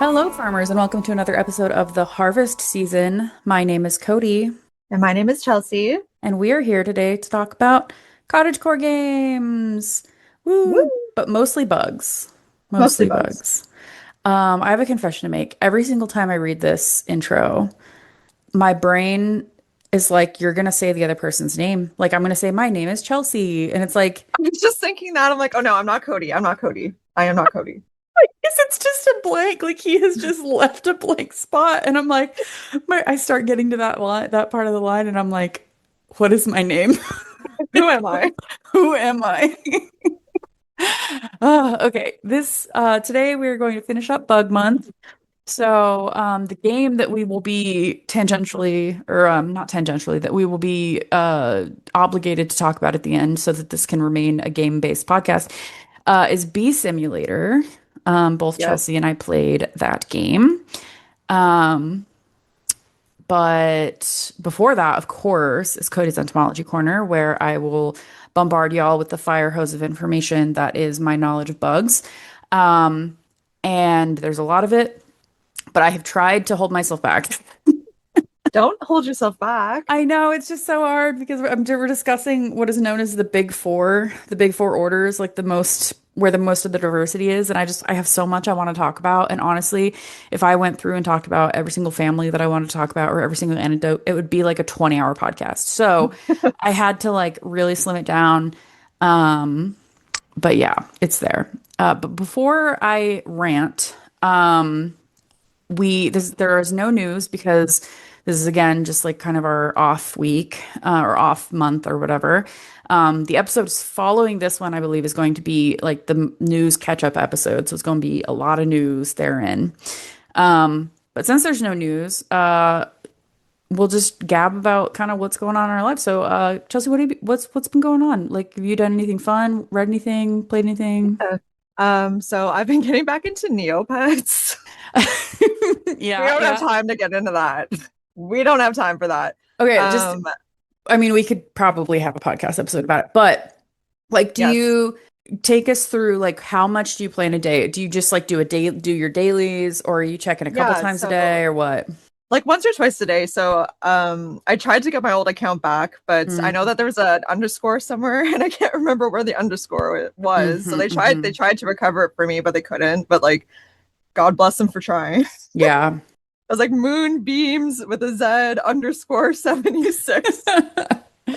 Hello, farmers, and welcome to another episode of the harvest season. My name is Cody, And my name is Chelsea. and we are here today to talk about cottagecore games. Woo! Woo! But mostly bugs. Mostly Mostly bugs. bugs. I have a confession to make. Every single time I read this intro, my brain is like, you're gonna say the other person's name. Like, I'm gonna say, my name is Chelsea. And it's like, I was just thinking that. I'm like, oh no, I'm not Cody. I'm not Cody. I am not Cody. I guess it's just a blank. Like he has just left a blank spot, and I'm like, I start getting to that line, that part of the line, and I'm like, what is my name? Who am I? Who am I? Okay. This today we're going to finish up Bug Month. So the game that we will be tangentially, or not tangentially, that we will be obligated to talk about at the end, so that this can remain a game-based podcast, is Bee Simulator. Both Yes. Chelsea and I played that game. Um, but before that, of course, is Cody's Entomology Corner, where I will bombard y'all with the fire hose of information that is my knowledge of bugs. Um, and there's a lot of it, but I have tried to hold myself back. Don't hold yourself back. I know it's just so hard because we're discussing what is known as the big four orders, like the most where the most of the diversity is. And I have so much I want to talk about. And honestly, if I went through and talked about every single family that I want to talk about or every single anecdote, it would be like a 20-hour podcast. So I had to like really slim it down. Um, but yeah, it's there. But before I rant, there is no news because this is again just like kind of our off week or off month or whatever. The episodes following this one, I believe, is going to be like the news catch up episode, so it's going to be a lot of news therein. But since there's no news, we'll just gab about kind of what's going on in our life. So, Chelsea, what's been going on? Like, have you done anything fun? Read anything? Played anything? Uh, so I've been getting back into Neopets. We Yeah, don't have yeah. time to get into that. We don't have time for that. Okay, just Um, I mean, we could probably have a podcast episode about it, but like, do yes. you take us through like how much do you play in a day? Do you just like do your dailies, or are you checking a couple Yeah, times a day, so or what? like once or twice a day. So I tried to get my old account back, but I know Mm, that there was an underscore somewhere and I can't remember where the underscore was. So they hmm. tried to recover it for me, but they couldn't. But like God bless them for trying. Yeah. I was like moonbeams with a Z underscore 76. And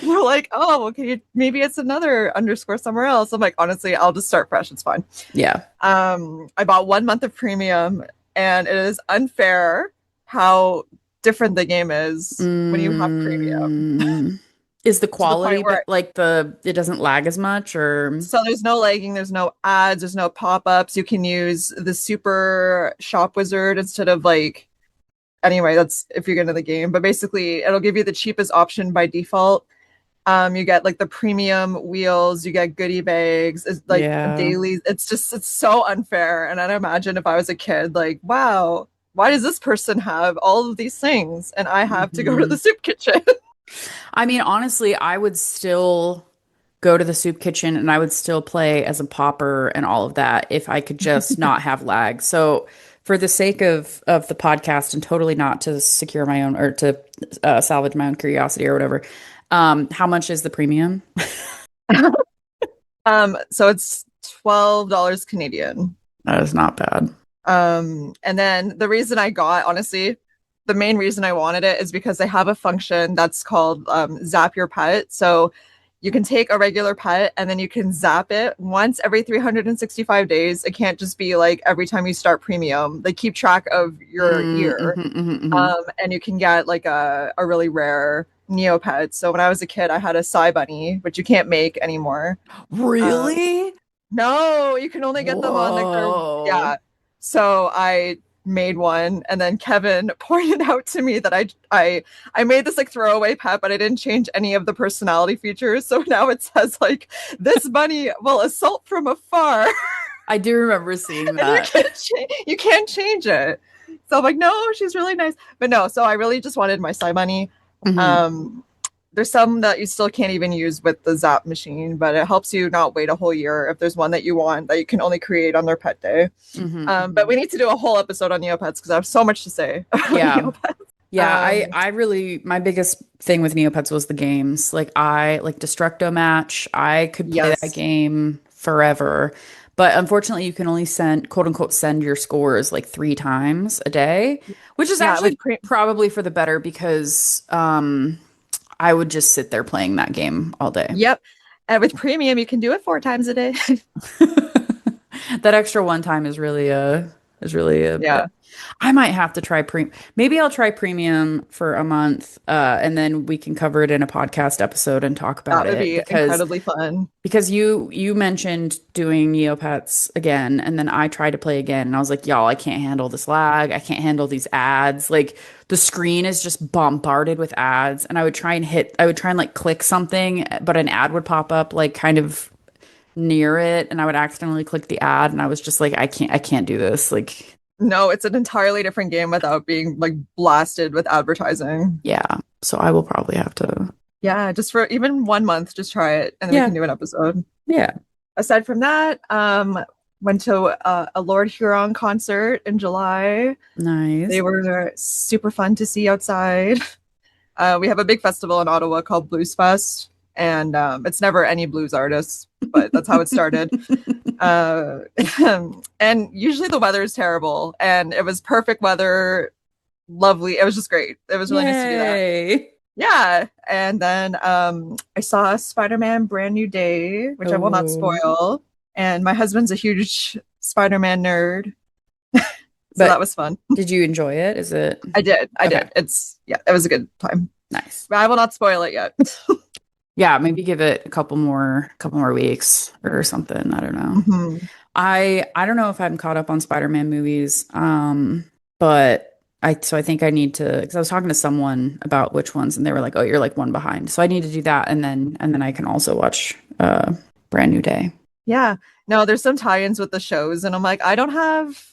they're like, oh, okay, maybe it's another underscore somewhere else. I'm like, honestly, I'll just start fresh. It's fine. Yeah. I bought 1 month of premium, and it is unfair how different the game is when you have premium Mm. Is the to the point quality, but where like it doesn't lag as much, or so there's no lagging, there's no ads, there's no pop-ups. You can use the super shop wizard instead of like anyway, that's if you're getting the game. But basically it'll give you the cheapest option by default. You get like the premium wheels, you get goodie bags, it's like yeah. daily. It's so unfair. And I'd imagine if I was a kid, like, wow, why does this person have all of these things and I have to go to the Hmm. soup kitchen? I mean, honestly, I would still go to the soup kitchen and I would still play as a popper and all of that if I could just not have lag. So, for the sake of the podcast and totally not to secure my own or to salvage my own curiosity or whatever, how much is the premium? So it's $12 Canadian. That is not bad. And then the reason I got, honestly, the main reason I wanted it is because they have a function that's called Zap Your Pet. So you can take a regular pet and then you can zap it once every 365 days. It can't just be like every time you start premium. They keep track of your Mm, year. mhm, mhm, mhm. And you can get like a really rare Neopet. So when I was a kid, I had a Psy Bunny, which you can't make anymore. Um, Really? no, you can only get them on like their, Whoa. yeah. So I made one, and then Kevin pointed out to me that I made this like throwaway pet, but I didn't change any of the personality features. So now it says like this bunny will assault from afar, I do remember seeing and that. you can't change it. So I'm like, no, she's really nice, but no. So I really just wanted my Psy Bunny. Hmm. Um, there's some that you still can't even use with the Zap machine, but it helps you not wait a whole year if there's one that you want that you can only create on their pet day. But we need to do a whole episode on Neopets because I have so much to say about Yeah. Neopets. Yeah, I really my biggest thing with Neopets was the games. Like I like Destructo Match. I could play that Yes. game forever. But unfortunately, you can only send quote unquote send your scores like 3 times a day, which is Yeah, with actually probably for the better because I would just sit there playing that game all day. yep. And with premium, you can do it 4 times a day. That extra one time is really a Yeah, I might have to try maybe I'll try premium for a month and then we can cover it in a podcast episode and talk about that would it be incredibly fun. because you mentioned doing Neopets again and then I tried to play again and I was like, y'all, I can't handle this lag. I can't handle these ads. Like the screen is just bombarded with ads and I would try and like click something, but an ad would pop up like kind of near it and I would accidentally click the ad and I was just like, I can't do this. Like No, it's an entirely different game without being like blasted with advertising. yeah. So I will probably have to. Yeah, just for even 1 month, just try it and then we Yeah. can do an episode. Yeah. Aside from that, went to a Lord Huron concert in July. Nice. They were super fun to see outside. We have a big festival in Ottawa called Blues Fest, and it's never any blues artists, but that's how it started. Uh, and usually the weather is terrible, and it was perfect weather, lovely. It was just great. It was really nice to do that. Yay. Yeah, and then I saw Spider-Man Brand New Day, which I will not Oh. spoil. And my husband's a huge Spider-Man nerd, so But that was fun. did you enjoy it? Is it I okay? did. It was a good time. Nice. But I will not spoil it yet. Yeah, maybe give it a couple more weeks or something. I don't know. Mhm. I don't know if I'm caught up on Spider-Man movies. But I think I need to because I was talking to someone about which ones and they were like, "Oh, you're like one behind." So I need to do that and then I can also watch Brand New Day. Yeah. No, there's some tie-ins with the shows, and I'm like, I don't have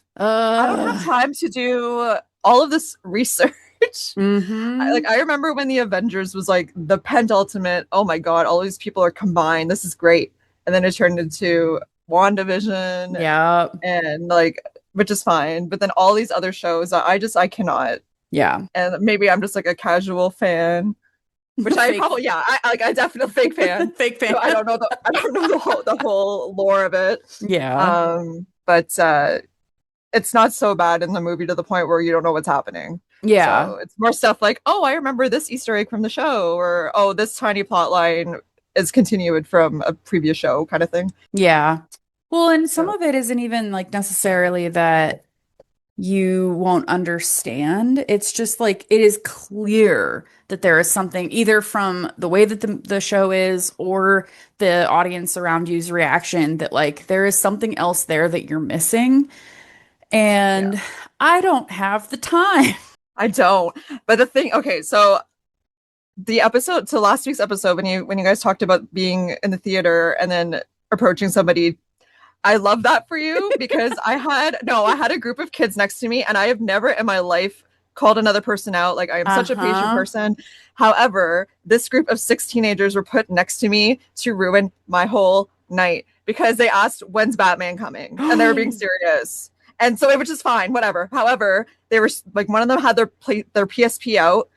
time to do all of this research. Mm-hmm. I remember when the Avengers was like the penultimate, oh my God, all these people are combined. This is great. And then it turned into WandaVision Yeah. and like, which is fine. But then all these other shows, I cannot. Yeah. And maybe I'm just like a casual fan, which I Fake, probably, yeah, I definitely fake fan. fake fan. So I don't know the whole lore of it. Yeah. But it's not so bad in the movie to the point where you don't know what's happening. Yeah. So it's more stuff like, oh, I remember this Easter egg from the show, or oh, this tiny plot line is continued from a previous show, kind of thing. Yeah. Well, and some So of it isn't even like necessarily that you won't understand. It's just like it is clear that there is something either from the way that the show is or the audience around you's reaction that like there is something else there that you're missing. yeah, And I don't have the time. I don't. But the thing, okay, so the episode, so last week's episode, when you guys talked about being in the theater and then approaching somebody, I love that for you because I had a group of kids next to me and I have never in my life called another person out. Like I am such a patient Uh-huh. person. However, this group of 6 teenagers were put next to me to ruin my whole night because they asked, when's Batman coming? And they were being serious. And so it was just fine, whatever. However, they were like, one of them had their PSP out,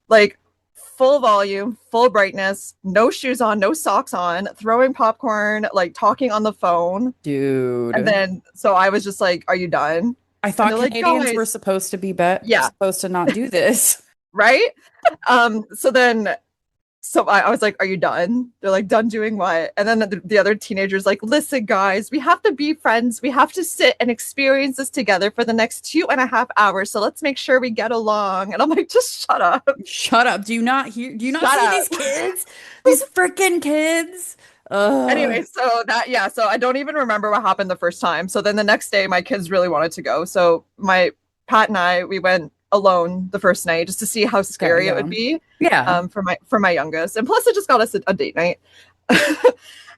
like full volume, full brightness, no shoes on, no socks on, throwing popcorn, like talking on the phone. And Dude. then, so I was just like, are you done? I And thought they're like, Canadians were guys, supposed to be yeah, supposed to not do this. right? So then, so I was like, are you done? They're like, done doing what? And then the other teenagers like, listen, guys, we have to be friends. We have to sit and experience this together for the next 2.5 hours. So let's make sure we get along. And I'm like, just shut up. Shut up. Do you not Shut see up. these kids? These freaking kids. Anyway, Ugh. so I don't even remember what happened the first time. So then the next day, my kids really wanted to go. So my Pat and I, we went alone the first night just to see how Okay, scary it yeah. would be Yeah. for my youngest. And plus, it just got us a date night.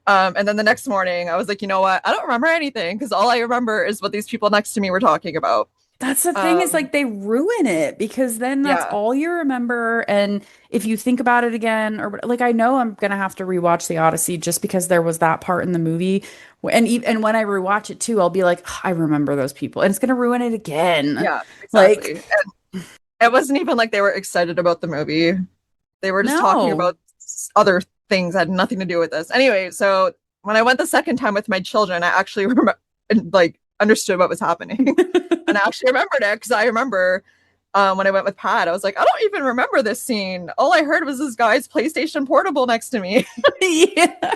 And then the next morning, I was like, you know what? I don't remember anything because all I remember is what these people next to me were talking about. That's the thing is Um, like they ruin it because then that's yeah, all you remember. And if you think about it again, or like I know I'm gonna have to rewatch the Odyssey just because there was that part in the movie. And when I rewatch it too, I'll be like, I remember those people, and it's gonna ruin it again. yeah, Like, exactly. And it wasn't even like they were excited about the movie. They were just talking no. about other things that had nothing to do with this. Anyway, so when I went the second time with my children, I actually like understood what was happening, and I actually remembered it because I remember when I went with Pat, I was like, I don't even remember this scene. All I heard was this guy's PlayStation Portable next to me. Yeah.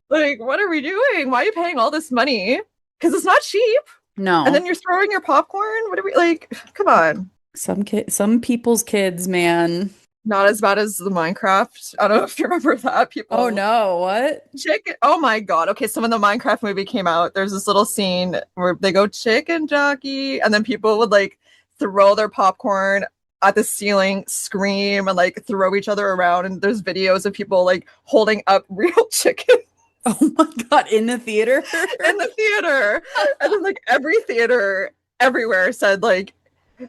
Like, what are we doing? Why are you paying all this money? Because it's not cheap. And No. then you're throwing your popcorn. What are we like? Come on. Some people's kids, man. Not as bad as the Minecraft. I don't know if you remember that. Oh People no, what? chicken. Oh my god. Okay, so when the Minecraft movie came out, there's this little scene where they go chicken jockey, and then people would like throw their popcorn at the ceiling, scream, and like throw each other around. And there's videos of people like holding up real chicken Oh my God, in the theater? in the theater. And then like every theater everywhere said like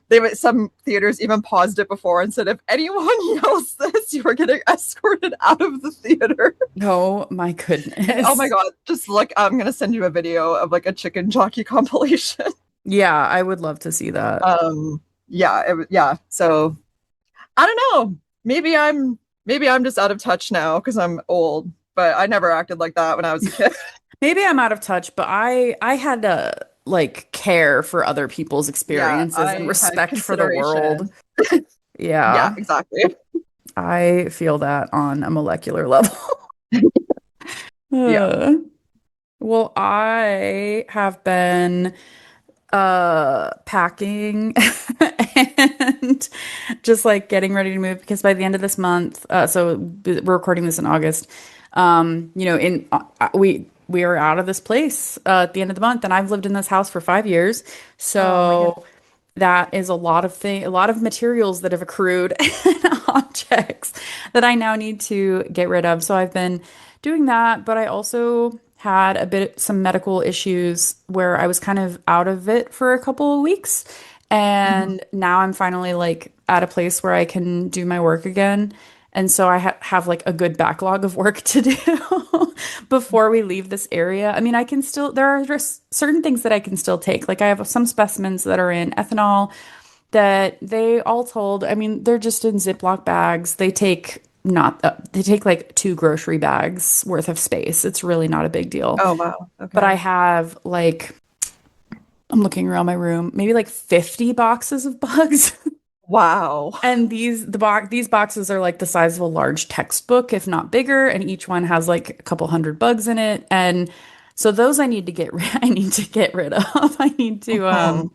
they would some theaters even paused it before and said if anyone yells this, you are getting escorted out of the theater. Oh my Oh my goodness. god, just look, I'm gonna send you a video of like a chicken jockey compilation. Yeah, I would love to see that. Yeah, yeah. So I don't know. Maybe I'm just out of touch now because I'm old, but I never acted like that when I was a kid. Maybe I'm out of touch, but I had to like care for other people's Yeah, experiences and I had respect for the world. consideration. Yeah, Yeah, exactly. I feel that on a molecular level. Yeah. Uh, well, I have been packing and just like getting ready to move because by the end of this month, we're recording this in August. You know, in we are out of this place at the end of the month, and I've lived in this house for 5 years, Oh my goodness. so that is a lot of materials that have accrued and objects that I now need to get rid of. So I've been doing that, but I also had some medical issues where I was kind of out of it for a couple of weeks. Mhm. And now I'm finally like at a place where I can do my work again. And so I have like a good backlog of work to do before we leave this area. I mean, there are just certain things that I can still take. Like I have some specimens that are in ethanol that they all told, I mean, they're just in Ziploc bags. They take like two grocery bags worth of space. It's really not a big deal. Oh wow. But Okay. I have like, I'm looking around my room, maybe like 50 boxes of bugs. Wow. And these boxes are like the size of a large textbook, if not bigger, and each one has like a couple hundred bugs in it. And so those I need to get rid of. I need to Mhm.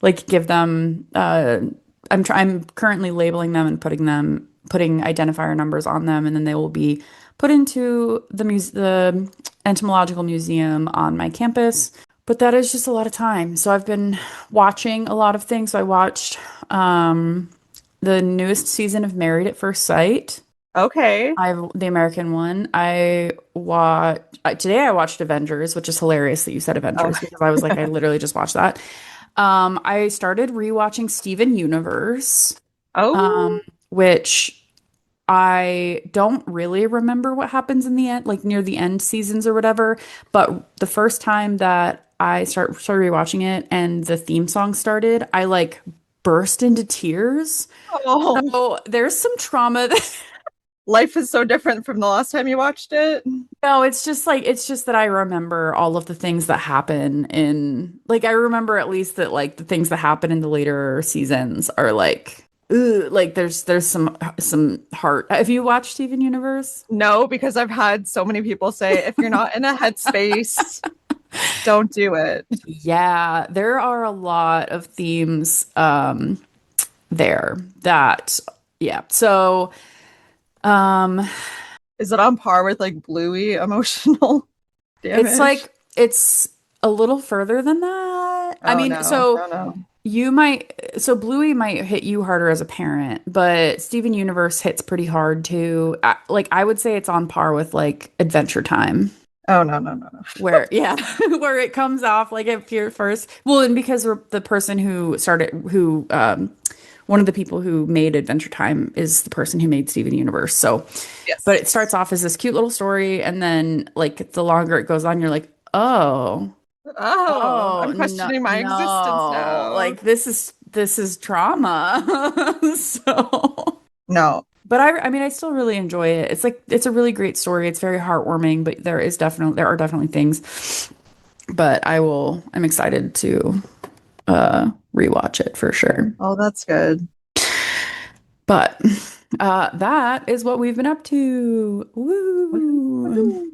like give them I'm currently labeling them and putting identifier numbers on them, and then they will be put into the entomological museum on my campus. But that is just a lot of time. So I've been watching a lot of things. So I watched the newest season of Married at First Sight. Okay. I've the American one. Today I watched Avengers, which is hilarious that you said Oh. Avengers because I was like, I literally just watched that. I started rewatching Steven Universe, Oh. which I don't really remember what happens in the end, like near the end seasons or whatever. But the first time that started rewatching it and the theme song started, I like burst into tears. Oh. So there's some trauma. Life is so different from the last time you watched it. No, it's just that I remember all of the things that happen in like I remember at least that like the things that happen in the later seasons are like ugh, like there's some heart. Have you watched Steven Universe? No, because I've had so many people say if you're not in a headspace, don't do it. Yeah, there are a lot of themes there that yeah. So um Is it on par with like Bluey emotional it's damage? like it's a little further than that. I Oh mean, no. so Oh no. Bluey might hit you harder as a parent, but Steven Universe hits pretty hard too. Like I would say it's on par with like Adventure Time. Oh, no, no, no, no. where yeah, where it comes off like at first. Well, and because the person who started who one of the people who made Adventure Time is the person who made Steven Universe. So, but it starts Yes. off as this cute little story, and then like the longer it goes on, you're like, oh, Oh, oh I'm no, questioning my existence no, now. like this is trauma. So, No. but I mean, I still really enjoy it. It's like it's a really great story. It's very heartwarming, but there are definitely things. But I'm excited to rewatch it for sure. Oh, that's good. But that is what we've been up to. Woo! Woohoo.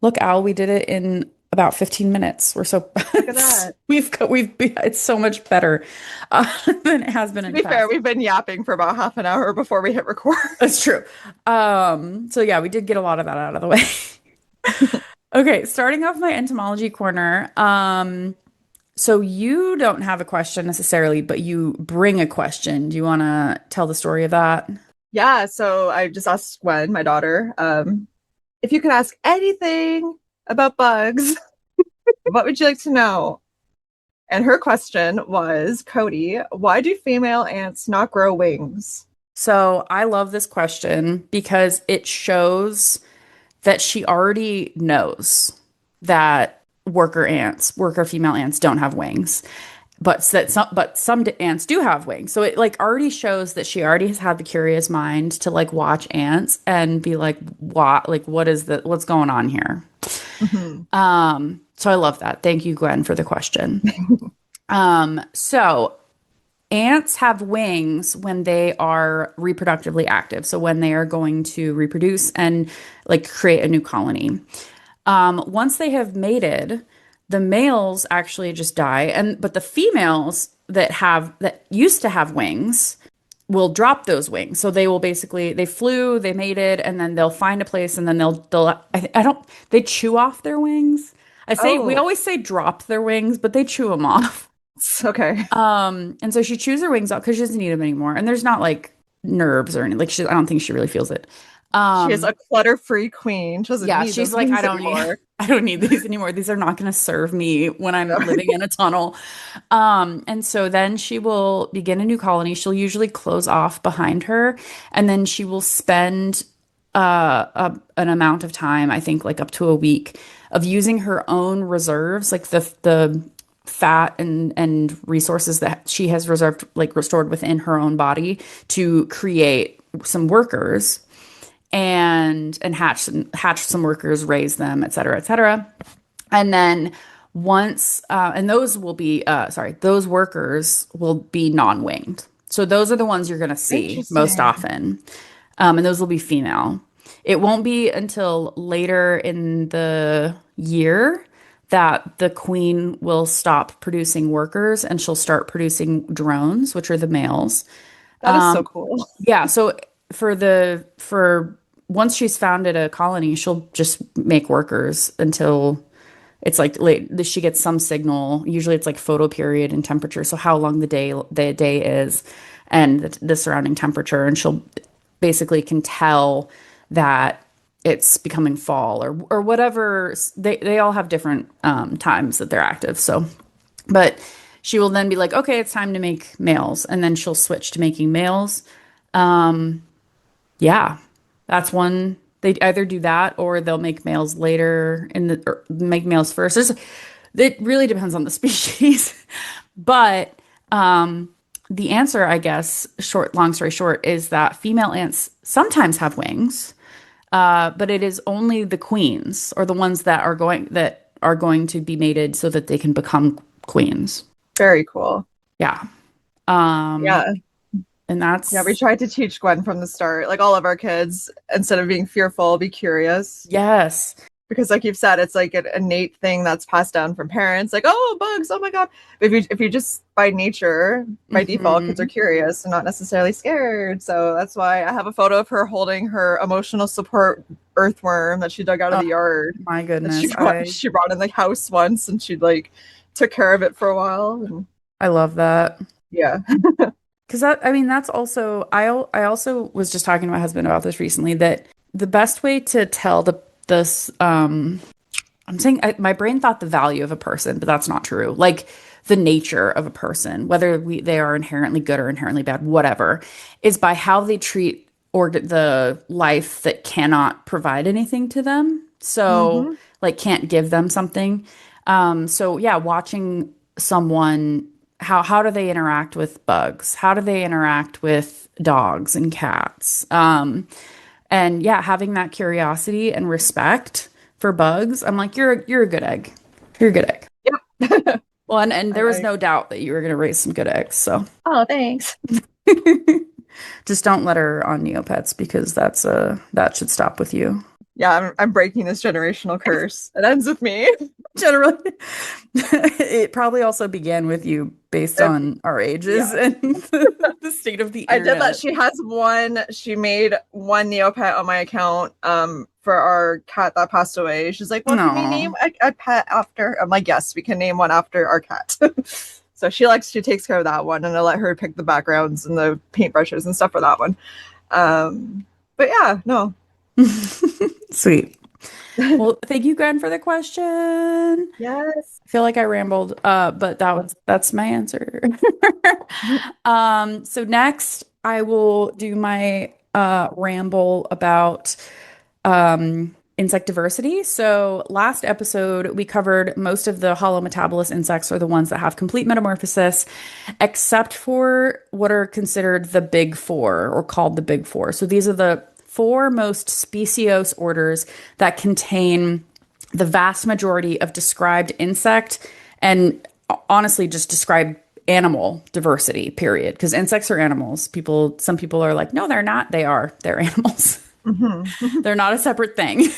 Look, Al, we did it in about 15 minutes. We're so Look at that. it's so much better than it has been To in the be fair, past. we've been yapping for about half an hour before we hit record. That's true. So yeah, we did get a lot of that out of the way. Okay, starting off my entomology corner. So you don't have a question necessarily, but you bring a question. Do you want to tell the story of that? Yeah, so I just asked Gwen, my daughter, if you could ask anything about bugs, what would you like to know? And her question was, Cody, why do female ants not grow wings? So I love this question because it shows that she already knows that worker female ants don't have wings, but some ants do have wings. So it like already shows that she already has had the curious mind to like watch ants and be like what's going on here? Mhm. So I love that. Thank you, Gwen, for the question. So ants have wings when they are reproductively active. So when they are going to reproduce and like create a new colony. Once they have mated, the males actually just die, and but the females that used to have wings will drop those wings. So they will basically they flew, they mated, and then they'll find a place, and then they'll I don't they chew off their wings. I say we Oh, always say drop their wings, but they chew them off. okay. And so she chews her wings out because she doesn't need them anymore, and there's not like nerves or anything. Like I don't think she really feels it. She is Um, a clutter-free queen. She doesn't Yeah, need she's those like, wings anymore. I don't need these anymore. These are not going to serve me when I'm living in a tunnel. And so then she will begin a new colony. She'll usually close off behind her, and then she will spend an amount of time, I think like up to a week, of using her own reserves, like the fat and resources that she has reserved, like restored within her own body to create some workers and hatch some workers, raise them, et cetera, et cetera. And then once and those will be those workers will be non-winged. So those are the ones you're going to see most Interesting. often. And those will be female. It won't be until later in the year that the queen will stop producing workers and she'll start producing drones, which are the males. That is so cool. Yeah, so for once she's founded a colony, she'll just make workers until it's like late. She gets some signal. Usually, it's like photo period and temperature. So how long the day is, and the surrounding temperature, and she'll basically can tell that it's becoming fall or whatever. They all have different times that they're active. So, but she will then be like, okay, it's time to make males, and then she'll switch to making males. Yeah, that's one. They either do that or they'll make males later or make males first. It really depends on the species. But the answer, I guess, long story short, is that female ants sometimes have wings, but it is only the queens or the ones that are going to be mated so that they can become queens. Very cool. Yeah. Um, Yeah. and Yeah, we that's tried to teach Gwen from the start, like all of our kids, instead of being fearful, be curious. yes. Because like you've said, it's like an innate thing that's passed down from parents, like, oh, bugs, oh my God. But if you just by nature, by default, kids are Hmm. curious and not necessarily scared. So that's why I have a photo of her holding her emotional support earthworm that she dug out of Oh the yard. my That she goodness. brought she brought in the house once and she like took care of it for a while. And I love that. yeah. Because I mean, that's also, I also was just talking to my husband about this recently that the best way to tell this, I'm saying my brain thought the value of a person, but that's not true. Like the nature of a person, whether they are inherently good or inherently bad, whatever, is by how they treat or the life that cannot provide anything to them. So, Mm-hmm. like, can't give them something. So yeah, watching someone, how do they interact with bugs? How do they interact with dogs and cats? And yeah, having that curiosity and respect for bugs, I'm like, you're a good egg. You're a good egg. Yep. Well, and there was I, no doubt that you were going to raise some good eggs. So oh, thanks. just don't let her on Neopets because that should stop with you. Yeah, I'm breaking this generational curse. It ends with me. Generally, it probably also began with you based It, on our ages yeah. and the state of the I did that. internet. She made one Neopet on my account for our cat that passed away. She's like, well, can we name No. a pet after? I'm like, yes, we can name one after our cat. So she takes care of that one, and I let her pick the backgrounds and the paintbrushes and stuff for that one. But yeah, no. Sweet. Well, thank you, Gwen, for the question. I Yes. feel like I rambled, but that's my answer. So next I will do my ramble about insect diversity. So last episode we covered most of the holometabolous insects are the ones that have complete metamorphosis, except for what are considered the big four or called the big four. So these are the four most speciose orders that contain the vast majority of described insect and honestly just described animal diversity, period. Because insects are animals. Some people are like, no, they're not. They are. They're animals. Mm-hmm. They're not a separate thing.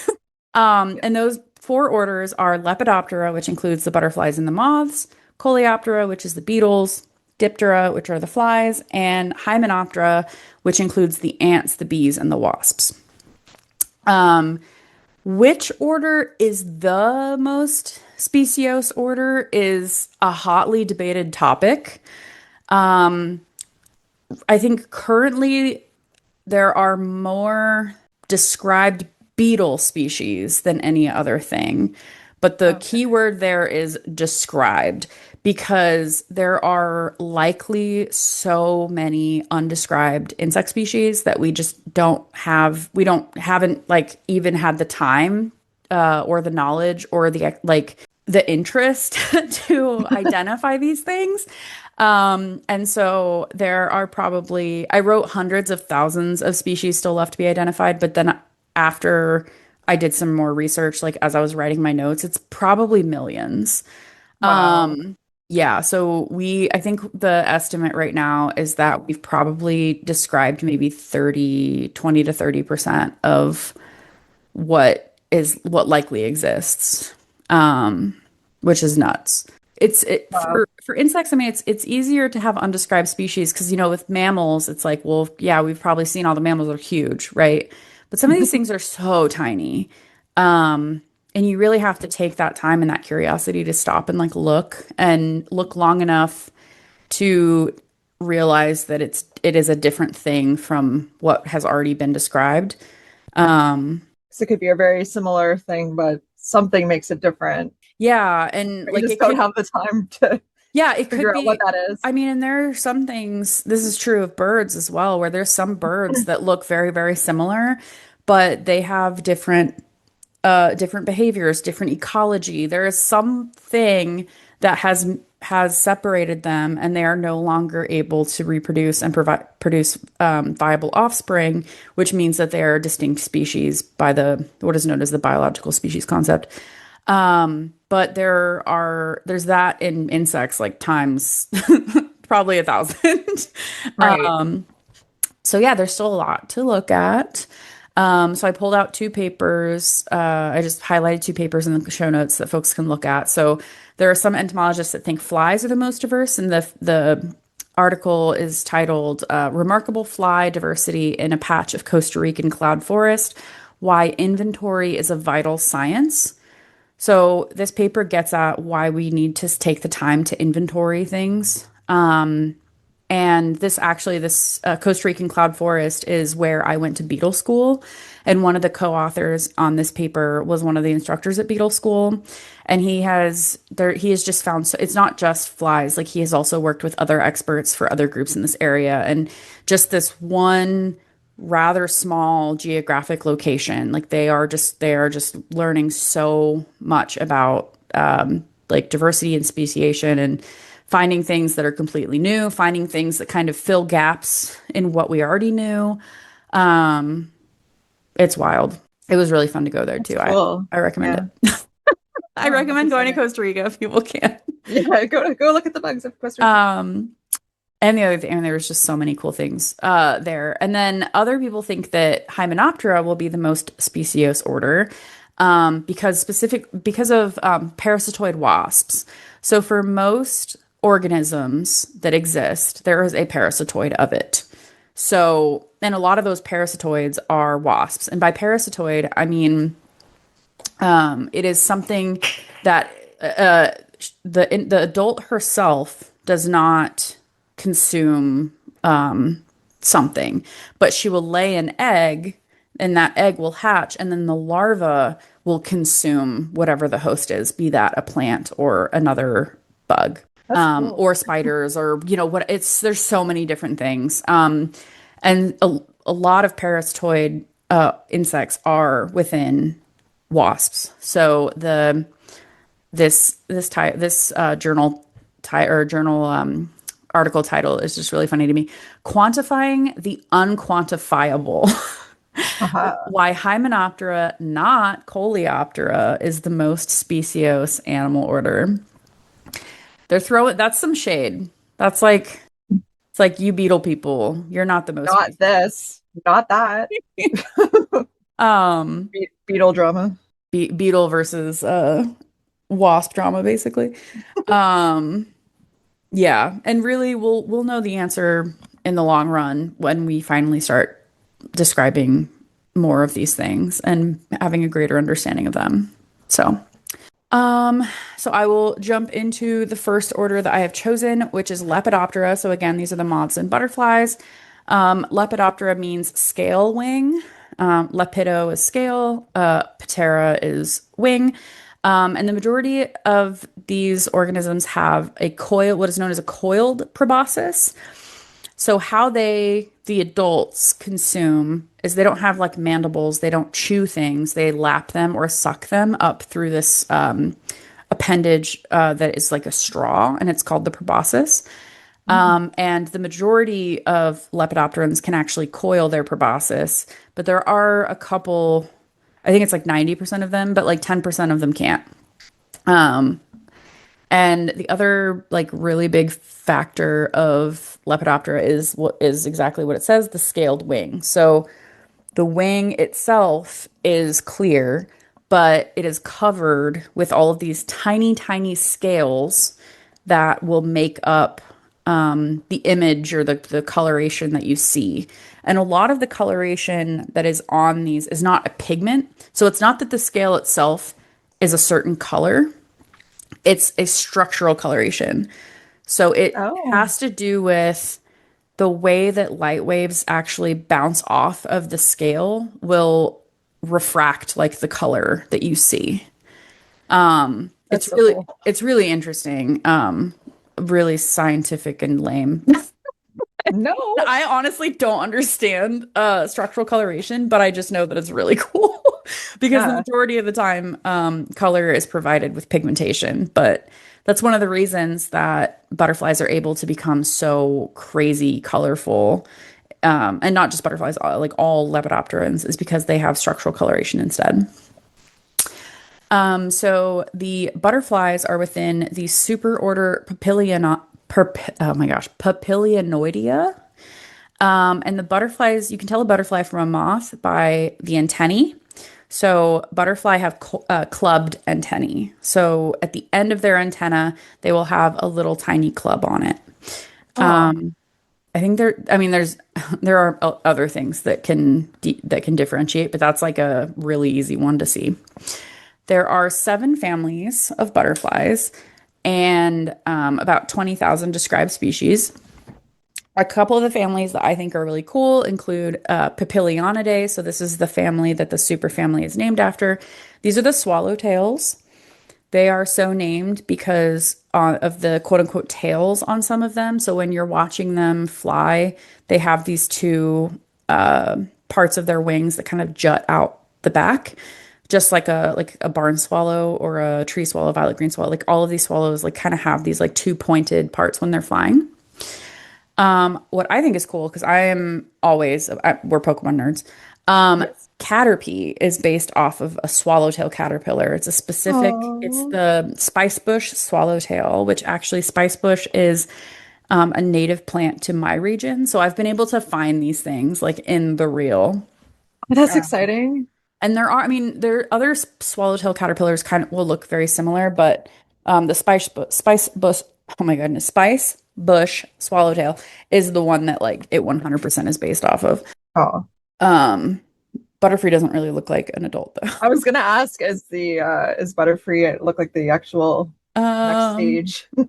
Yeah. And those four orders are Lepidoptera, which includes the butterflies and the moths, Coleoptera, which is the beetles, Diptera, which are the flies, and Hymenoptera, which includes the ants, the bees, and the wasps. Um, which order is the most speciose order is a hotly debated topic. Um, I think currently there are more described beetle species than any other thing. But the Okay. key word there is described because there are likely so many undescribed insect species that we just haven't like even had the time or the knowledge or the interest to identify these things. And so there are probably, I wrote hundreds of thousands of species still left to be identified, but then after I did some more research, like as I was writing my notes, it's probably millions. Wow. Yeah, so I think the estimate right now is that we've probably described maybe 20 to 30% of what likely exists, which is nuts. Wow. For insects. I mean, it's easier to have undescribed species because with mammals, it's like, well, yeah, we've probably seen all the mammals are huge, right? But some of these things are so tiny, and you really have to take that time and that curiosity to stop and like look long enough to realize that it is a different thing from what has already been described. Um, So it could be a very similar thing, but something makes it different. Yeah, and But you like just it don't could, have the time to yeah, it could figure out what be. that is. I mean, and there are some things, this is true of birds as well, where there's some birds that look very, very similar, but they have different behaviors, different ecology. There is something that has separated them, and they are no longer able to reproduce and provide produce viable offspring, which means that they are a distinct species by the what is known as the biological species concept. But there's that in insects like times probably 1,000. Right. So yeah, there's still a lot to look at. So I pulled out two papers. I just highlighted two papers in the show notes that folks can look at. So there are some entomologists that think flies are the most diverse, and the article is titled "Remarkable Fly Diversity in a Patch of Costa Rican Cloud Forest: Why Inventory is a Vital Science." So this paper gets at why we need to take the time to inventory things. And this Costa Rican cloud forest is where I went to beetle school. And one of the co-authors on this paper was one of the instructors at beetle school. And he has just found, so it's not just flies, like he has also worked with other experts for other groups in this area. And just this one rather small geographic location, like they are just learning so much about like diversity and speciation and finding things that are completely new, finding things that kind of fill gaps in what we already knew. Um, it's wild. It was really fun to go there That's too. cool. I recommend Yeah. it. I Oh, that's recommend going to exciting. Costa Rica if people can. Yeah, go look at the bugs of Costa Rica. Um, and the other thing, and there was just so many cool things there. And then other people think that Hymenoptera will be the most speciose order because of parasitoid wasps. So for most organisms that exist, there is a parasitoid of it. So, and a lot of those parasitoids are wasps. And by parasitoid, I mean it is something that the adult herself does not consume something, but she will lay an egg, and that egg will hatch, and then the larva will consume whatever the host is, be that a plant or another bug, That's cool. or spiders, or what it's. There's so many different things, and a lot of parasitoid insects are within wasps. So this journal article title is just really funny to me. Quantifying the unquantifiable. Uh-huh. Why Hymenoptera, not Coleoptera, is the most speciose animal order. They're throwing that's some shade. That's like it's like you beetle people. You're not the most Not this, not that. um Beetle drama. beetle versus wasp drama basically. Um yeah, and really we'll know the answer in the long run when we finally start describing more of these things and having a greater understanding of them. So, um, so I will jump into the first order that I have chosen, which is Lepidoptera. So again, these are the moths and butterflies. Lepidoptera means scale wing. Lepido is scale. Ptera is wing. And the majority of these organisms have what is known as a coiled proboscis. So how the adults consume is they don't have like mandibles, they don't chew things, they lap them or suck them up through this appendage that is like a straw, and it's called the proboscis. Mhm. And the majority of lepidopterans can actually coil their proboscis, but there are a couple, I think it's like 90% of them, but like 10% of them can't. Um, and the other like really big factor of Lepidoptera is what is exactly what it says, the scaled wing. So the wing itself is clear, but it is covered with all of these tiny, tiny scales that will make up the image or the coloration that you see. And a lot of the coloration that is on these is not a pigment. So it's not that the scale itself is a certain color, it's a structural coloration. So it Oh, has to do with the way that light waves actually bounce off of the scale will refract like the color that you see. that's so cool. It's really interesting. Really scientific and lame. No. I honestly don't understand structural coloration, but I just know that it's really cool because the Yeah, majority of the time, color is provided with pigmentation. But that's one of the reasons that butterflies are able to become so crazy colorful, and not just butterflies, like all lepidopterans, is because they have structural coloration instead. So the butterflies are within the superorder oh my gosh, Papilionoidea. And the butterflies, you can tell a butterfly from a moth by the antennae. So butterfly have clubbed antennae. So at the end of their antenna, they will have a little tiny club on it. oh, I think I mean, there are other things that can differentiate, but that's like a really easy one to see. There are 7 families of butterflies and about 20,000 described species. A couple of the families that I think are really cool include Papilionidae. So this is the family that the superfamily is named after. These are the swallowtails. They are so named because of the quote unquote tails on some of them. So when you're watching them fly, they have these two parts of their wings that kind of jut out the back, just like a barn swallow or a tree swallow, violet green swallow. Like all of these swallows like kind of have these like two pointed parts when they're flying. What I think is cool because we're Pokemon nerds. Yes. Caterpie is based off of a swallowtail caterpillar. It's Oh, the spicebush swallowtail, which actually spicebush is a native plant to my region. So I've been able to find these things like in the real. that's exciting. And there are other swallowtail caterpillars kind of will look very similar, but the spice bush, oh my goodness, spice bush swallowtail is the one that like it 100% is based off of. Oh, Um, Butterfree doesn't really look like an adult though. I was gonna ask, is Butterfree look like the actual next Um, stage? Not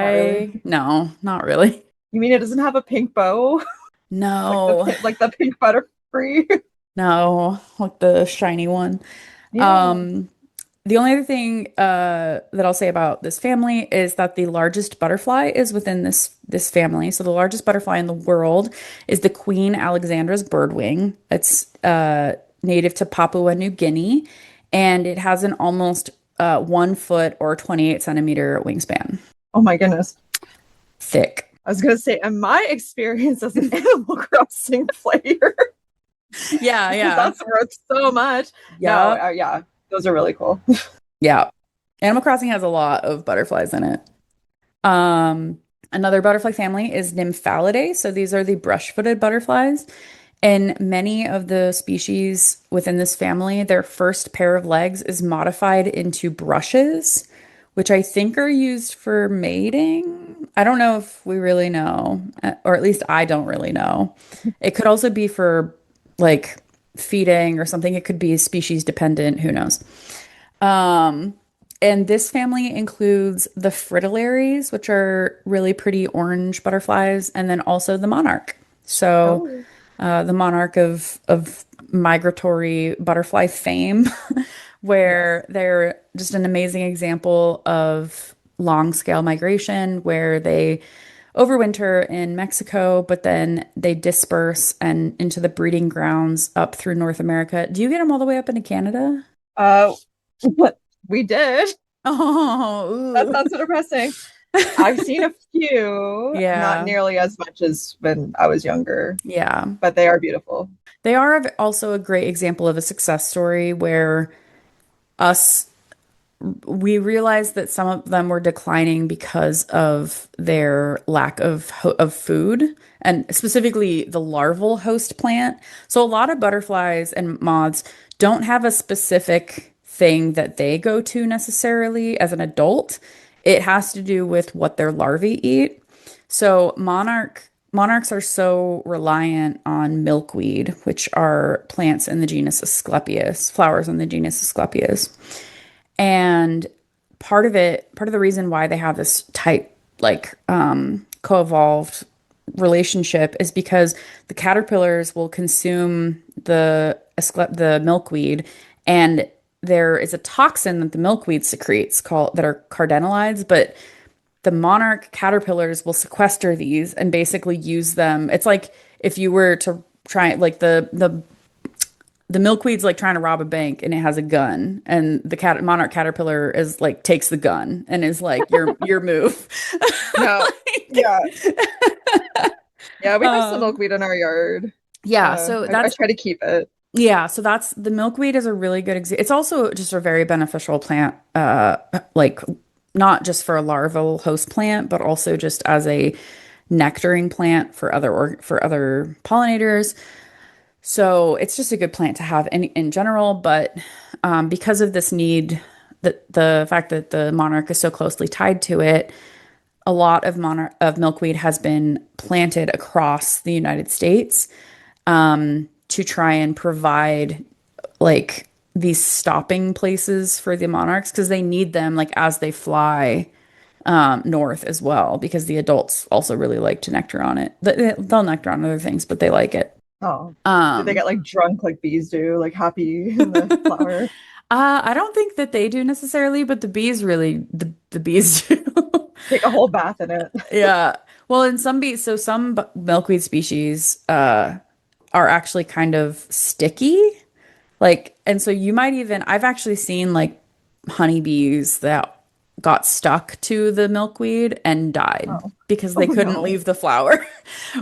really. I no, not really. You mean it doesn't have a pink bow No, like the pink Butterfree? no, like the shiny one. Yeah. Um, The only other thing that I'll say about this family is that the largest butterfly is within this family. So the largest butterfly in the world is the Queen Alexandra's birdwing. It's native to Papua New Guinea, and it has an almost 1 foot or 28 centimeter wingspan. Oh my goodness. Thick. I was gonna say, in my experience as an Animal Crossing player, Yeah, because yeah. that's worth so much. No, Yep. yeah, those are really cool. Yeah. Animal Crossing has a lot of butterflies in it. Another butterfly family is Nymphalidae. So these are the brush-footed butterflies. And many of the species within this family, their first pair of legs is modified into brushes, which I think are used for mating. I don't know if we really know, or at least I don't really know. It could also be for like feeding or something. It could be species dependent. Who knows? Um, and this family includes the fritillaries, which are really pretty orange butterflies, and then also the monarch. So, Oh, the monarch of migratory butterfly fame, yes. where they're just an amazing example of long scale migration, where they overwinter in Mexico, but then they disperse and into the breeding grounds up through North America. Do you get them all the way up into Canada? Uh, what we did. That Oh, sounds so depressing. I've seen a few, not yeah. nearly as much as when I was younger, Yeah. but they are beautiful. They are also a great example of a success story where us we realized that some of them were declining because of their lack of food and specifically the larval host plant. So a lot of butterflies and moths don't have a specific thing that they go to necessarily as an adult. It has to do with what their larvae eat. So monarchs are so reliant on milkweed, which are plants in the genus Asclepius, flowers in the genus Asclepius. And part of the reason why they have this tight, like, co-evolved relationship is because the caterpillars will consume the milkweed, and there is a toxin that the milkweed secretes called that are cardenolides, but the monarch caterpillars will sequester these and basically use them. It's like if you were to try like the milkweed's like trying to rob a bank and it has a gun and the cat monarch caterpillar is like takes the gun and is like your move. No, yeah, yeah, we have some um milkweed in our yard. yeah, so I try to keep it. so that's the milkweed is a really good example. It's also just a very beneficial plant, like not just for a larval host plant, but also just as a nectaring plant for for other pollinators. So it's just a good plant to have in general, but because of this need, the fact that the monarch is so closely tied to it, a lot of milkweed has been planted across the United States to try and provide like these stopping places for the monarchs because they need them like as they fly north as well because the adults also really like to nectar on it. They'll nectar on other things, but they like it. Oh, do they Um, get like drunk like bees do, like happy in the flower? I don't think that they do necessarily, but the bees really the bees do. Take a whole bath in it. Yeah. Well, in some bees, so some milkweed species are actually kind of sticky. Like, and so you might even, I've actually seen like honeybees that got stuck to the milkweed and died Oh, because oh they couldn't no. leave the flower,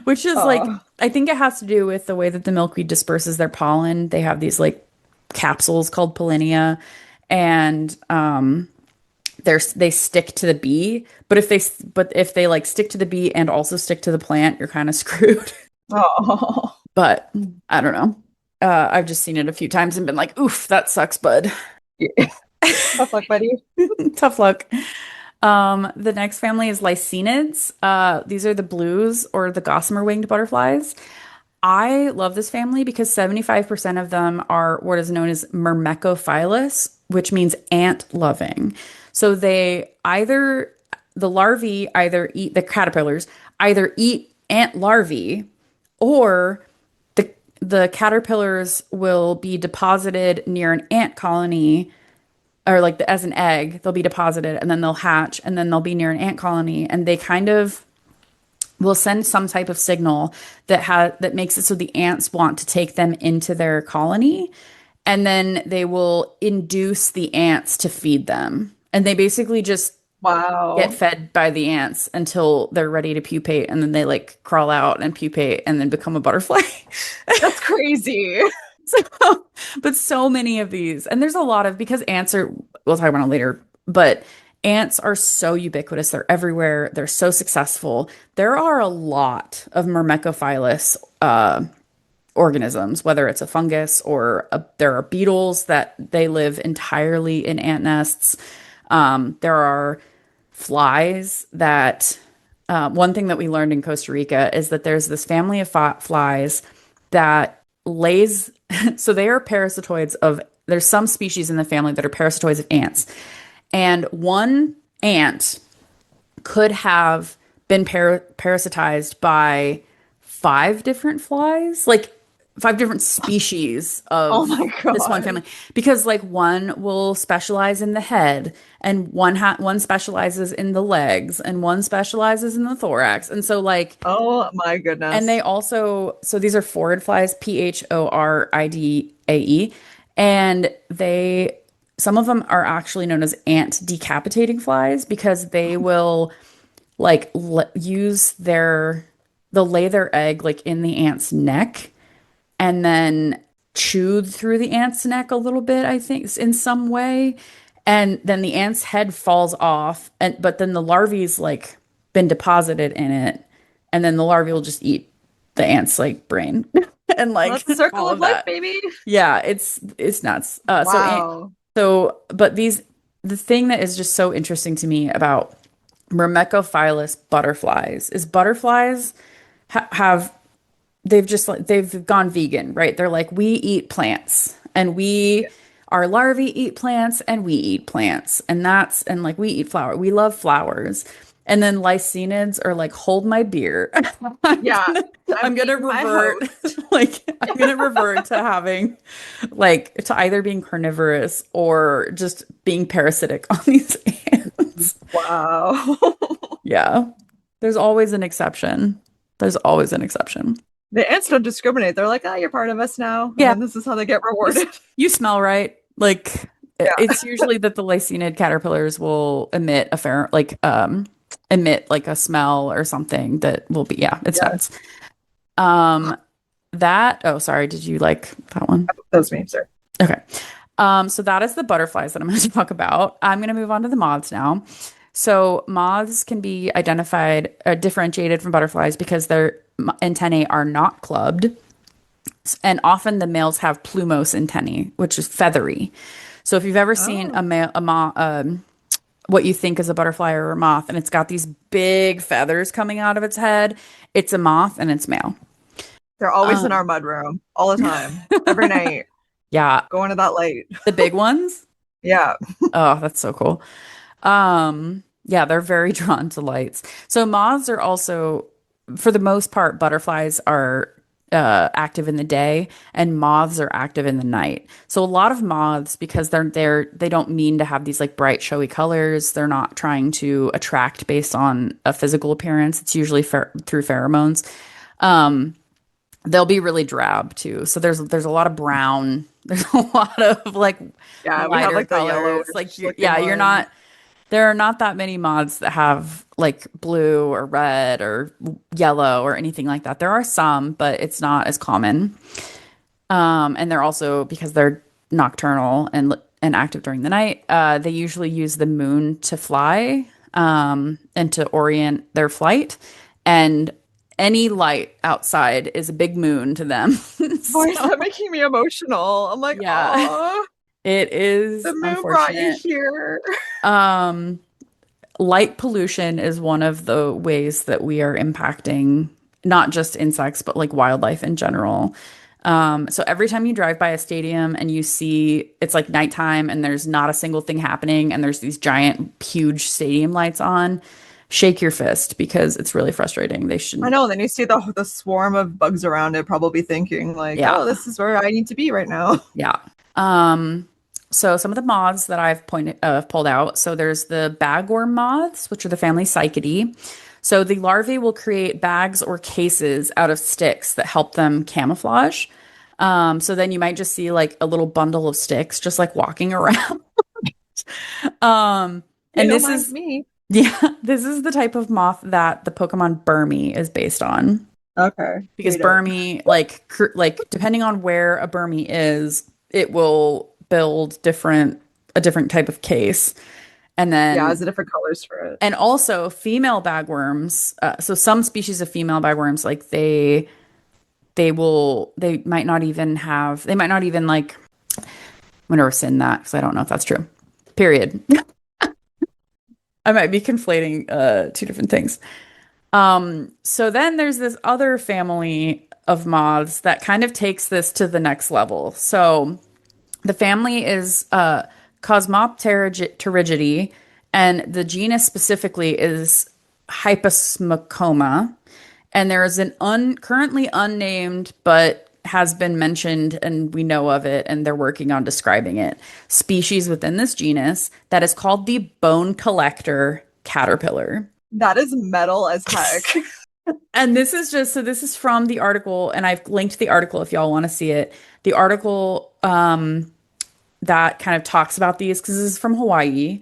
which is like, Oh, I think it has to do with the way that the milkweed disperses their pollen. They have these like capsules called pollinia, and they stick to the bee. But if they like stick to the bee and also stick to the plant, you're kind of screwed. oh. But I don't know. I've just seen it a few times and been like, oof, that sucks, bud. Yeah. Tough luck, buddy. Tough luck. The next family is Lycaenids. These are the blues or the gossamer winged butterflies. I love this family because 75% of them are what is known as myrmecophilous, which means ant loving. So the larvae either eat, the caterpillars either eat ant larvae, or the caterpillars will be deposited near an ant colony, or like as an egg, they'll be deposited and then they'll hatch and then they'll be near an ant colony, and they kind of will send some type of signal that makes it so the ants want to take them into their colony, and then they will induce the ants to feed them. And they basically just get Wow. fed by the ants until they're ready to pupate, and then they like crawl out and pupate and then become a butterfly. That's crazy. So, but so many of these, and there's a lot of, because ants are, we'll talk about it later, but ants are so ubiquitous. They're everywhere. They're so successful. There are a lot of myrmecophilous organisms, whether it's a fungus or there are beetles that they live entirely in ant nests. There are flies that, one thing that we learned in Costa Rica is that there's this family of flies that lays, so they are parasitoids of, there's some species in the family that are parasitoids of ants. And one ant could have been parasitized by five different flies, like five different species Oh of my this one God. family, because like one will specialize in the head, and one specializes in the legs, and one specializes in the thorax. And so like, Oh my and they goodness. also, so these are phorid flies, Phoridae, and some of them are actually known as ant decapitating flies because they will like they'll lay their egg like in the ant's neck and then chewed through the ant's neck a little bit, I think, in some way. And then the ant's head falls off, and but then the larvae's like been deposited in it, and then the larvae will just eat the ant's like brain and like That's circle all of of life, that. baby. Yeah, it's nuts. Wow. But the thing that is just so interesting to me about Myrmecophilus butterflies is butterflies have they've gone vegan, right? They're like, we eat plants and Yeah. our larvae eat plants and we eat plants. And like we eat flower. We love flowers. And then Lycaenids are like, hold my beer. I'm Yeah. gonna, I'm I'm gonna eating my revert, host. like, I'm gonna revert to having, like, to either being carnivorous or just being parasitic on these ants. Wow. Yeah. There's always an exception. There's always an exception. The ants don't discriminate. They're like, ah, you're part of us now. And Yeah. then this is how they get You, rewarded. you smell right. Like Yeah. it's usually that the Lycaenid caterpillars will emit like a smell or something that will be, yeah, it's Yeah. nuts. Um that, oh sorry, did you like that one? Those memes are. Okay. So that is the butterflies that I'm going to talk about. I'm going to move on to the moths now. So moths can be differentiated from butterflies because their antennae are not clubbed. And often the males have plumose antennae, which is feathery. So if you've ever seen Oh. what you think is a butterfly or a moth, and it's got these big feathers coming out of its head, it's a moth and it's male. They're always in Um, our mudroom all the time, every night, yeah, going to that light. the big ones. Yeah. Oh, that's so cool. Um, Yeah, they're very drawn to lights. So moths are also, for the most part, butterflies are active in the day, and moths are active in the night. So a lot of moths, because they don't mean to have these like bright, showy colors. They're not trying to attract based on a physical appearance. It's usually through pheromones. Um, they'll be really drab too. So there's a lot of brown. There's a lot of like Yeah, we have lighter like the colors. Like yellowish looking you're ones. not there are not that many mods that have like blue or red or yellow or anything like that. There are some, but it's not as common. And they're also because they're nocturnal and active during the night. They usually use the moon to fly and to orient their flight. And any light outside is a big moon to them. Why is So that making me emotional? I'm like, yeah, oh, it the is moon brought you unfortunate. here. Um, Light pollution is one of the ways that we are impacting not just insects, but like wildlife in general. So every time you drive by a stadium and you see it's like nighttime and there's not a single thing happening and there's these giant, huge stadium lights on, shake your fist because it's really frustrating. They I shouldn't, know. Then you see the swarm of bugs around it, probably thinking like, yeah. "Oh, this is where I need to be right now." Yeah. Um, so some of the moths that I've pulled out. So there's the bagworm moths, which are the family Psychidae. So the larvae will create bags or cases out of sticks that help them camouflage. So then you might just see like a little bundle of sticks just like walking around. Um, Hey, and don't this mind is me. yeah, this is the type of moth that the Pokemon Burmy is based on. Okay, Because hate it. Burmy, like depending on where a Burmy is, it will build a different type of case. And Yeah, then it's the different colors for it. and also female bagworms. So some species of female bagworms, like they might not even like I'm gonna rescind that because I don't know if that's true. Period. I might be conflating two different things. So then there's this other family of moths that kind of takes this to the next level. So the family is Cosmopterigidae, and the genus specifically is Hyposmacoma. And there is an currently unnamed, but has been mentioned, and we know of it, and they're working on describing it, species within this genus that is called the bone collector caterpillar. That is metal as heck. And this is from the article, and I've linked the article if y'all want to see it. The article that kind of talks about these because this is from Hawaii.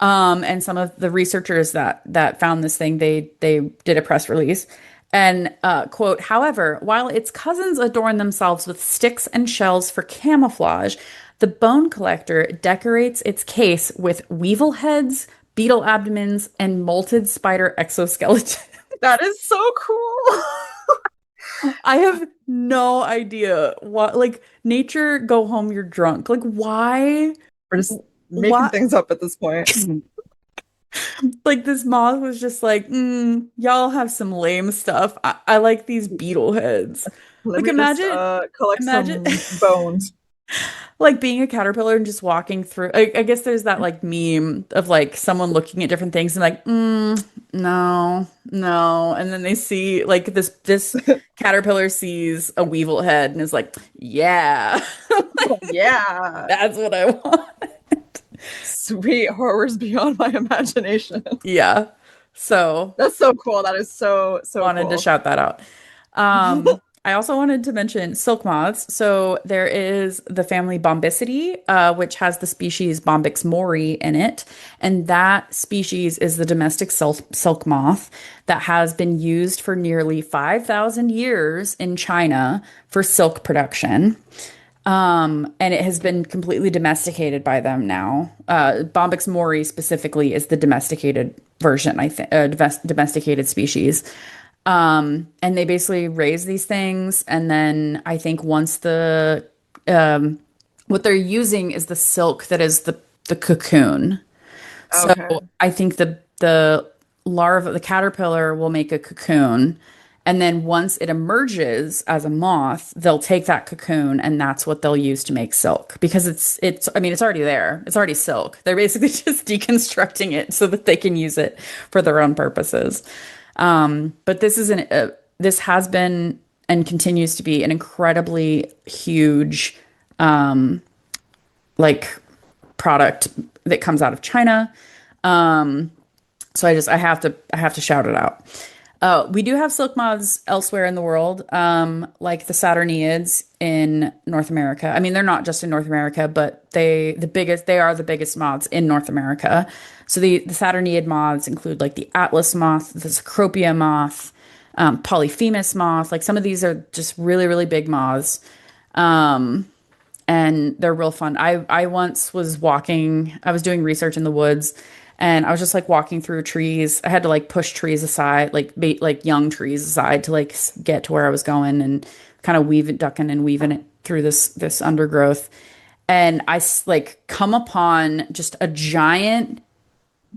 And some of the researchers that found this thing, they did a press release and quote, however, while its cousins adorn themselves with sticks and shells for camouflage, the bone collector decorates its case with weevil heads, beetle abdomens, and molted spider exoskeleton. That is so cool. I have no idea what, like, nature, go home, you're drunk. Like, why? We're just making What? things up at this point. Like, this moth was just like, y'all have some lame stuff. I like these beetle heads. Let Like, me just collect imagine, some bones. like, being a caterpillar and just walking through. I guess there's that, like, meme of, like, someone looking at different things and, like, no, no. And then they see, like, this caterpillar sees a weevil head and is like, yeah, Yeah. that's what I want. Sweet horrors beyond my imagination. Yeah. So That's so cool. That is so wanted to cool. shout that out. I also wanted to mention silk moths. So there is the family Bombicidae, which has the species Bombyx mori in it, and that species is the domestic silk moth that has been used for nearly 5,000 years in China for silk production. And it has been completely domesticated by them now. Bombyx mori specifically is the domesticated version, I think, domesticated species. And they basically raise these things, and then I think once um, what they're using is the silk that is the cocoon. So Okay. I think the larva, the caterpillar will make a cocoon, And then once it emerges as a moth, they'll take that cocoon and that's what they'll use to make silk because I mean it's already there. It's already silk. They're basically just deconstructing it so that they can use it for their own purposes. But this has been and continues to be an incredibly huge like product that comes out of China. So I have to shout it out. We do have silk moths elsewhere in the world, like the Saturniids in North America. I mean, they're not just in North America, but they are the biggest moths in North America. So the Saturniid moths include like the Atlas moth, the Cecropia moth, Polyphemus moth. Like some of these are just really, really big moths. And they're real fun. I once was I was doing research in the woods and I was just like walking through trees. I had to like push trees aside, like young trees aside to like get to where I was going and kind of ducking and weaving it through this undergrowth. And like come upon just a giant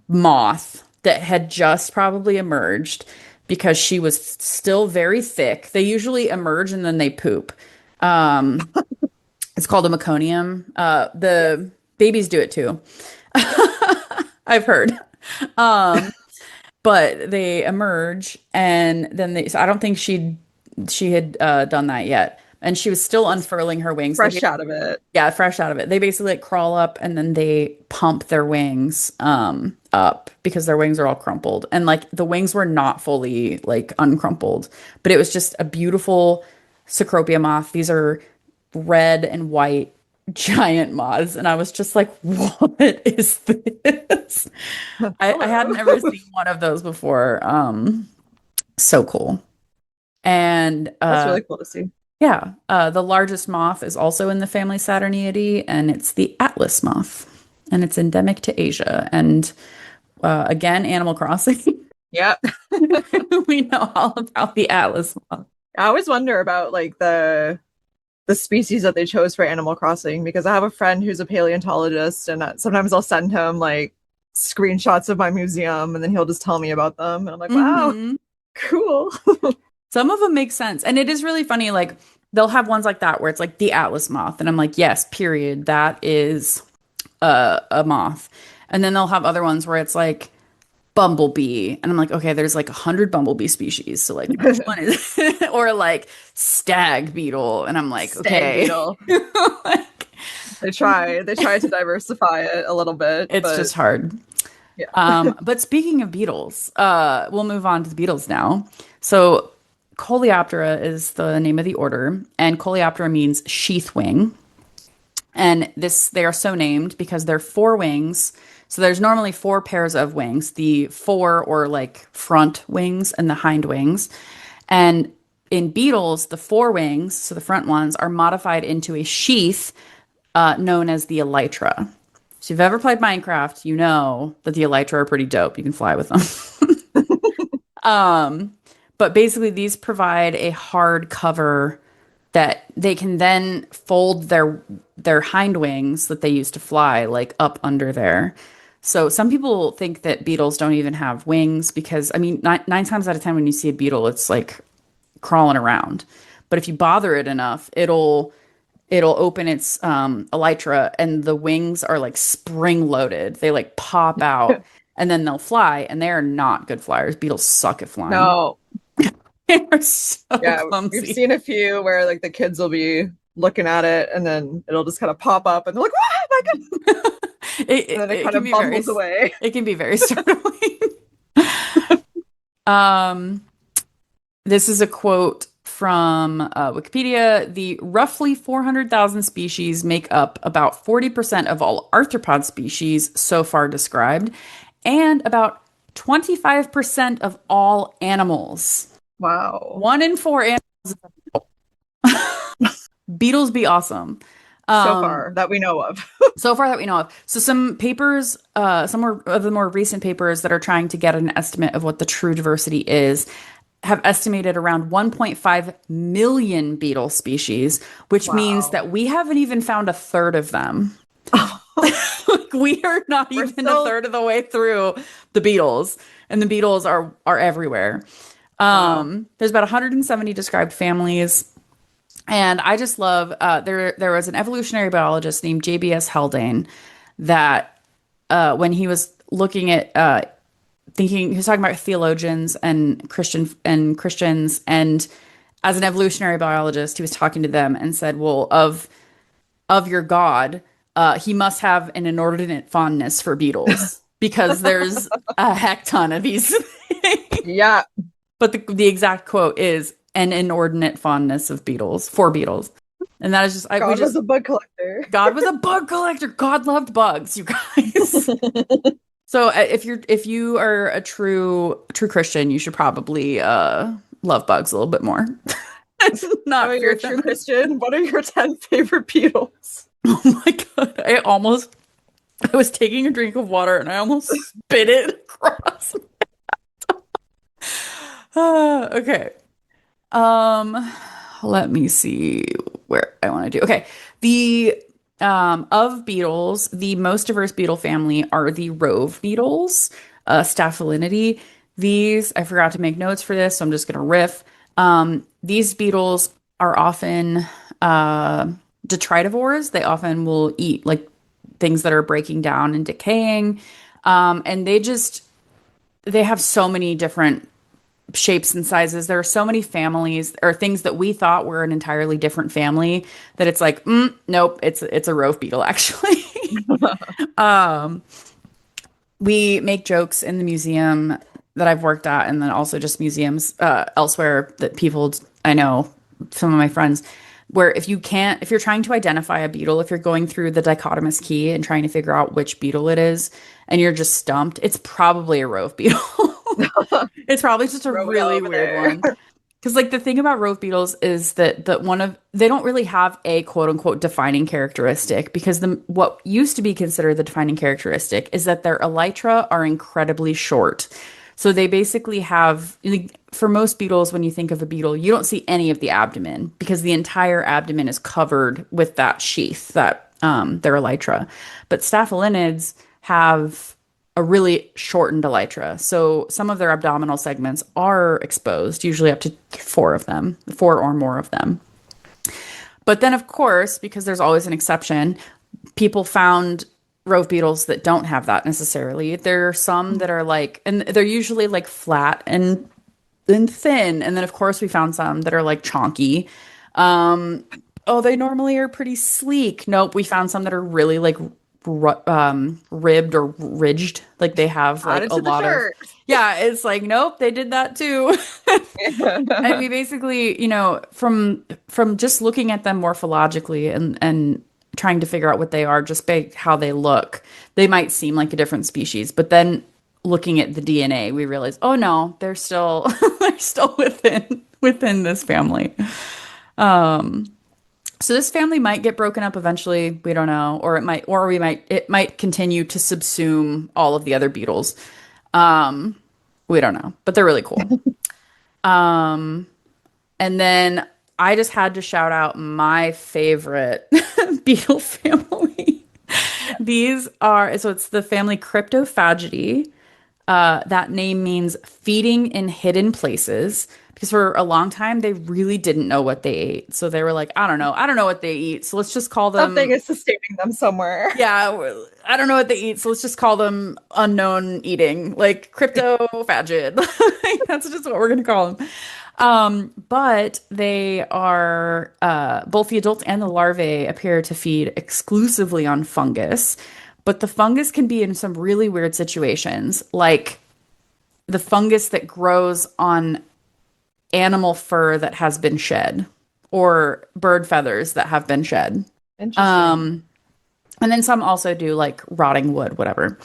moth that had just probably emerged because she was still very thick. They usually emerge and then they poop. It's called a meconium. The babies do it too. I've heard. Um, but they emerge and then so I don't think she had done that yet. And she was still unfurling her wings. Fresh out of it. Yeah, fresh out of it. They basically like crawl up and then they pump their wings up because their wings are all crumpled. And like the wings were not fully like uncrumpled, but it was just a beautiful Cecropia moth. These are red and white giant moths. And I was just like, what is this? I hadn't ever seen one of those before. So cool. And That's really cool to see. yeah, the largest moth is also in the family Saturniidae, and it's the Atlas moth, and it's endemic to Asia. And again, Animal Crossing, Yeah. we know all about the Atlas moth. I always wonder about like the species that they chose for Animal Crossing because I have a friend who's a paleontologist and sometimes I'll send him like screenshots of my museum and then he'll just tell me about them and I'm like, wow, Mhm. cool. Some of them make sense, and it is really funny. Like they'll have ones like that where it's like the Atlas moth, and I'm like, yes, period, that is a moth. And then they'll have other ones where it's like bumblebee and I'm like, okay, there's like 100 bumblebee species, so like which one is it? Or like stag beetle and I'm like, Stag okay. beetle. Like, They try to diversify it a little bit, it's but just hard. yeah. But speaking of beetles, we'll move on to the beetles now. So Coleoptera is the name of the order, and Coleoptera means sheath wing. And they are so named because they're four wings. So there's normally four pairs of wings, the fore or like front wings and the hind wings. And in beetles, the fore wings, so the front ones, are modified into a sheath known as the elytra. So if you've ever played Minecraft, you know that the elytra are pretty dope. You can fly with them. um, but basically, these provide a hard cover that they can then fold their hind wings that they use to fly like up under there. So some people think that beetles don't even have wings because I mean nine times out of 10 when you see a beetle it's like crawling around. But if you bother it enough, it'll open its elytra and the wings are like spring loaded. They like pop out and then they'll fly and they are not good flyers. Beetles suck at flying. No. They're so Yeah, we've clumsy. seen a few where like the kids will be looking at it and then it'll just kind of pop up and they're like, "Wow, my goodness!" It, And then it it kind can of be very bumbles away. it can be very startling. Um, this is a quote from Wikipedia. The roughly 400,000 species make up about 40% of all arthropod species so far described, and about 25% of all animals. Wow. One in four animals. Beetles be awesome. So Um, far that we know of. so far that we know of. So some papers, some more of the more recent papers that are trying to get an estimate of what the true diversity is, have estimated around 1.5 million beetle species, which means Wow. that we haven't even found a third of them. Like, we are not We're even a still third of the way through the beetles, and the beetles are everywhere. Wow. There's about 170 described families. And I just love there was an evolutionary biologist named JBS Haldane that when he was looking at thinking he was talking about theologians and Christians and as an evolutionary biologist he was talking to them and said, well, of your God, he must have an inordinate fondness for beetles because there's a heck ton of these. Yeah. But the exact quote is an inordinate fondness of beetles for beetles. And that is just I we God was just a bug collector. God was a bug collector. God loved bugs, you guys. So if you are a true Christian, you should probably love bugs a little bit more. Oh, Not you're fear a true them. Christian. What are your 10 favorite Beatles? Oh my God. I was taking a drink of water and I almost spit it across. Okay. Um, Let me see where I want to do. Okay. The of beetles, the most diverse beetle family are the rove beetles, Staphylinidae. These, I forgot to make notes for this, so I'm just gonna riff. These beetles are often detritivores. They often will eat like things that are breaking down and decaying. And they have so many different shapes and sizes. There are so many families or things that we thought were an entirely different family that it's like, nope, it's a rove beetle actually. um, we make jokes in the museum that I've worked at, and then also just museums elsewhere that people I know, some of my friends, where if you're trying to identify a beetle, if you're going through the dichotomous key and trying to figure out which beetle it is, and you're just stumped, it's probably a rove beetle. It's probably just a Row really over weird there. one. Because like the thing about rove beetles is that they don't really have a quote unquote defining characteristic because the what used to be considered the defining characteristic is that their elytra are incredibly short. So they basically have like, for most beetles, when you think of a beetle, you don't see any of the abdomen because the entire abdomen is covered with that sheath, that their elytra. But staphylinids have a really shortened elytra. So some of their abdominal segments are exposed, usually up to four of them, four or more of them. But then, of course, because there's always an exception, people found rove beetles that don't have that necessarily. There are some that are like, and they're usually like flat and thin. And then, of course, we found some that are like chonky. Um, oh, they normally are pretty sleek. Nope, we found some that are really like ribbed or ridged. Like they have like Added a to the lot of, chart. yeah, it's like, nope, they did that too. And we basically, from just looking at them morphologically and trying to figure out what they are just by how they look, they might seem like a different species. But then looking at the DNA, we realize, oh no, they're still they're still within this family. So this family might get broken up eventually. We don't know, or it might continue to subsume all of the other beetles. Um, we don't know, but they're really cool. Um, and then I just had to shout out my favorite beetle family. So it's the family Cryptophagidae. That name means feeding in hidden places because for a long time they really didn't know what they ate. So they were like, I don't know what they eat. So let's just call Something them, is sustaining them somewhere. yeah, I don't know what they eat. So let's just call them unknown eating, like cryptophagid. Like, that's just what we're going to call them. But they are, both the adults and the larvae appear to feed exclusively on fungus. But the fungus can be in some really weird situations, like the fungus that grows on animal fur that has been shed or bird feathers that have been shed. Interesting. Um, and then some also do like rotting wood, whatever.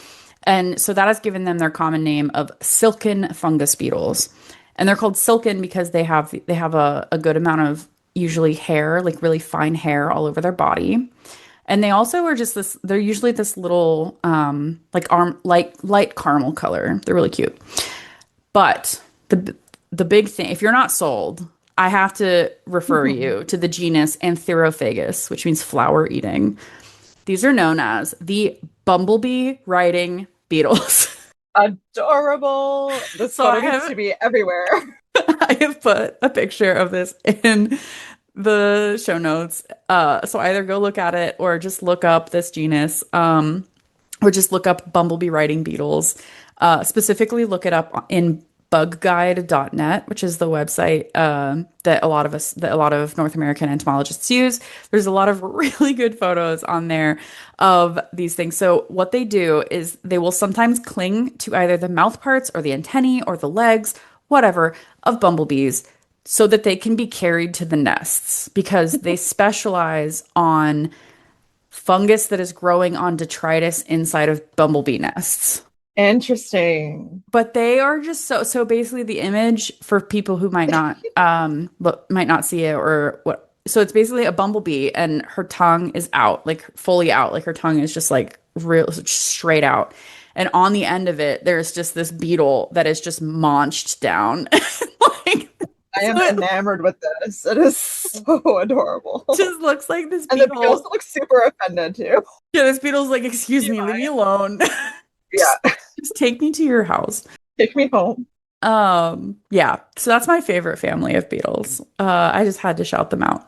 And so that has given them their common name of silken fungus beetles. And they're called silken because they have a good amount of usually hair, like really fine hair all over their body. And they also are just they're usually this little like light caramel color. They're really cute. But the big thing, if you're not sold, I have to refer you to the genus Anthropophagus, which means flower eating. These are known as the bumblebee riding beetles. Adorable. This So I photo needs have to be everywhere. I have put a picture of this in the show notes. So either go look at it or just look up this genus, or just look up bumblebee riding beetles. Specifically, look it up in bugguide.net, which is the website that a lot of North American entomologists use. There's a lot of really good photos on there of these things. So what they do is they will sometimes cling to either the mouth parts or the antennae or the legs, whatever, of bumblebees so that they can be carried to the nests because they specialize on fungus that is growing on detritus inside of bumblebee nests. Interesting. But they are just so basically the image for people who might not see it or what, so it's basically a bumblebee and her tongue is out, like fully out, like her tongue is just like real straight out. And on the end of it, there's just this beetle that is just maunched down. Like, I so am it enamored with this. It is so adorable. just looks like this And the beetles beetle. look super offended too. Yeah, this beetle's like, excuse me, leave me alone. just, Yeah. just take me to your house. Take me home. Yeah, so that's my favorite family of beetles. I just had to shout them out.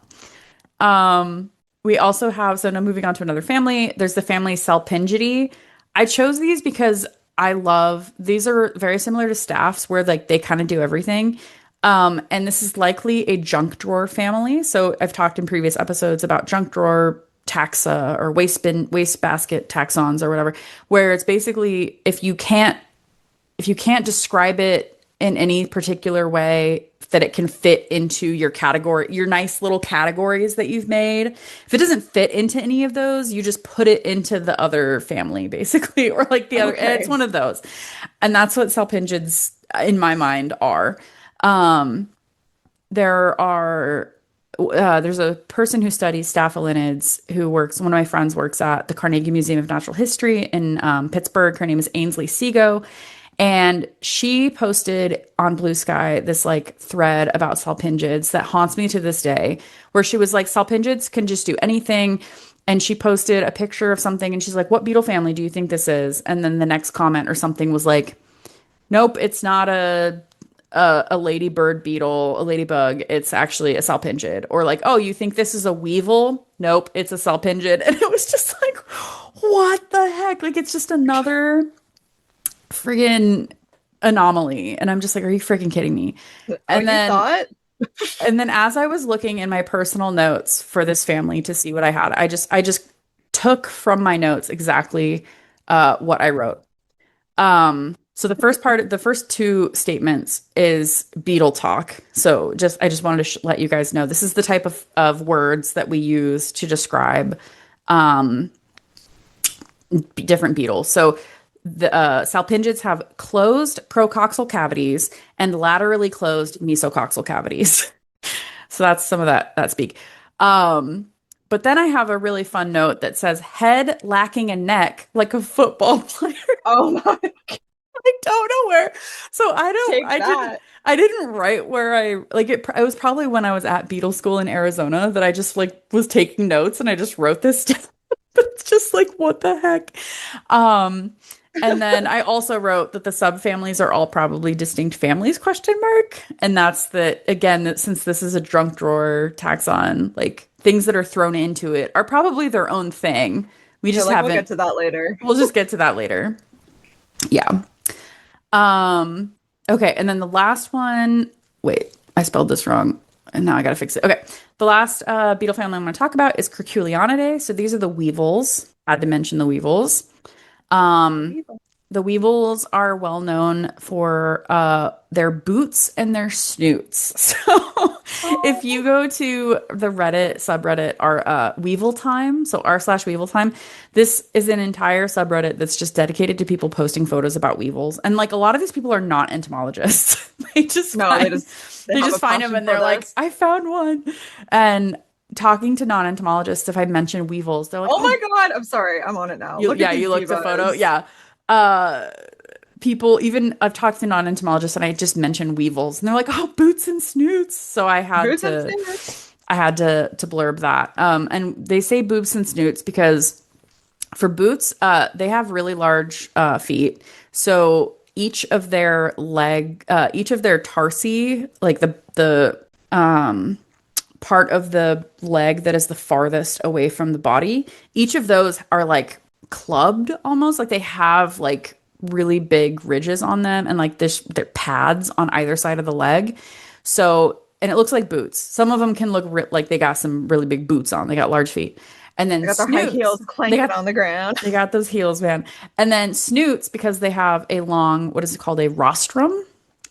We also have, so now moving on to another family, there's the family Salpingidae. I chose these because these are very similar to staffs where like they kind of do everything. And this is likely a junk drawer family. So I've talked in previous episodes about junk drawer taxa or wastebasket taxons or whatever, where it's basically if you can't describe it in any particular way that it can fit into your category, your nice little categories that you've made. If it doesn't fit into any of those, you just put it into the other family, basically, or like the other. It's Okay. one of those. And that's what salpingids, in my mind, are. Um, there's a person who studies staphylinids one of my friends works at the Carnegie Museum of Natural History in Pittsburgh. Her name is Ainsley Sego. And she posted on Blue Sky this like thread about salpingids that haunts me to this day, where she was like, salpingids can just do anything. And she posted a picture of something and she's like, what beetle family do you think this is? And then the next comment or something was like, nope, it's not a ladybird beetle, a ladybug. It's actually a salpingid. Or like, oh, you think this is a weevil? Nope, it's a salpingid. And it was just like, what the heck? Like, it's just another friggin' anomaly. And I'm just like, are you freaking kidding me? Oh, And you then thought? and then as I was looking in my personal notes for this family to see what I had, I just took from my notes exactly what I wrote. So the first two statements is beetle talk. So I just wanted to let you guys know this is the type of words that we use to describe um, different beetles. So the salpingids have closed procoxal cavities and laterally closed mesocoxal cavities. So that's some of that speak. But then I have a really fun note that says head lacking a neck like a football player. Oh my, I don't know where. So take that. I didn't write where I like it. It was probably when I was at Beetle School in Arizona that I just like was taking notes and I just wrote this down. But it's just like, what the heck? Um, and then I also wrote that the subfamilies are all probably distinct families, question mark. And that's that again, that since this is a junk drawer taxon, like things that are thrown into it are probably their own thing. We Yeah, just like we'll get haven't, to that later. we'll just get to that later. Yeah. Um, okay, and then the last one, wait, I spelled this wrong, and now I gotta fix it. Okay, the last beetle family I'm gonna talk about is Curculionidae. So these are the weevils. Had to mention the weevils. Um, the weevils are well known for their boots and their snoots. So if you go to the Reddit subreddit r Weevil Time, so r/Weevil Time, this is an entire subreddit that's just dedicated to people posting photos about weevils. And like a lot of these people are not entomologists. They just No, they find just they have just a find them passion and for they're like, this. I found one. And talking to non-entomologists, if I mention weevils, they're like, Oh oh, my God. I'm sorry. I'm on it now. you Look at yeah, you these looked a photo. divas. Yeah. Uh people even I've talked to non-entomologists and I just mentioned weevils and they're like, oh, boots and snoots. So Boots and snoots. I had to blurb that. And they say boobs and snoots because for boots, they have really large feet. So each of their each of their tarsi, like the part of the leg that is the farthest away from the body, each of those are like clubbed almost, like they have like really big ridges on them and like this they're pads on either side of the leg. So, and it looks like boots. Some of them can look like they got some really big boots on. They got large feet. And They then got their high snoots, heels clanking on the ground. they got those heels, man. And then snoots, because they have a long, what is it called? A rostrum.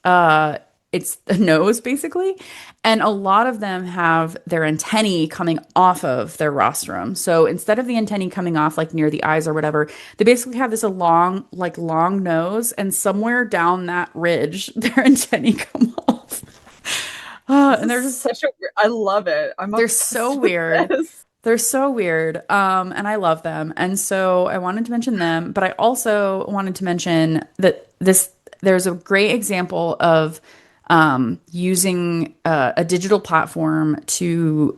Uh, it's the nose, basically. And a lot of them have their antennae coming off of their rostrum. So instead of the antennae coming off like near the eyes or whatever, they basically have this a long, like long nose, and somewhere down that ridge, their antennae come off. This And is they're just, such a I love it. I'm they're so obsessed with weird. this. They're so weird. And I love them. And so I wanted to mention them, but I also wanted to mention that there's a great example of using a digital platform to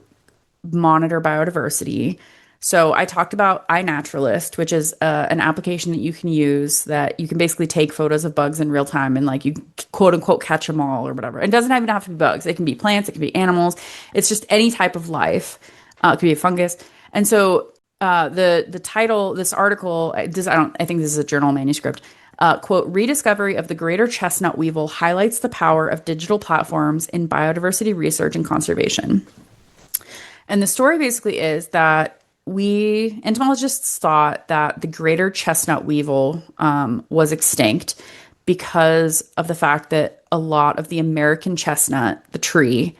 monitor biodiversity. So I talked about iNaturalist, which is an application that you can use that you can basically take photos of bugs in real time and like you quote unquote catch them all or whatever. It doesn't even have to be bugs. It can be plants, it can be animals. It's just any type of life. It could be a fungus. And so the title, this article, I think this is a journal manuscript. Quote, rediscovery of the greater chestnut weevil highlights the power of digital platforms in biodiversity research and conservation. And the story basically is that we entomologists thought that the greater chestnut weevil was extinct because of the fact that a lot of the American chestnut, the tree,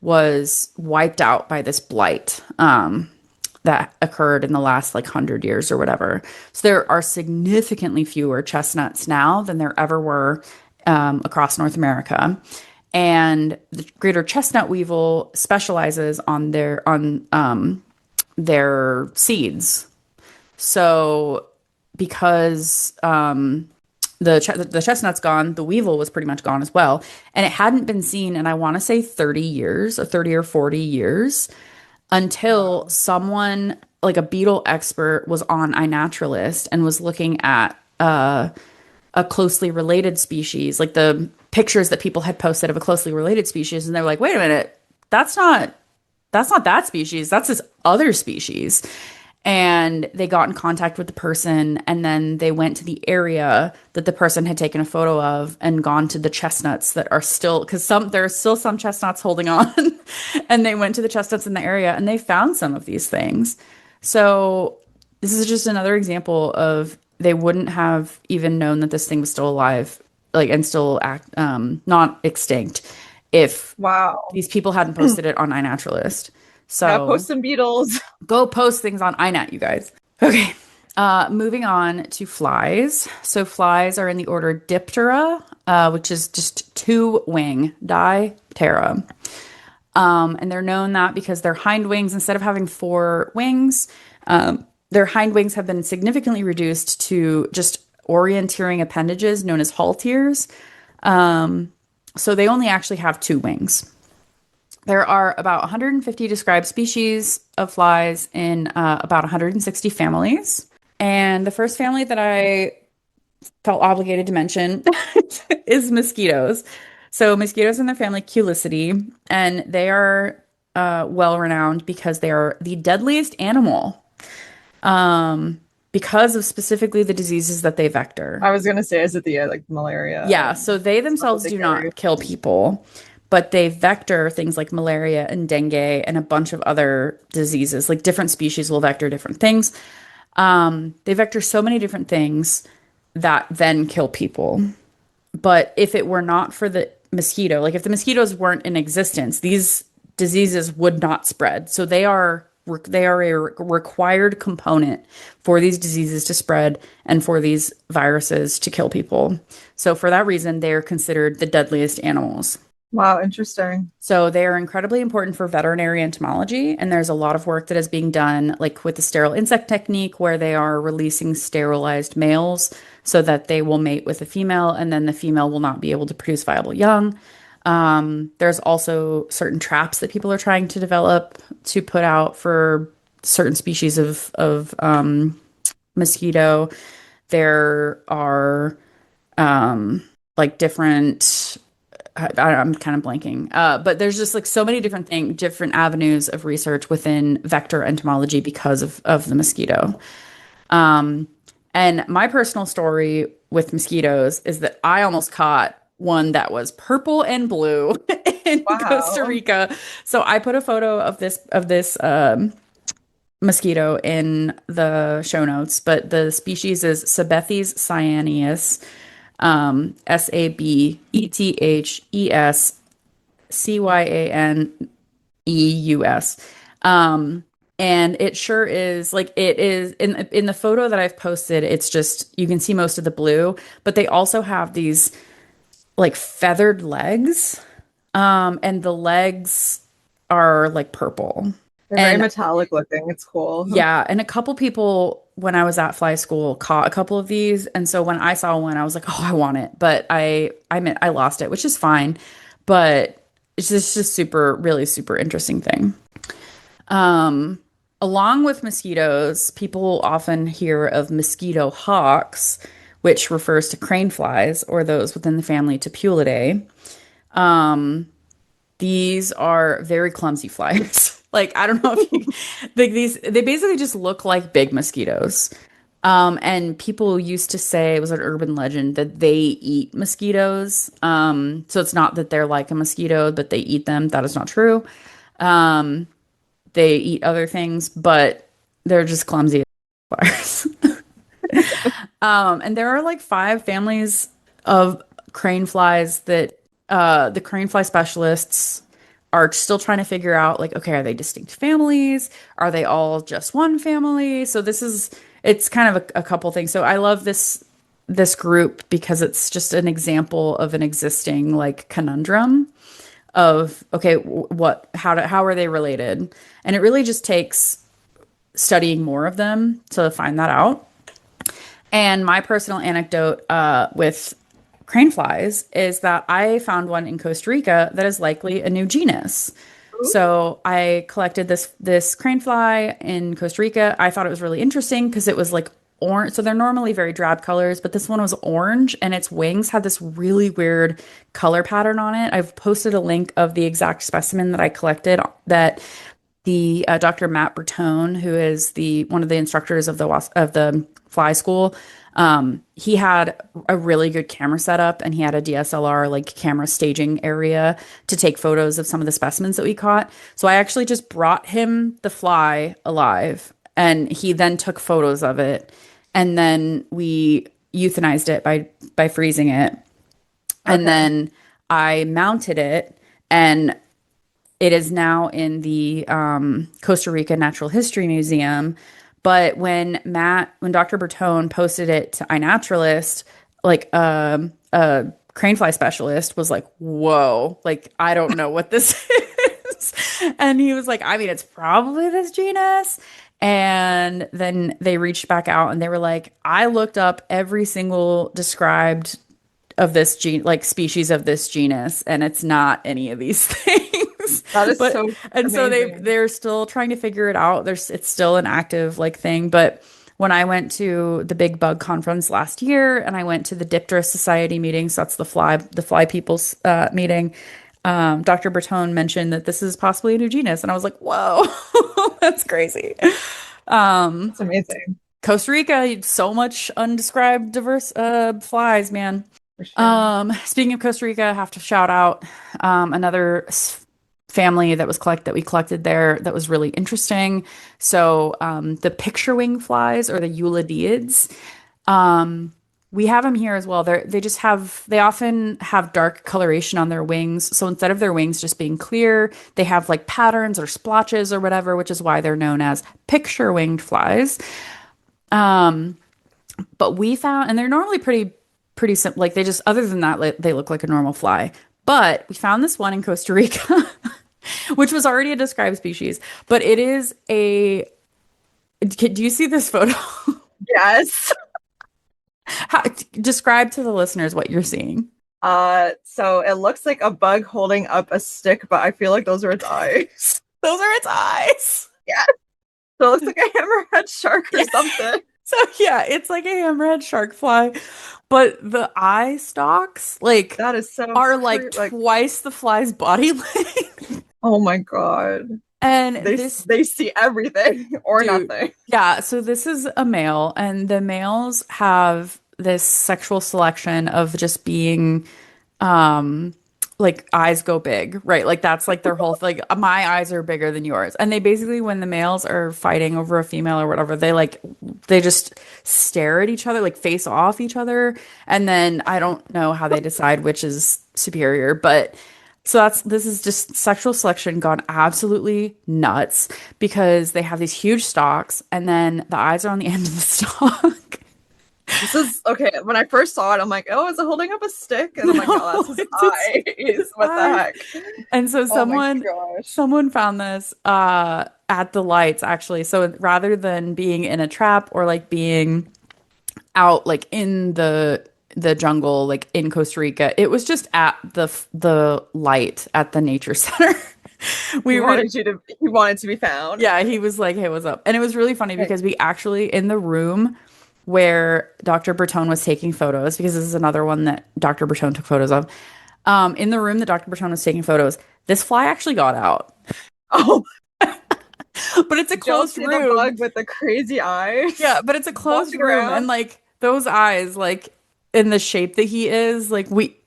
was wiped out by this blight that occurred in the last like 100 years or whatever. So there are significantly fewer chestnuts now than there ever were across North America. And the greater chestnut weevil specializes on their seeds. So because the chestnut's gone, the weevil was pretty much gone as well, and it hadn't been seen in I want to say 30 years, or 30 or 40 years, until someone like a beetle expert was on iNaturalist and was looking at a closely related species, like the pictures that people had posted of a closely related species, and they're like, wait a minute, that's not that species, that's this other species. And they got in contact with the person, and then they went to the area that the person had taken a photo of and gone to the chestnuts that are still, because there's still some chestnuts holding on. And they went to the chestnuts in the area and they found some of these things. So this is just another example of they wouldn't have even known that this thing was still alive, like, and still not extinct, if Wow. these people hadn't posted it on iNaturalist. Yeah, So post some beetles. go post things on iNat, you guys. Okay. Moving on to flies. So flies are in the order Diptera, which is just two-wing, Diptera. And they're known that because their hind wings, instead of having four wings, their hind wings have been significantly reduced to just orienteering appendages known as halteres. So they only actually have two wings. There are about 150 described species of flies in about 160 families. And the first family that I felt obligated to mention is mosquitoes. So mosquitoes in their family Culicidae, and they are well renowned because they are the deadliest animal because of specifically the diseases that they vector. I was gonna say, is it the like malaria? Yeah, so they themselves do not kill people, but they vector things like malaria and dengue and a bunch of other diseases. Like different species will vector different things. They vector so many different things that then kill people. But if it were not for the mosquito, like if the mosquitoes weren't in existence, these diseases would not spread. So they are a required component for these diseases to spread and for these viruses to kill people. So for that reason, they are considered the deadliest animals. Wow, interesting. So they are incredibly important for veterinary entomology, and there's a lot of work that is being done, like with the sterile insect technique, where they are releasing sterilized males so that they will mate with a female, and then the female will not be able to produce viable young. There's also certain traps that people are trying to develop to put out for certain species of mosquito. There are like different I'm kind of blanking. But there's just like so many different avenues of research within vector entomology because of the mosquito. Um, and my personal story with mosquitoes is that I almost caught one that was purple and blue in Costa Wow. Rica. So I put a photo of this mosquito in the show notes, but the species is Sabethes cyaneus, Sabethes cyaneus. And it sure is like it is in the photo that I've posted, it's just you can see most of the blue, but they also have these like feathered legs. And the legs are like purple. They're very And metallic looking. It's cool. yeah, and a couple people when I was at fly school caught a couple of these, and so when I saw one, I was like, "Oh, I want it," but I lost it, which is fine. But it's just super, really super interesting thing. Um, Along with mosquitoes, people often hear of mosquito hawks, which refers to crane flies or those within the family Topulidae. These are very clumsy flies. Like, I don't know if you like these, they basically just look like big mosquitoes. And people used to say it was an urban legend that they eat mosquitoes. So it's not that they're like a mosquito, but they eat them. That is not true. Um, they eat other things, but they're just clumsy flies. And there are like five families of crane flies that the crane fly specialists are still trying to figure out like, okay, are they distinct families? Are they all just one family? So it's kind of a couple things. So I love this group because it's just an example of an existing like conundrum of okay, how are they related? And it really just takes studying more of them to find that out. And my personal anecdote with crane flies is that I found one in Costa Rica that is likely a new genus. So I collected this crane fly in Costa Rica. I thought it was really interesting because it was like orange. So they're normally very drab colors, but this one was orange and its wings had this really weird color pattern on it. I've posted a link of the exact specimen that I collected that the Dr. Matt Bertone, who is the one of the instructors of the fly school, he had a really good camera setup and he had a DSLR like camera staging area to take photos of some of the specimens that we caught. So I actually just brought him the fly alive and he then took photos of it and then we euthanized it by freezing it. And Okay. then I mounted it and it is now in the Costa Rica Natural History Museum. But when Dr. Bertone posted it to iNaturalist, like a crane fly specialist was like, "Whoa! Like I don't know what this is," and he was like, "I mean, it's probably this genus." And then they reached back out and they were like, "I looked up every single described of this like species of this genus, and it's not any of these things." That is But so and so amazing. they're still trying to figure it out. It's still an active like thing. But when I went to the big bug conference last year and I went to the Diptera Society meeting, so that's the fly people's meeting, Dr. Bertone mentioned that this is possibly a new genus, and I was like, "Whoa, that's crazy." That's amazing Costa Rica, so much undescribed diverse flies, man. for sure. Speaking of Costa Rica, I have to shout out another family that we collected there that was really interesting. So the picture wing flies or the Euladiids, we have them here as well. They often have dark coloration on their wings. So instead of their wings just being clear, they have like patterns or splotches or whatever, which is why they're known as picture winged flies. But we found, and they're normally pretty simple. Like they just, other than that, they look like a normal fly. But we found this one in Costa Rica, which was already a described species. But it is a. Do you see this photo? Yes. How, describe to the listeners what you're seeing. So it looks like a bug holding up a stick, but I feel like those are its eyes. Those are its eyes. Yeah. So it looks like a hammerhead shark or Yeah. something. So yeah, it's like a hammerhead shark fly, but the eye stalks That is so are like like, twice the fly's body length. oh my God. And They this they see everything or dude, nothing. yeah, so this is a male, and the males have this sexual selection of just being um like eyes go big, right? Like that's like their whole like my eyes are bigger than yours. And they basically when the males are fighting over a female or whatever, they just stare at each other, like face off each other, and then I don't know how they decide which is superior, but so this is just sexual selection gone absolutely nuts because they have these huge stalks and then the eyes are on the end of the stalk. This is okay. When I first saw it, I'm like, oh, is it holding up a stick? And I'm like, no, that's No, his it's eyes. his What the eyes. heck? And so Oh my someone gosh. someone found this at the lights actually. So rather than being in a trap or like being out like in the jungle like in Costa Rica, it was just at the light at the nature center. We were He wanted to be found. yeah, he was like, "Hey, what's up?" And it was really funny Okay. because we actually in the room where Dr. Bertone was taking photos, because this is another one that Dr. Bertone took photos of. In the room that Dr. Bertone was taking photos, this fly actually got out. Oh, But it's a did y'all closed see the room. bug with the crazy eyes Yeah, but it's a closed walking room, and around? like those eyes, like in the shape that he is, like we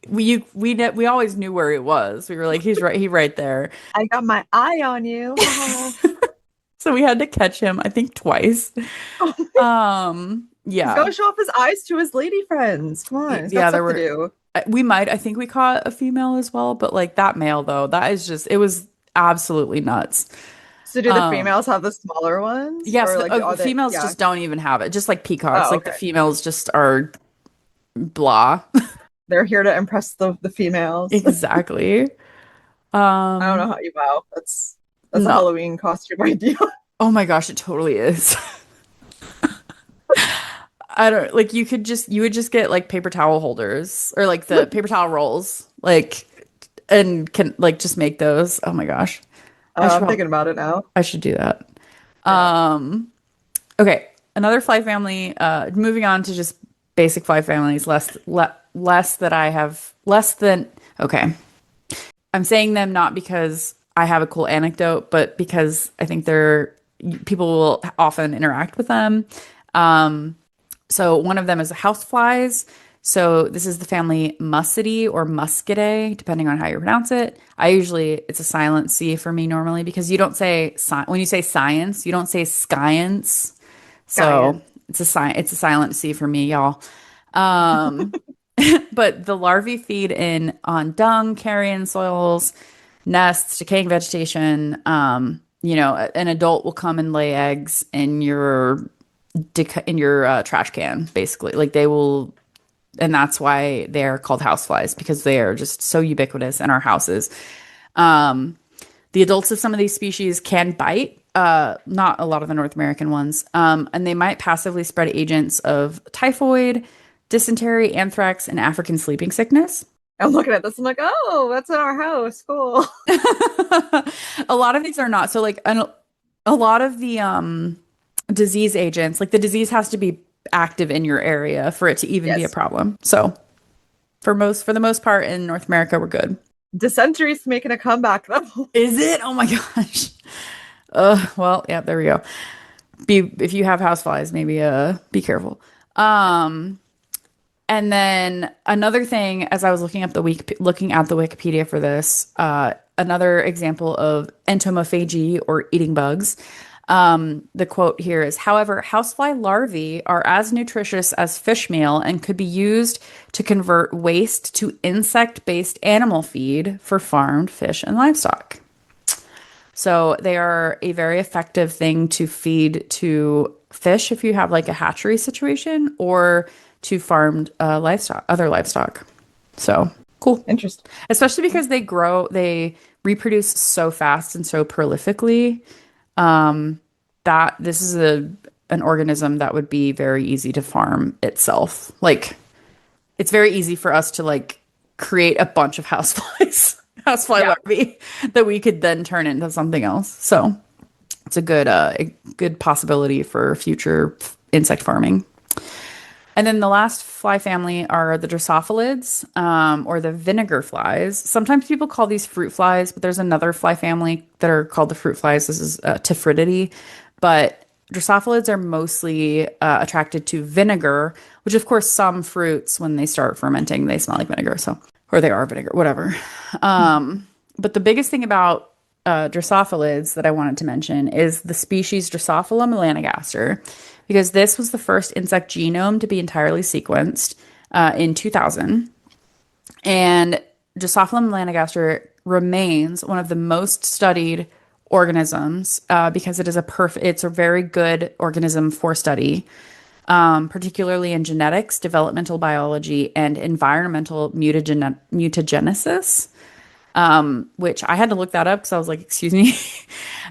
always knew where he was. We were like, he right there. I got my eye on you. Haha. So we had to catch him, I think twice. He's Yeah. got to show off his eyes to his lady friends. Come on, he's got Yeah, there stuff to were do. I think we caught a female as well, but like that male though, that is just it was absolutely nuts. So do the Um females have the smaller ones, yes, or like are they? females Yeah. just don't even have it. Just like peacocks, Oh, like the okay. females just are blah. They're here to impress the females. Exactly. I don't know Um how you wow. That's a no. Halloween costume idea. Oh my gosh, it totally is. I don't like you would just get like paper towel holders or like the paper towel rolls like and can like just make those. Oh my gosh. I'm thinking about it now. I should do that. Yeah. Um okay, another fly family moving on to just basic fly families less that I have less than okay. I'm saying them not because I have a cool anecdote, but because I think they're people will often interact with them. Um So one of them is houseflies. So this is the family Mussidae or Muscidae, depending on how you pronounce it. It's a silent C for me normally because you don't say when you say science, you don't say science. So Giant. it's a silent C for me, y'all. Um, but the larvae feed in on dung, carrion soils, nests, decaying vegetation. An adult will come and lay eggs in your trash can, basically. Like they will, and that's why they're called houseflies because they are just so ubiquitous in our houses. Um, the adults of some of these species can bite, not a lot of the North American ones, and they might passively spread agents of typhoid, dysentery, anthrax, and African sleeping sickness. I'm looking at this. I'm like, oh, that's in our house. Cool. A lot of these are not. So, like, a lot of the disease agents, like the disease has to be active in your area for it to even be a Yes. problem. So, for the most part in North America, we're good. Dysentery's making a comeback though. Is it? Oh my gosh. Well, yeah, there we go. If you have houseflies, maybe be careful. Um, and then another thing, as I was looking at the Wikipedia for this, another example of entomophagy or eating bugs. The quote here is, however, housefly larvae are as nutritious as fish meal and could be used to convert waste to insect-based animal feed for farmed fish and livestock. So they are a very effective thing to feed to fish if you have like a hatchery situation or to farmed other livestock. So cool. Interesting. Especially because they reproduce so fast and so prolifically that this is an organism that would be very easy to farm itself. Like it's very easy for us to like create a bunch of housefly Yeah. larvae that we could then turn into something else. So it's a good possibility for future insect farming. And then the last fly family are the Drosophilids, or the vinegar flies. Sometimes people call these fruit flies, but there's another fly family that are called the fruit flies. This is Tephrididae. But Drosophilids are mostly attracted to vinegar, which of course some fruits, when they start fermenting, they smell like vinegar. So, or they are vinegar, whatever. But the biggest thing about Drosophilids that I wanted to mention is the species Drosophila melanogaster, because this was the first insect genome to be entirely sequenced in 2000. And Drosophila melanogaster remains one of the most studied organisms because it's a very good organism for study, particularly in genetics, developmental biology, and environmental mutagenesis, which I had to look that up because I was like, excuse me.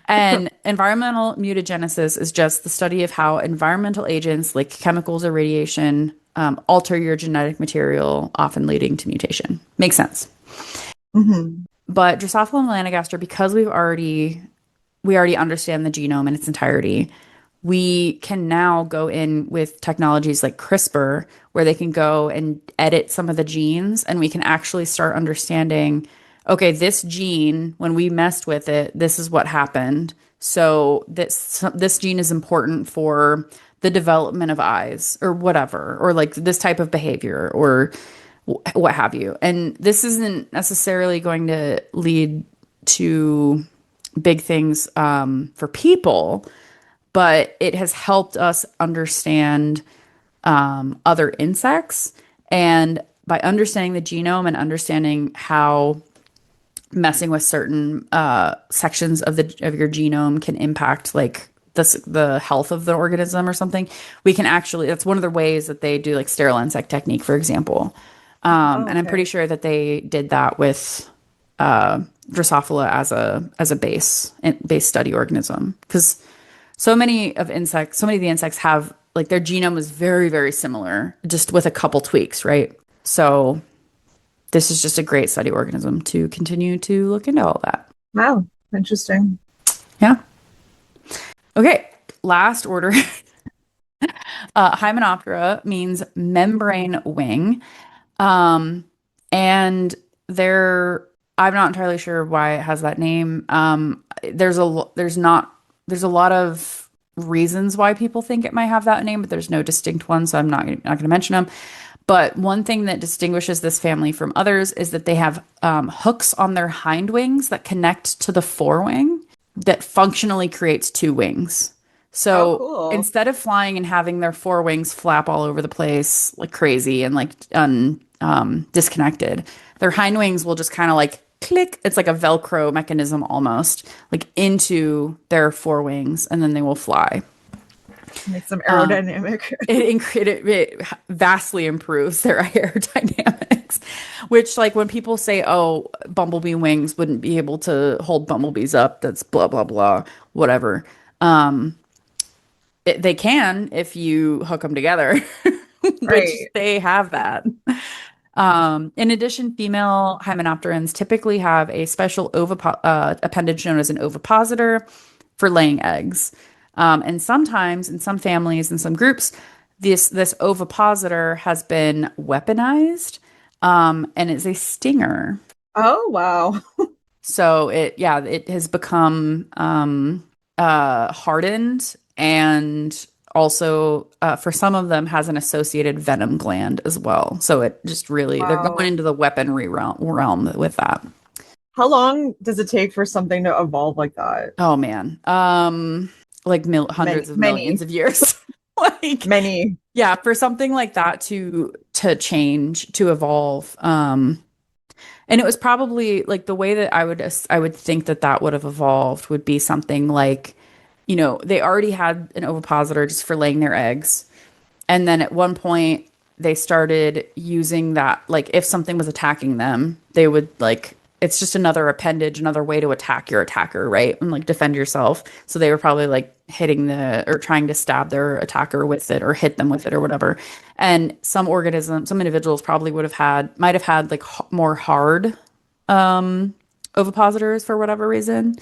And environmental mutagenesis is just the study of how environmental agents like chemicals or radiation alter your genetic material, often leading to mutation. Makes sense. Mm-hmm. But Drosophila melanogaster, because we already understand the genome in its entirety, we can now go in with technologies like CRISPR, where they can go and edit some of the genes, and we can actually start understanding, okay, this gene, when we messed with it, this is what happened. So this gene is important for the development of eyes or whatever, or like this type of behavior or what have you. And this isn't necessarily going to lead to big things for people, but it has helped us understand other insects. And by understanding the genome and understanding how messing with certain sections of your genome can impact like the health of the organism or something, we can actually, that's one of the ways that they do like sterile insect technique, for example. Oh, And I'm pretty okay. sure that they did that with Drosophila as a base study organism, because so many of the insects have like their genome is very, very similar, just with a couple tweaks, right? So this is just a great study organism to continue to look into all that. Wow. Interesting. Yeah. Okay. Last order. Hymenoptera means membrane wing. Um, and there, I'm not entirely sure why it has that name. There's a lot of reasons why people think it might have that name, but there's no distinct one, so I'm not going to mention them. But one thing that distinguishes this family from others is that they have hooks on their hind wings that connect to the forewing that functionally creates two wings. Oh, So cool. instead of flying and having their forewings flap all over the place like crazy and like disconnected, their hind wings will just kind of like click. It's like a Velcro mechanism almost, like into their forewings, and then they will fly. Makes them Um, aerodynamic. it vastly improves their aerodynamics, which like when people say, oh, bumblebee wings wouldn't be able to hold bumblebees up, that's blah, blah, blah, whatever. Um, they can if you hook them together, which Right. they have that. In addition, female hymenopterans typically have a special appendage known as an ovipositor for laying eggs. And sometimes, in some families and some groups, this ovipositor has been weaponized, and it's a stinger. Oh, wow. So it has become hardened, and also for some of them has an associated venom gland as well. So it just really, they're going Wow. into the weaponry realm with that. How long does it take for something to evolve like that? Oh man, like hundreds Many, of millions many, of years. Like, many. yeah, for something like that to change, to evolve. And it was probably like the way that I would think that that would have evolved would be something like, they already had an ovipositor just for laying their eggs. And then at one point they started using that, like if something was attacking them, they would like, it's just another appendage, another way to attack your attacker, right? And like defend yourself. So they were probably like or trying to stab their attacker with it or hit them with it or whatever. And some individuals probably might have had like more hard ovipositors for whatever reason.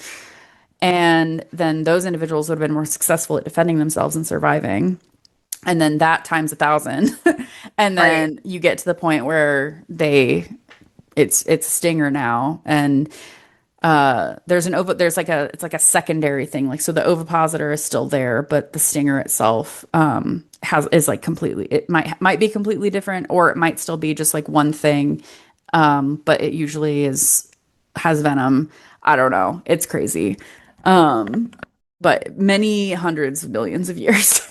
And then those individuals would have been more successful at defending themselves and surviving. and then that times 1,000, and Right. then you get to the point where it's a stinger now, and there's like a secondary thing, like so the ovipositor is still there, but the stinger itself has is like completely, it might be completely different, or it might still be just like one thing, but it usually is has venom. I don't know, it's crazy. um but many hundreds of millions of years.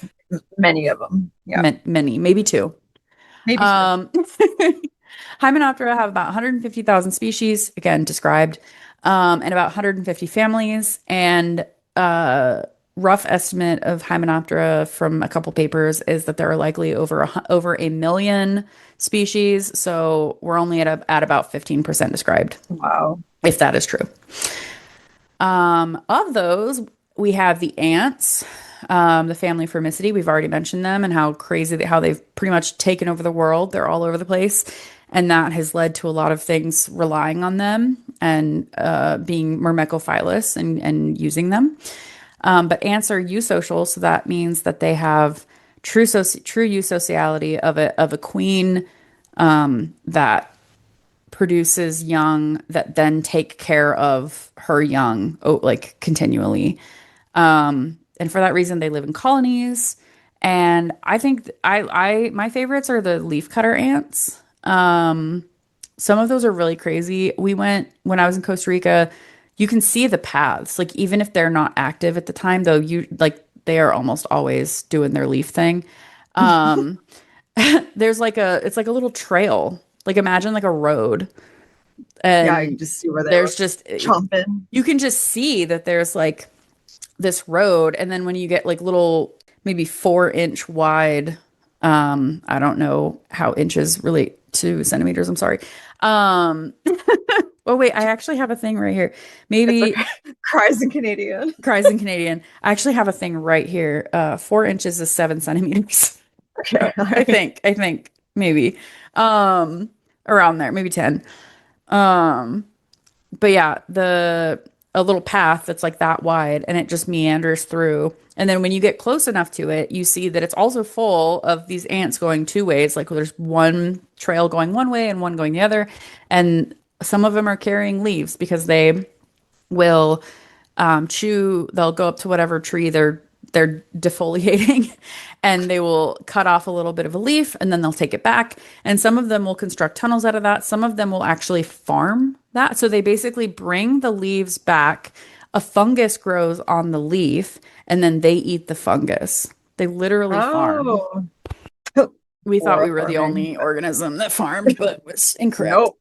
Many of them. Yeah. Many, maybe two. Maybe two. um Hymenoptera have about 150,000 species, again described, and about 150 families. And rough estimate of Hymenoptera from a couple papers is that there are likely over a million species. So we're only at about 15% described, Wow. if that is true. Of those, we have the ants, the family Formicidae. We've already mentioned them and how crazy how they've pretty much taken over the world. They're all over the place, and that has led to a lot of things relying on them and being myrmecophilous and using them. But ants are eusocial, so that means that they have true eusociality of a queen that produces young that then take care of her young, like continually. And for that reason, they live in colonies. And I think my favorites are the leafcutter ants. Some of those are really crazy. We went when I was in Costa Rica. You can see the paths, like even if they're not active at the time, though. You like they are almost always doing their leaf thing. Um, there's like it's like a little trail. Like imagine like a road, Yeah, you and just see where they there's were just chomping. you can just see that there's like this road, and then when you get like little maybe 4 inch wide, I don't know how inches relate to centimeters, I'm sorry. um oh wait, I actually have a thing right here. It's Maybe okay. Cries in Canadian. cries in Canadian. I actually have a thing right here. 4 inches is 7 centimeters. Okay. All I right. think, maybe, um around there, maybe 10. um but yeah, the a little path that's like that wide, and it just meanders through. And then when you get close enough to it, you see that it's also full of these ants going two ways. Like there's one trail going one way and one going the other. And some of them are carrying leaves because they will they'll go up to whatever tree they're defoliating, and they will cut off a little bit of a leaf, and then they'll take it back. And some of them will construct tunnels out of that. Some of them will actually farm that. So they basically bring the leaves back. A fungus grows on the leaf, and then they eat the fungus. They literally farm. Oh, We thought we flora were the farming. only organism that farmed, but it was incorrect. Nope.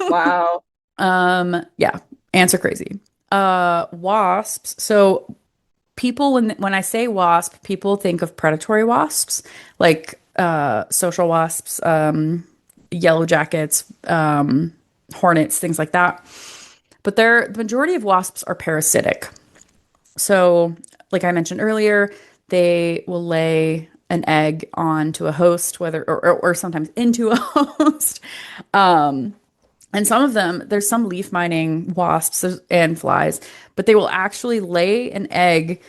Wow. Yeah, ants are crazy. Wasps. So people, when I say wasp, people think of predatory wasps, like social wasps, yellow jackets, hornets, things like that. But the majority of wasps are parasitic. So, like I mentioned earlier, they will lay an egg onto a host, whether or sometimes into a host. And some of them, there's some leaf mining wasps and flies, but they will actually lay an egg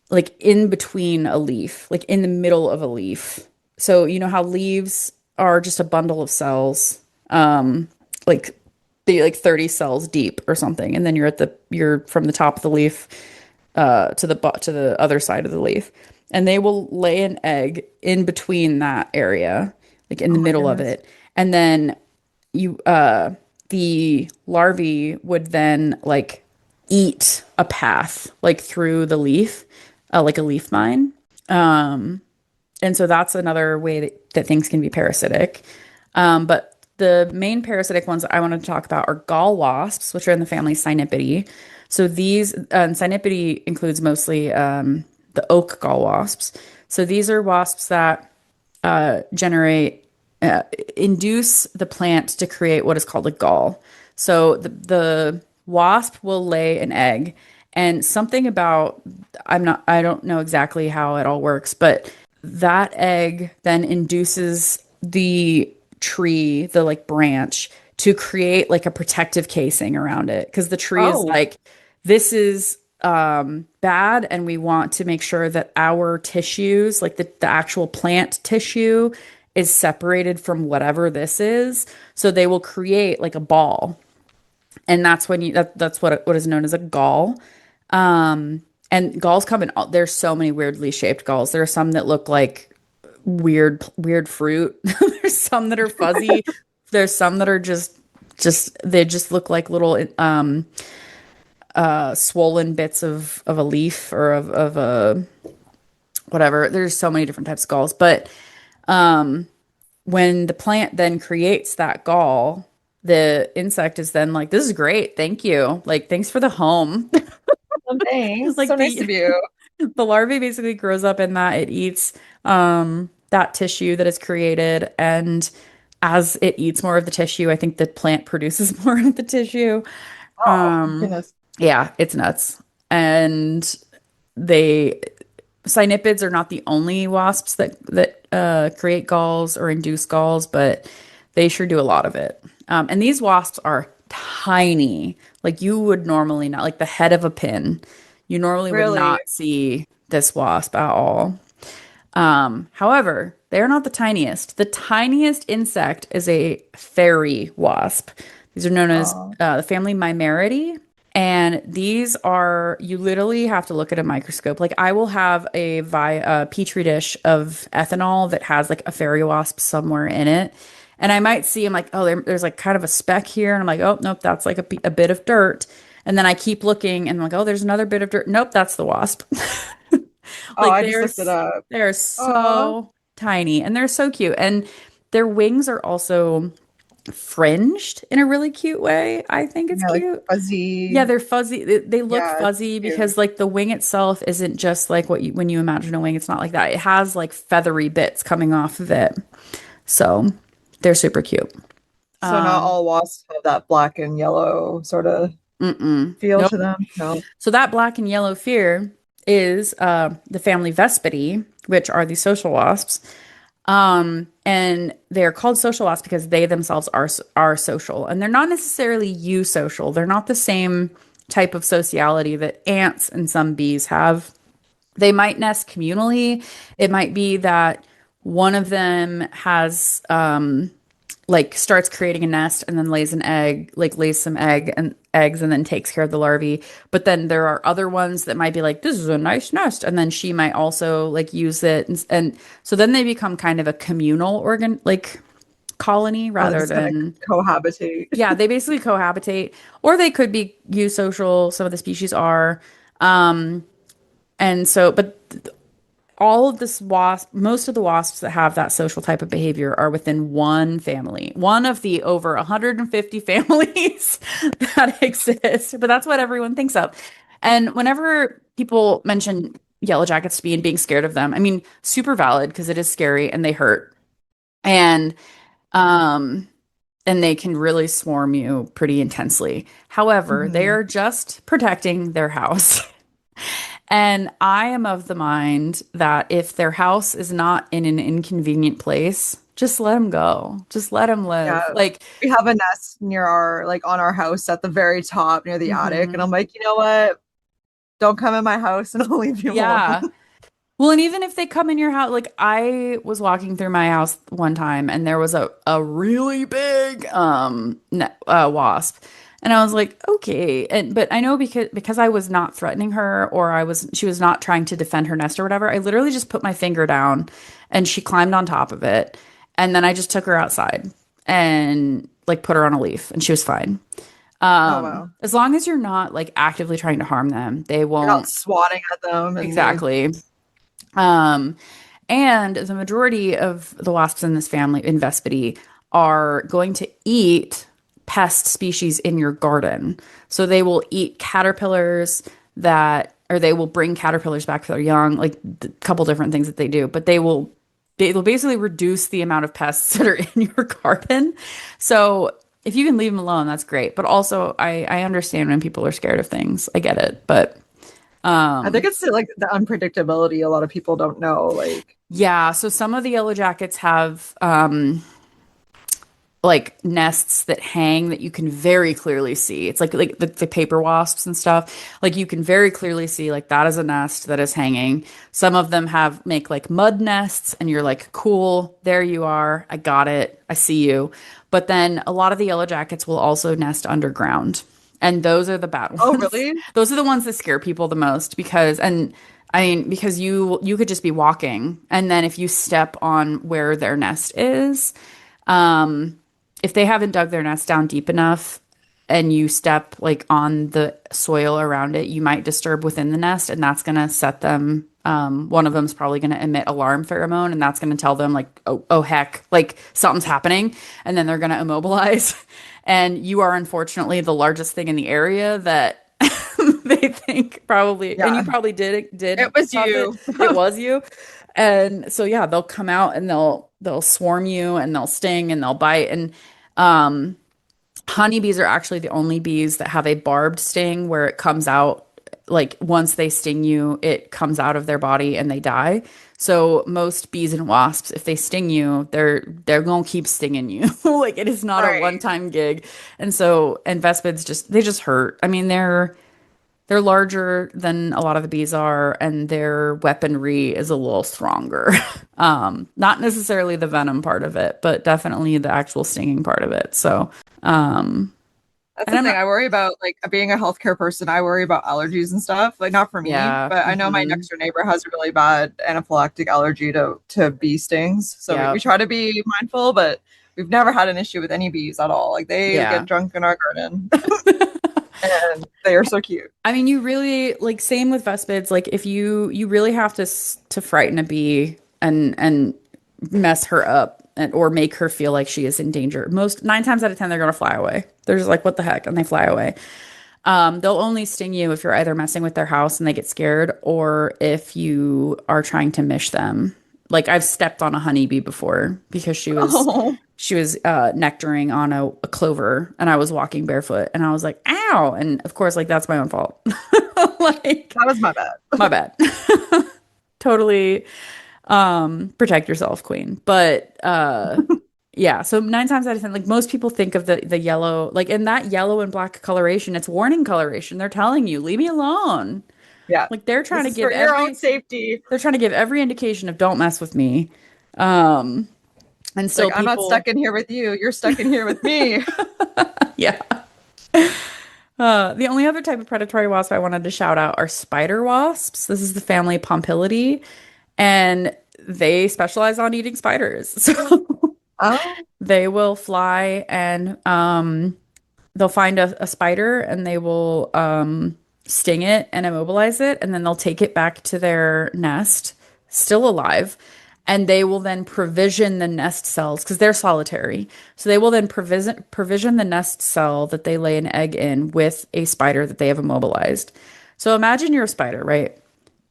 like in between a leaf, like in the middle of a leaf. So you know how leaves are just a bundle of cells, like they like 30 cells deep or something, and then you're from the top of the leaf to the other side of the leaf, and they will lay an egg in between that area, like in Oh the my middle of goodness. it, and then you the larvae would then like eat a path like through the leaf, like a leaf mine. And so that's another way that things can be parasitic. But the main parasitic ones I wanted to talk about are gall wasps, which are in the family Cynipidae. So these, Cynipidae includes mostly the oak gall wasps. So these are wasps that generate, induce the plant to create what is called a gall. So the wasp will lay an egg, and something about I don't know exactly how it all works, but that egg then induces the tree, the like branch, to create like a protective casing around it, because the tree is Oh, like, this is bad, and we want to make sure that our tissues, like the actual plant tissue, is separated from whatever this is. So they will create like a ball, and that's when that's what is known as a gall. And galls come in there's so many weirdly shaped galls. There are some that look like weird fruit. There's some that are fuzzy. There's some that are just they just look like little swollen bits of a leaf or of a whatever. There's so many different types of galls, but when the plant then creates that gall, the insect is then like, "This is great, thank you. Like, thanks for the home." Oh, thanks. So Like nice of you. the larvae basically grows up in that. It eats that tissue that is created, and as it eats more of the tissue, I think the plant produces more of the tissue. Oh, goodness. Yeah, it's nuts. And they cynipids are not the only wasps that create galls or induce galls, but they sure do a lot of it. And these wasps are tiny, like you would normally not, like the head of a pin. You normally would Really? not see this wasp at all. However, they are not the tiniest. The tiniest insect is a fairy wasp. These are known as Oh, the family Mimeridae. And these are, you literally have to look at a microscope. Like I will have a petri dish of ethanol that has like a fairy wasp somewhere in it. And I might see, I'm like, oh, there's like kind of a speck here. And I'm like, oh, nope, that's like a bit of dirt. And then I keep looking and I'm like, oh, there's another bit of dirt. Nope, that's the wasp. oh, Like I just looked it up. they're Oh, so tiny and they're so cute. And their wings are also fringed in a really cute way. I think it's yeah, like cute. Yeah, fuzzy. they're fuzzy. They look Yeah, it's fuzzy cute. because like the wing itself isn't just like when you imagine a wing, it's not like that. It has like feathery bits coming off of it. So they're super cute. So not Um, all wasps have that black and yellow sort of feel nope. to them. No. So that black and yellow fear is the family Vespidae, which are the social wasps. And they're called social wasps because they themselves are social, and they're not necessarily eusocial. They're not the same type of sociality that ants and some bees have. They might nest communally. It might be that one of them has like starts creating a nest and then lays an egg, like lays some eggs and then takes care of the larvae. But then there are other ones that might be like, this is a nice nest. And then she might also like use it. And so then they become kind of a communal like colony Oh, they rather just kind of than, cohabitate. yeah, they basically cohabitate, or they could be eusocial. Some of the species are. Um, and so, but all of this most of the wasps that have that social type of behavior are within one family, one of the over 150 families that exist. But that's what everyone thinks of. And whenever people mention yellow jackets to me and being scared of them, I mean, super valid because it is scary and they hurt. And, um, and they can really swarm you pretty intensely. However, they Mhm. are just protecting their house. And I am of the mind that if their house is not in an inconvenient place, just let them go. Just let them Yeah. live. Like, We have a nest near our, like on our house at the very top near the attic. And mhm. I'm like, you know what? Don't come in my house and I'll leave you alone. Yeah. Well, and even if they come in your house, like I was walking through my house one time and there was a really big wasp. And I was like, okay. And but I know because I was not threatening her or she was not trying to defend her nest or whatever, I literally just put my finger down and she climbed on top of it. And then I just took her outside and like put her on a leaf and she was fine. Oh wow. As long as you're not like actively trying to harm them, they You're not won't. swatting at them and you're Exactly. Um, and the majority of the wasps in this family, in Vespidae, are going to eat pest species in your garden. So they will eat caterpillars or they will bring caterpillars back for their young, like a couple different things that they do, but they will basically reduce the amount of pests that are in your garden. So if you can leave them alone, that's great. But also, I understand when people are scared of things. I get it, but I think it's like the unpredictability a lot of people don't know. Like, yeah, so some of the yellow jackets have like nests that hang that you can very clearly see. It's like the paper wasps and stuff. Like you can very clearly see like that is a nest that is hanging. Some of them have make like mud nests and you're like, cool, there you are. I got it. I see you. But then a lot of the yellow jackets will also nest underground. And those are the bad Oh, ones. really? Those are the ones that scare people the most because and I mean because you could just be walking and then if you step on where their nest is, um, if they haven't dug their nest down deep enough and you step like on the soil around it, you might disturb within the nest and that's gonna set them one of them's probably going to emit alarm pheromone and that's going to tell them like oh heck like something's happening and then they're going to immobilize and you are unfortunately the largest thing in the area that they think probably and you Yeah, probably did it was cause it. you. It was you. And so yeah, they'll come out and they'll swarm you and they'll sting and they'll bite and um honeybees are actually the only bees that have a barbed sting where it comes out like once they sting you, it comes out of their body and they die. So most bees and wasps, if they sting you, they're gonna keep stinging you. Like it is not a Right. one-time gig. And so and vespids just they just hurt. I mean, they're larger than a lot of the bees are, and their weaponry is a little stronger. Not necessarily the venom part of it, but definitely the actual stinging part of it. So, That's and the I'm thing. not, I worry about like being a healthcare person. I worry about allergies and stuff. Like not for me, yeah, but I know my hmm next door neighbor has a really bad anaphylactic allergy to bee stings. So we yeah, try to be mindful, but we've never had an issue with any bees at all. Like they get yeah. drunk in our garden and they are so cute. I mean, you really like same with vespids. Like if you really have to frighten a bee and mess her up and or make her feel like she is in danger. Most 9 times out of 10, they're gonna fly away. They're just like, what the heck, and they fly away. They'll only sting you if you're either messing with their house and they get scared, or if you are trying to mish them. Like I've stepped on a honeybee before because Oh, she was nectaring on a clover, and I was walking barefoot, and I was like, "Ow!" And of course, like that's my own fault. Like that was my bad. my bad. Totally protect yourself, queen. But yeah, so 9 times out of 10, like most people think of the yellow, like in that yellow and black coloration, it's warning coloration. They're telling you, leave me alone. Yeah. Like This is for your own safety. they're trying to give every indication of don't mess with me. Um, and It's like still I'm not people, stuck in here with you. You're stuck in here with me. yeah. The only other type of predatory wasp I wanted to shout out are spider wasps. This is the family Pompilidae, and they specialize on eating spiders. So Oh, they will fly and they'll find a spider and they will sting it and immobilize it, and then they'll take it back to their nest, still alive. And they will then provision the nest cells because they're solitary. So they will then provision the nest cell that they lay an egg in with a spider that they have immobilized. So imagine you're a spider, right?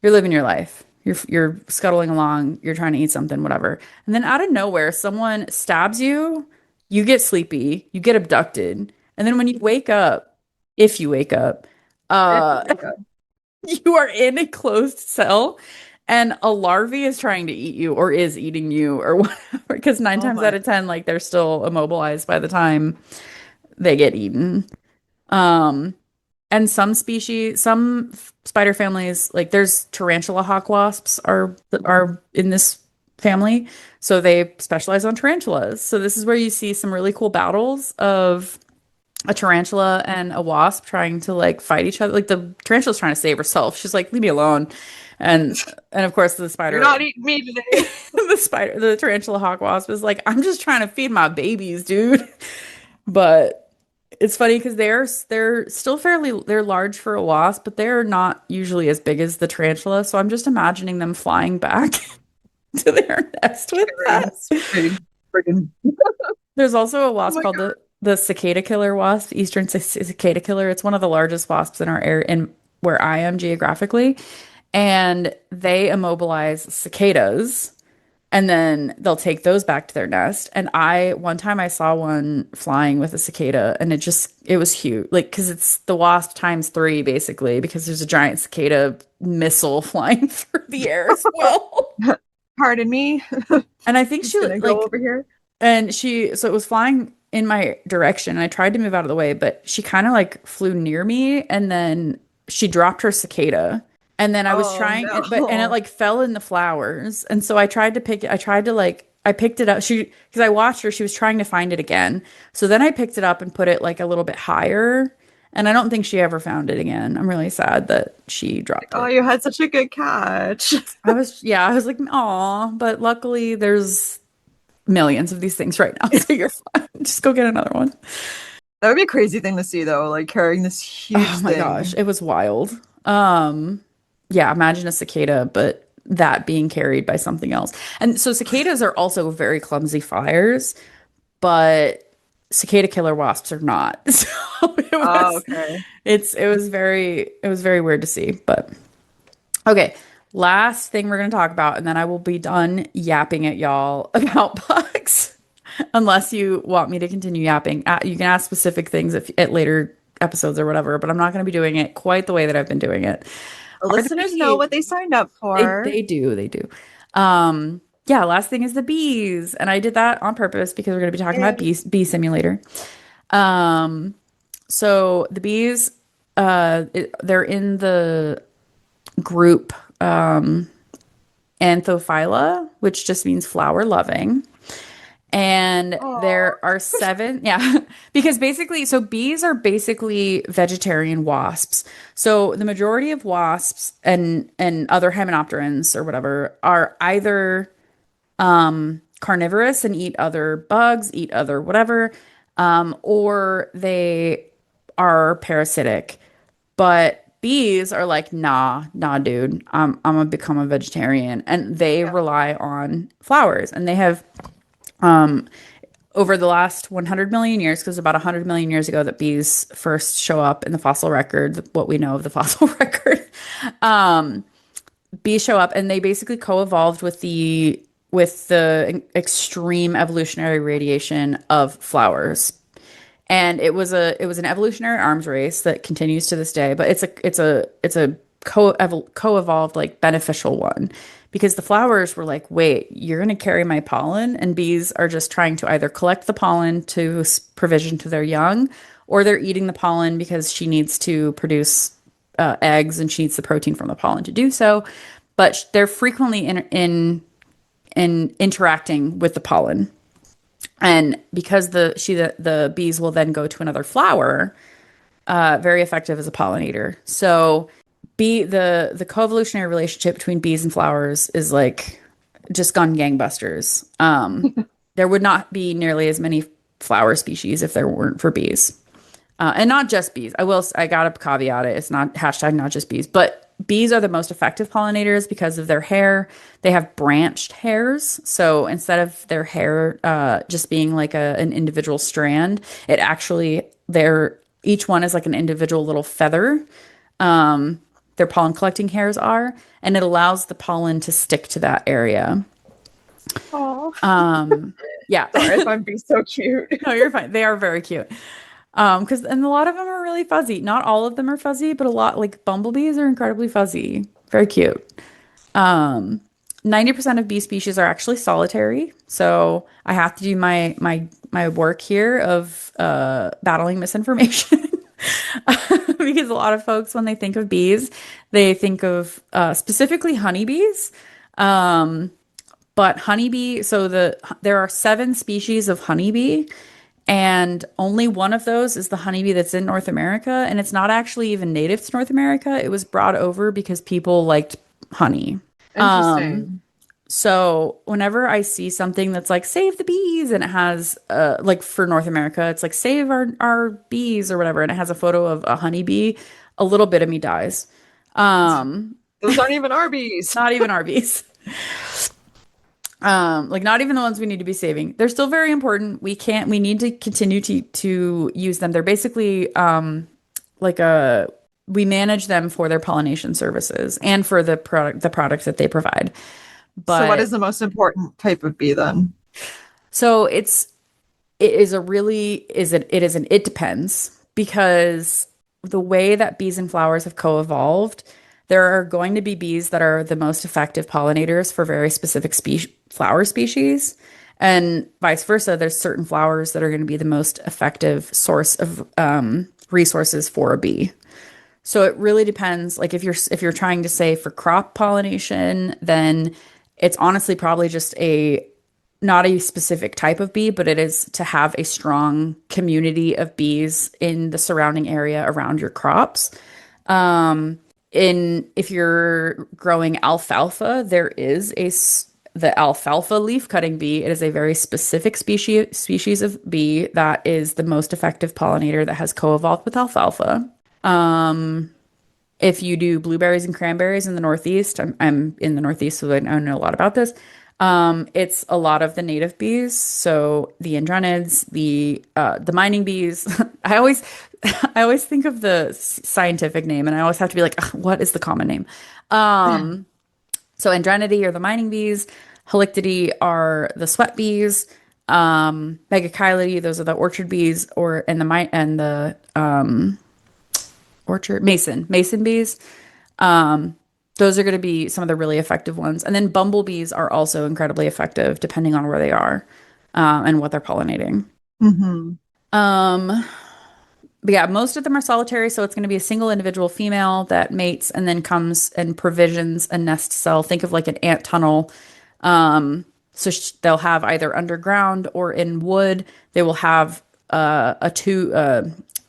You're living your life. You're scuttling along, you're trying to eat something, whatever. And then out of nowhere, someone stabs you, you get sleepy, you get abducted. And then when you wake up, if you wake up, if you uh wake up. you are in a closed cell and a larvae is trying to eat you or is eating you or whatever. Because nine Oh times my out of God. 10, like they're still immobilized by the time they get eaten. Um, and some species, some spider families, like there's tarantula hawk wasps are in this family. So they specialize on tarantulas. So this is where you see some really cool battles of a tarantula and a wasp trying to like fight each other. Like the tarantula's trying to save herself. She's like, leave me alone. And of course the You're spider not eating me today. the tarantula hawk wasp is like, I'm just trying to feed my babies, dude. But it's funny because they're still fairly they're large for a wasp, but they're not usually as big as the tarantula. So I'm just imagining them flying back to their nest with that. Carrying big friggin' There's also a oh wasp my called God. the cicada killer wasp, eastern cicada killer. It's one of the largest wasps in our area in where I am geographically, and they immobilize cicadas and then they'll take those back to their nest. And I one time I saw one flying with a cicada and it was huge. Like because it's the wasp times three basically because there's a giant cicada missile flying through the air as well. Pardon me. And I think Just gonna go over here. so it was flying in my direction. I tried to move out of the way, but she kind of like flew near me and then she dropped her cicada. And then I was Oh trying it, but and it no. like fell in the flowers. And so I tried to pick it. I tried to like I picked it up. Because I watched her, she was trying to find it again. So then I picked it up and put it like a little bit higher. And I don't think she ever found it again. I'm really sad that she dropped Oh, it. you had such a good catch. I was like, "Aw," but luckily there's millions of these things right now, so you're fine. Just go get another one. That would be a crazy thing to see though, like carrying this Oh huge my gosh, thing. it was wild. Um, yeah, imagine a cicada, but that being carried by something else. And so cicadas are also very clumsy flyers, but cicada killer wasps are not. So Oh, okay. it was very weird to see, but okay. Last thing we're going to talk about, and then I will be done yapping at y'all about bugs. Unless you want me to continue yapping. You can ask specific things if, at later episodes or whatever, but I'm not going to be doing it quite the way that I've been doing it. The Are the listeners know bees? what they signed up for. They do. Yeah, last thing is the bees. And I did that on purpose because we're going to be talking about Yay. bee simulator. Um, so the bees, they're in the group Anthophylla, which just means flower loving. And Oh, there are seven, yeah, because basically, so bees are basically vegetarian wasps. So the majority of wasps and other hymenopterans or whatever are either carnivorous and eat other bugs, eat other whatever, or they are parasitic. But bees are like, nah, dude, I'm gonna become a vegetarian, and they yeah. rely on flowers, and they have over the last 100 million years, because about 100 million years ago that bees first show up in the fossil record, what we know of the fossil record, bees show up and they basically co-evolved with the extreme evolutionary radiation of flowers. And it was an evolutionary arms race that continues to this day, but it's a co-evolved like beneficial one because the flowers were like, wait, you're going to carry my pollen, and bees are just trying to either collect the pollen to provision to their young, or they're eating the pollen because she needs to produce eggs and she needs the protein from the pollen to do so. But they're frequently in interacting with the pollen. And because the bees will then go to another flower, very effective as a pollinator. So the coevolutionary relationship between bees and flowers is like just gone gangbusters. There would not be nearly as many flower species if there weren't for bees. And not just bees. I got to caveat it. It's not hashtag not just bees, but bees are the most effective pollinators because of their hair. They have branched hairs. So instead of their hair just being like an individual strand, it actually, each one is like an individual little feather. Their pollen collecting hairs are, and it allows the pollen to stick to that area. Oh, Yeah. sorry if I'm being so cute. No, you're fine. They are very cute. Because and a lot of them are really fuzzy. Not all of them are fuzzy, but a lot like bumblebees are incredibly fuzzy. Very cute. Um, 90% of bee species are actually solitary. So I have to do my work here of battling misinformation. Because a lot of folks, when they think of bees, they think of specifically honeybees. But honeybee, there are seven species of honeybee, and only one of those is the honeybee that's in North America, and it's not actually even native to North America. It was brought over because people liked honey. Interesting. So whenever I see something that's like save the bees and it has like for North America, it's like save our bees or whatever, and it has a photo of a honeybee, a little bit of me dies. Those aren't even Arby's. Not even our bees. Like not even the ones we need to be saving. They're still very important. We need to continue to use them. They're basically like a we manage them for their pollination services and for the products that they provide. So, what But is the most important type of bee then? so it is a really is it is an it depends because the way that bees and flowers have co-evolved, there are going to be bees that are the most effective pollinators for very specific flower species. And vice versa, there's certain flowers that are going to be the most effective source of resources for a bee. So it really depends. Like if you're trying to say for crop pollination, then it's honestly probably just a not a specific type of bee, but it is to have a strong community of bees in the surrounding area around your crops. Um, in if you're growing alfalfa, there is the alfalfa leaf cutting bee. It is a very specific species of bee that is the most effective pollinator that has co-evolved with alfalfa. Um, if you do blueberries and cranberries in the Northeast, I'm in the Northeast, so I know a lot about this. It's a lot of the native bees, so the Andrenids, the mining bees. I always think of the scientific name, and I always have to be like, "Ugh, what is the common name?" Um, so Andrenidae are the mining bees, Halictidae are the sweat bees, Megachilidae, those are the orchard bees, or and the mi and the orchard mason bees. Um, those are going to be some of the really effective ones. And then bumblebees are also incredibly effective depending on where they are, and what they're pollinating. Hmm. Um, but yeah, most of them are solitary, so it's going to be a single individual female that mates and then comes and provisions a nest cell. Think of like an ant tunnel. They'll have either underground or in wood. They will have a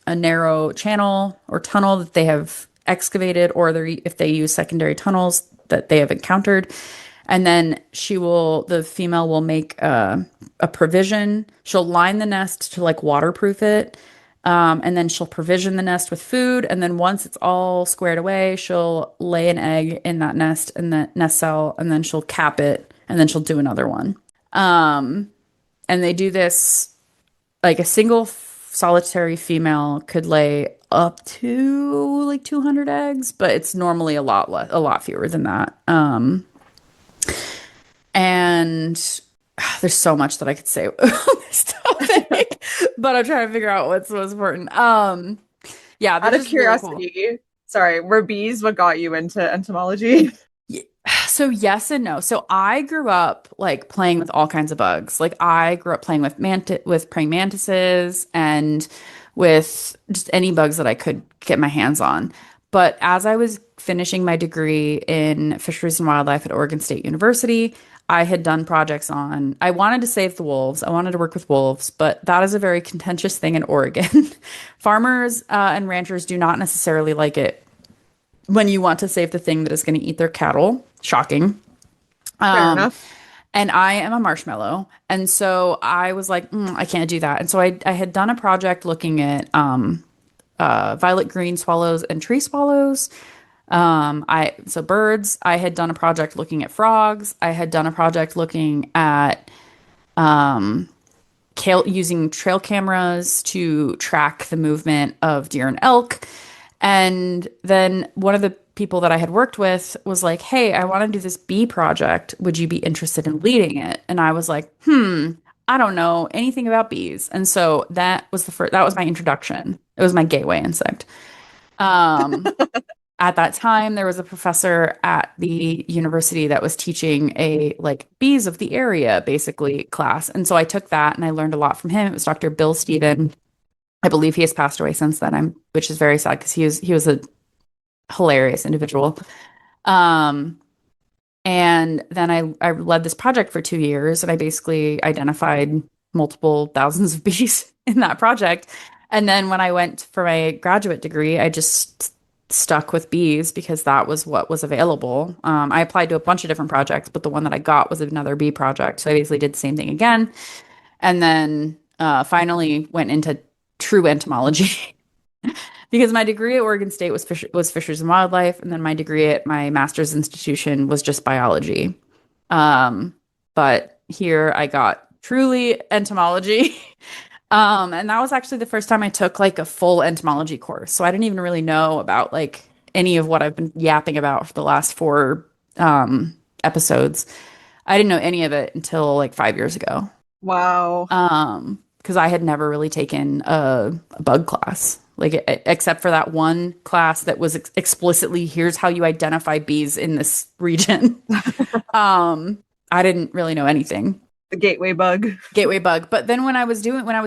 narrow channel or tunnel that they have excavated, or if they use secondary tunnels that they have encountered. And then the female will make a provision. She'll line the nest to like waterproof it. And then she'll provision the nest with food. And then once it's all squared away, she'll lay an egg in that nest, in the nest cell, and then she'll cap it, and then she'll do another one. Um, and they do this like a single solitary female could lay up to like 200 eggs, but it's normally a lot fewer than that. And there's so much that I could say on this topic, but I'm trying to figure out what's most important. Yeah, they're Out of just really cool. curiosity, sorry, were bees what got you into entomology? So yes and no. So I grew up like playing with all kinds of bugs. Like I grew up playing with praying mantises and with just any bugs that I could get my hands on. But as I was finishing my degree in fisheries and wildlife at Oregon State University, I had done projects on, I wanted to save the wolves. I wanted to work with wolves, but that is a very contentious thing in Oregon. Farmers and ranchers do not necessarily like it when you want to save the thing that is going to eat their cattle. Shocking. Fair Um, enough. and I am a marshmallow. And so I was like, I can't do that. And so I had done a project looking at violet green swallows and tree swallows. So birds. I had done a project looking at frogs. I had done a project looking at using trail cameras to track the movement of deer and elk. And then one of the people that I had worked with was like, "Hey, I want to do this bee project. Would you be interested in leading it?" And I was like, I don't know anything about bees." And so that was my introduction. It was my gateway insect. Um, at that time, there was a professor at the university that was teaching a like bees of the area basically class. And so I took that and I learned a lot from him. It was Dr. Bill Steven. I believe he has passed away since then. Which is very sad because he was a hilarious individual. Um, and then I led this project for 2 years, and I basically identified multiple thousands of bees in that project. And then when I went for my graduate degree, I just stuck with bees because that was what was available. I applied to a bunch of different projects, but the one that I got was another bee project. So I basically did the same thing again, and then finally went into true entomology. Because my degree at Oregon State was fisheries and wildlife, and then my degree at my master's institution was just biology. Um, but here I got truly entomology. And that was actually the first time I took like a full entomology course. So I didn't even really know about like any of what I've been yapping about for the last four episodes. I didn't know any of it until like 5 years ago. Wow. Because I had never really taken a bug class, like except for that one class that was explicitly here's how you identify bees in this region. I didn't really know anything. The gateway bug. gateway bug. But then when I was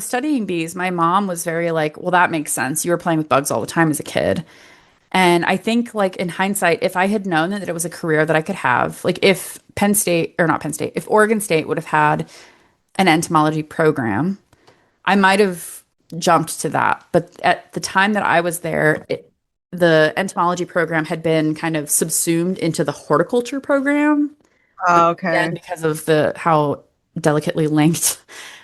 studying bees, my mom was very like, well, that makes sense. You were playing with bugs all the time as a kid. And I think like in hindsight, if I had known that it was a career that I could have, like if Penn State or not Penn State, if Oregon State would have had an entomology program, I might have jumped to that. But at the time that I was there, the entomology program had been kind of subsumed into the horticulture program. Oh, Again, okay. because of the how delicately linked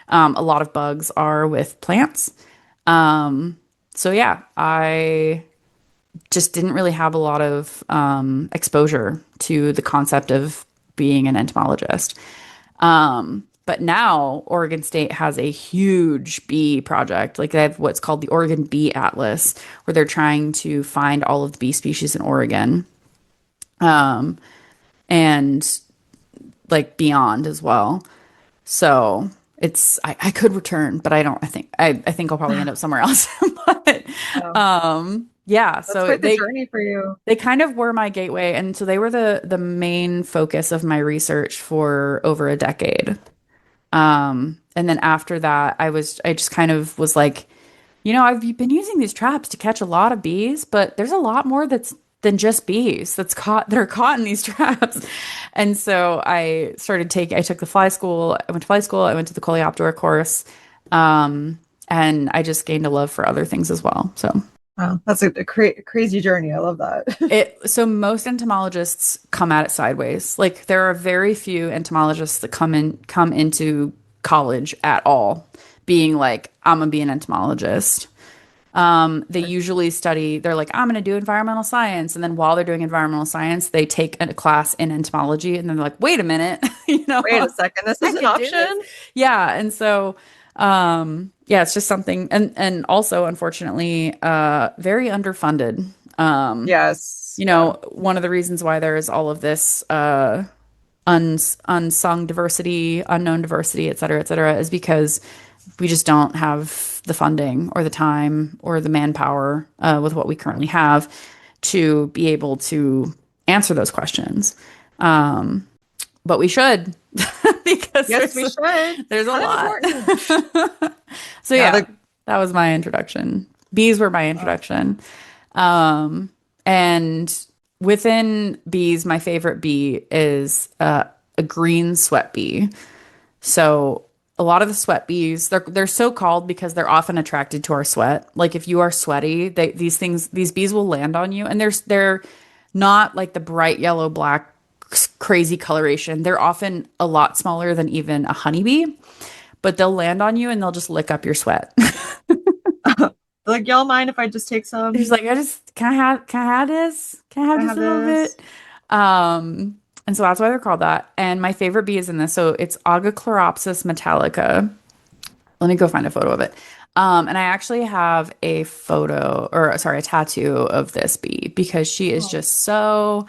a lot of bugs are with plants. Um, so yeah, I just didn't really have a lot of exposure to the concept of being an entomologist. But now Oregon State has a huge bee project. Like they have what's called the Oregon Bee Atlas, where they're trying to find all of the bee species in Oregon, and like beyond as well. So I could return, but I don't. I think I'll probably end up somewhere else. But Oh, yeah, that's so quite the journey for you. they kind of were my gateway, and so they were the main focus of my research for over a decade. And then after that, I just kind of was like, I've been using these traps to catch a lot of bees, but there's a lot more that's than just bees that are caught in these traps. And so I took the fly school. I went to fly school. I went to the coleoptera course. And I just gained a love for other things as well. So Wow, that's a crazy journey. I love that. so most entomologists come at it sideways. Like there are very few entomologists that come into college at all being like, I'm gonna be an entomologist. They usually they're like, I'm gonna do environmental science. And then while they're doing environmental science, they take a class in entomology and then they're like, wait a minute, Wait a second, this I is an could do this. option? Yeah. And so yeah, it's just something and also unfortunately, very underfunded. Yes. Yeah. One of the reasons why there is all of this unsung diversity, unknown diversity, et cetera, is because we just don't have the funding or the time or the manpower with what we currently have to be able to answer those questions. But we should because Yes, we should. It's there's a kind of lot. important. So Yeah, yeah, that was my introduction. Bees were my introduction. And within bees, my favorite bee is a green sweat bee. So a lot of the sweat bees, they're so called because they're often attracted to our sweat. Like if you are sweaty, these bees will land on you, and they're not like the bright yellow black crazy coloration. They're often a lot smaller than even a honeybee, but they'll land on you and they'll just lick up your sweat. like y'all mind if I just take She's some? like, can I have this? Can I have Can I just have a little this? bit? And so that's why they're called that. And my favorite bee is in this. So it's Agachloropsis metallica. Let me go find a photo of it. And I actually have a photo, or sorry, a tattoo of this bee because she is Oh, just so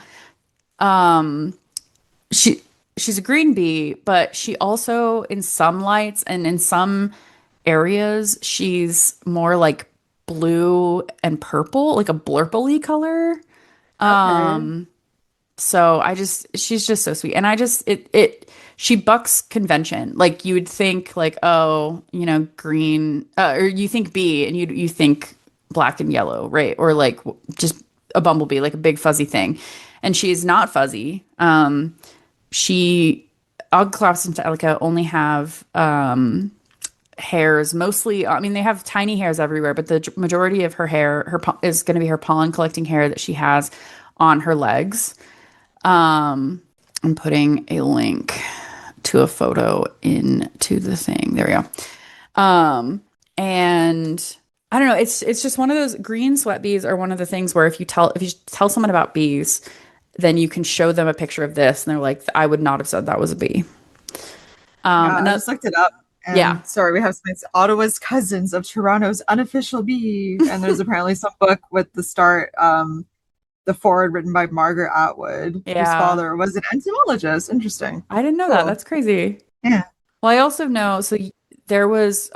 she she's a green bee, but she also in some lights and in some areas she's more like blue and purple, like a blurpley color. okay. So she's just so sweet. And she bucks convention. Like you would think like, oh, green, or you think bee and you think black and yellow, right? Or like just a bumblebee, like a big fuzzy thing. And she's not fuzzy. She, Oglops and Metallica only have, hairs mostly. I mean, they have tiny hairs everywhere, but the majority of her hair, is going to be her pollen collecting hair that she has on her legs. I'm putting a link to a photo into the thing. There we go. And I don't know. It's just one of those green sweat bees are one of the things where if you tell someone about bees, then you can show them a picture of this, and they're like, I would not have said that was a bee. Yeah, I And just looked it up. yeah, And sorry, we have some Ottawa's cousins of Toronto's unofficial bee. And there's apparently some book with the forward written by Margaret Atwood, whose yeah. father was an entomologist. Interesting. I didn't know that. Cool. That's crazy. Yeah. Well, I also know, there was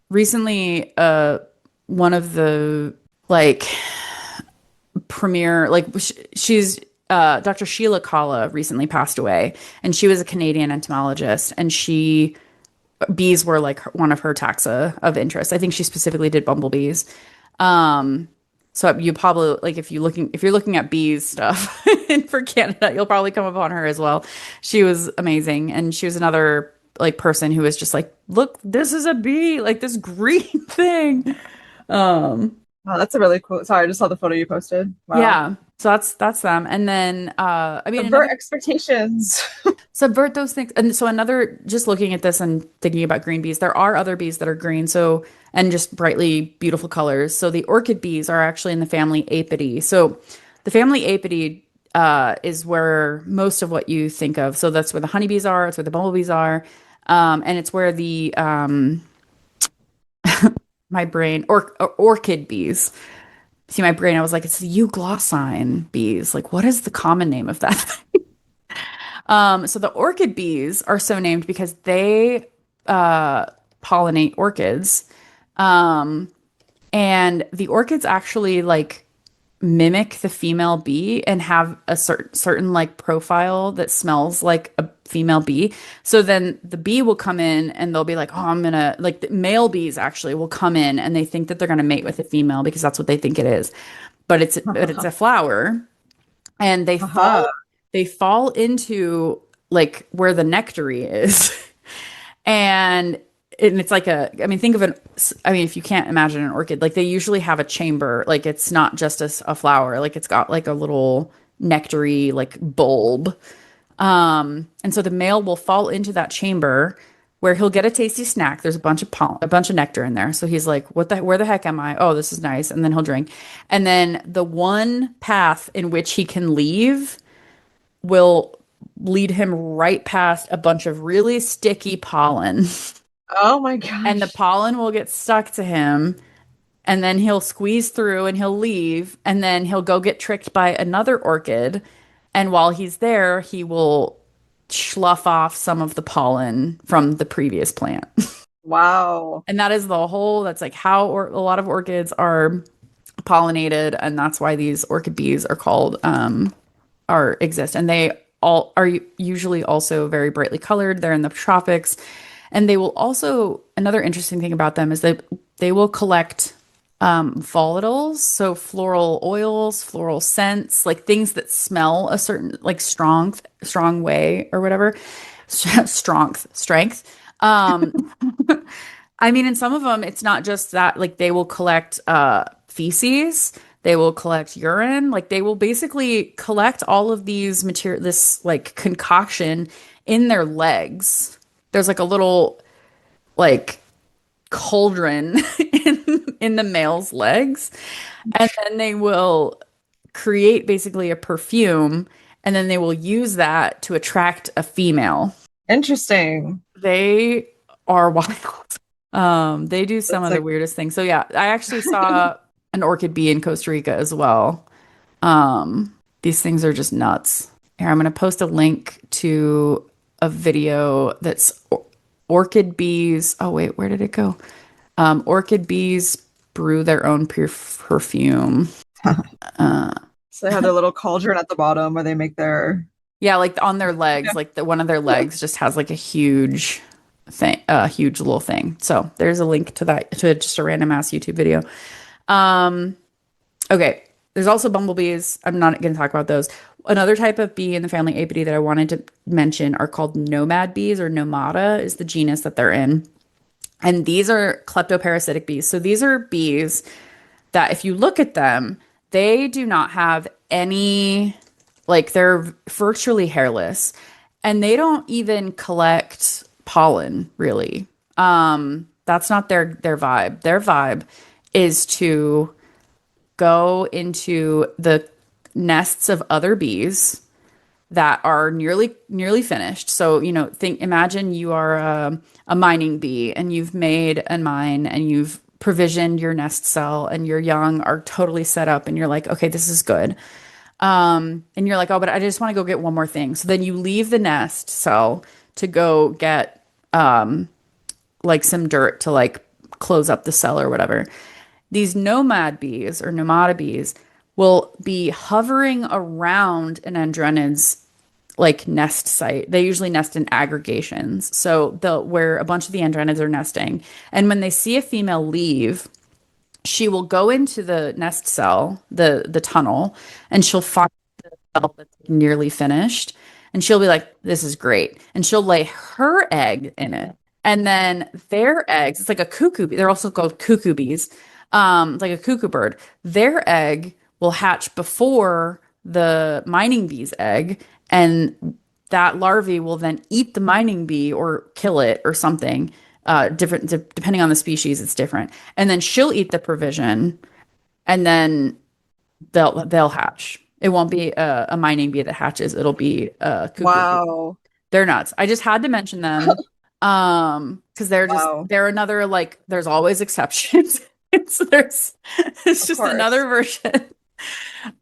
recently one of the like premier like she's Dr. Sheila Kala recently passed away, and she was a Canadian entomologist, and bees were like one of her taxa of interest. I think she specifically did bumblebees. Um, so you probably like if you're looking at bees stuff for Canada, you'll probably come upon her as well. She was amazing, and she was another like person who was just like, look, this is a bee, like this green thing. Um, Oh, that's a really cool. Sorry, I just saw the photo you posted. Wow. yeah, so that's them. And then I mean Subvert another expectations. subvert those things. And so another, just looking at this and thinking about green bees, there are other bees that are green, so and just brightly beautiful colors. So the orchid bees are actually in the family Apidae. So the family Apidae is where most of what you think of. So that's where the honeybees are, it's where the bumblebees are, and it's where the my brain or orchid bees. See, my brain, I was like, it's the euglossine bees. Like, what is the common name of that? So the orchid bees are so named because they uh, pollinate orchids. Um, and the orchids actually like mimic the female bee and have a certain like profile that smells like a female bee. So then the bee will come in and they'll be like, "Oh, I'm gonna," like the male bees actually will come in and they think that they're gonna mate with a female because that's what they think it is. But it's a flower, and Haha. they fall into like where the nectary is. And it's like I mean, think of I mean, if you can't imagine an orchid, like they usually have a chamber, like it's not just a flower, like it's got like a little nectary like bulb. And so the male will fall into that chamber where he'll get a tasty snack. There's a bunch of nectar in there. So he's like, where the heck am I? Oh, this is nice. And then he'll drink. And then the one path in which he can leave will lead him right past a bunch of really sticky pollen. Oh my And the gosh. pollen will get stuck to him, and then he'll squeeze through and he'll leave, and then he'll go get tricked by another orchid. And while he's there, he will slough off some of the pollen from the previous plant. Wow. And that is that's like how a lot of orchids are pollinated, and that's why these orchid bees are called are exist. And they all are usually also very brightly colored. They're in the tropics. And they will also, another interesting thing about them is that they will collect volatiles, so floral oils, floral scents, like things that smell a certain like strong way or whatever, strength. Um, I mean, in some of them, it's not just that, like they will collect feces, they will collect urine, like they will basically collect all of these material, this like concoction in their legs. There's like a little like cauldron in the male's legs, and then they will create basically a perfume, and then they will use that to attract a female. Interesting. They are wild. They do some That's of the like, weirdest things. So yeah, I actually saw an orchid bee in Costa Rica as well. These things are just nuts. Here, I'm going to post a link to a video that's orchid bees. Oh wait, where did it go? Orchid bees brew their own perfume. Uh, so they have their little cauldron at the bottom where they make their. yeah, like on their Yeah. legs, like one of their legs just has like a huge thing, a huge little thing. So there's a link to that, to just a random ass YouTube video. Um, okay. There's also bumblebees. I'm not going to talk about those. Another type of bee in the family Apidae that I wanted to mention are called nomad bees, or nomada is the genus that they're in. And these are kleptoparasitic bees. So these are bees that if you look at them, they do not have any, like they're virtually hairless, and they don't even collect pollen really. That's not their vibe. Their vibe is to go into the nests of other bees that are nearly finished. So, imagine you are a mining bee and you've made a mine and you've provisioned your nest cell and your young are totally set up and you're like, okay, this is good. And you're like, oh, but I just want to go get one more thing. So then you leave the nest cell to go get like some dirt to like close up the cell or whatever. These nomad bees or nomada bees will be hovering around an andronid's like nest site. They usually nest in aggregations. So the where a bunch of the andronids are nesting. And when they see a female leave, she will go into the nest cell, the tunnel, and she'll find cell that's nearly finished. And she'll be like, this is great. And she'll lay her egg in it. And then their eggs, it's like a cuckoo bee. They're also called cuckoo bees, like a cuckoo bird. Their egg will hatch before the mining bee's egg. And that larvae will then eat the mining bee or kill it or something. Different depending on the species, it's different. And then she'll eat the provision, and then they'll hatch. It won't be a mining bee that hatches. It'll be a cuckoo bee. Wow. They're nuts. I just had to mention them because Wow. they're another like there's always exceptions. It's Of just another course. version.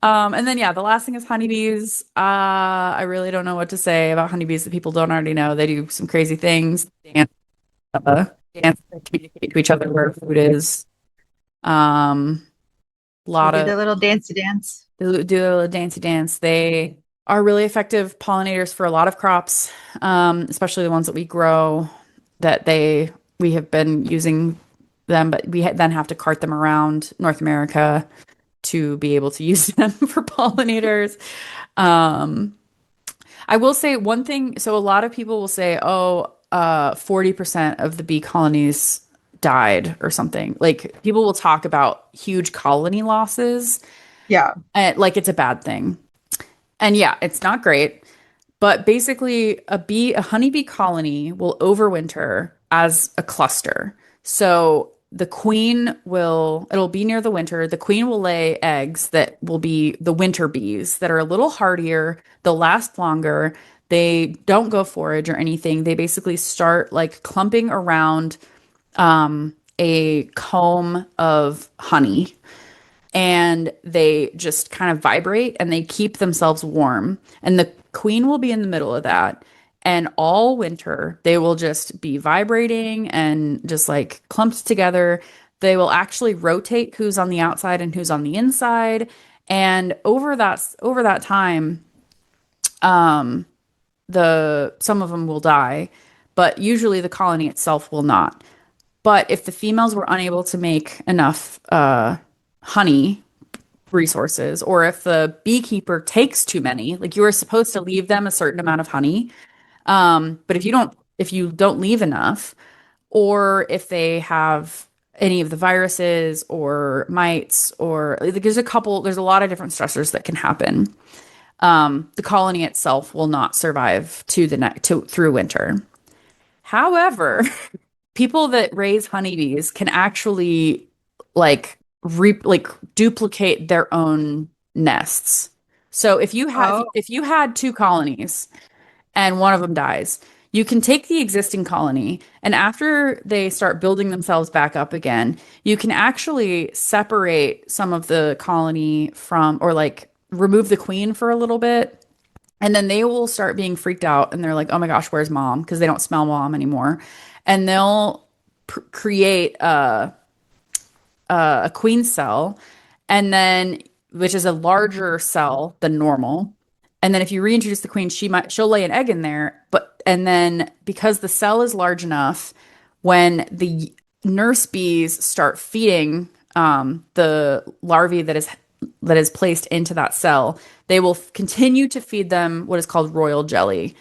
And then yeah, the last thing is honeybees. I really don't know what to say about honeybees that people don't already know. They do some crazy things, dance, and communicate to each other where food is. Um, They lot do of their little dancey dance. do a little dancey dance. They are really effective pollinators for a lot of crops, especially the ones that we grow. That we have been using them, but then have to cart them around North America to be able to use them for pollinators. Um, I will say one thing. So a lot of people will say, "Oh, 40% of the bee colonies died or something." Like people will talk about huge colony losses, Yeah. like it's a bad thing. And yeah, it's not great, but basically a honeybee colony will overwinter as a cluster. So it'll be near the winter. The queen will lay eggs that will be the winter bees that are a little hardier. They'll last longer. They don't go forage or anything. They basically start like clumping around a comb of honey, and they just kind of vibrate and they keep themselves warm. And the queen will be in the middle of that. And all winter, they will just be vibrating and just like clumped together. They will actually rotate who's on the outside and who's on the inside. And over that time, the some of them will die, but usually the colony itself will not. But if the females were unable to make enough honey resources, or if the beekeeper takes too many, like you are supposed to leave them a certain amount of honey. But if you don't leave enough, or if they have any of the viruses or mites, or like, there's a lot of different stressors that can happen. The colony itself will not survive through winter. However, people that raise honeybees can actually like like duplicate their own nests. So Oh, if you had two colonies and one of them dies, you can take the existing colony, and after they start building themselves back up again, you can actually separate some of the colony from, or like remove the queen for a little bit, and then they will start being freaked out and they're like, oh my gosh, where's mom? Because they don't smell mom anymore. And they'll create a queen cell, and then which is a larger cell than normal. And then if you reintroduce the queen, she'll lay an egg in there, but and then because the cell is large enough, when the nurse bees start feeding the larvae that is placed into that cell, they will continue to feed them what is called royal jelly.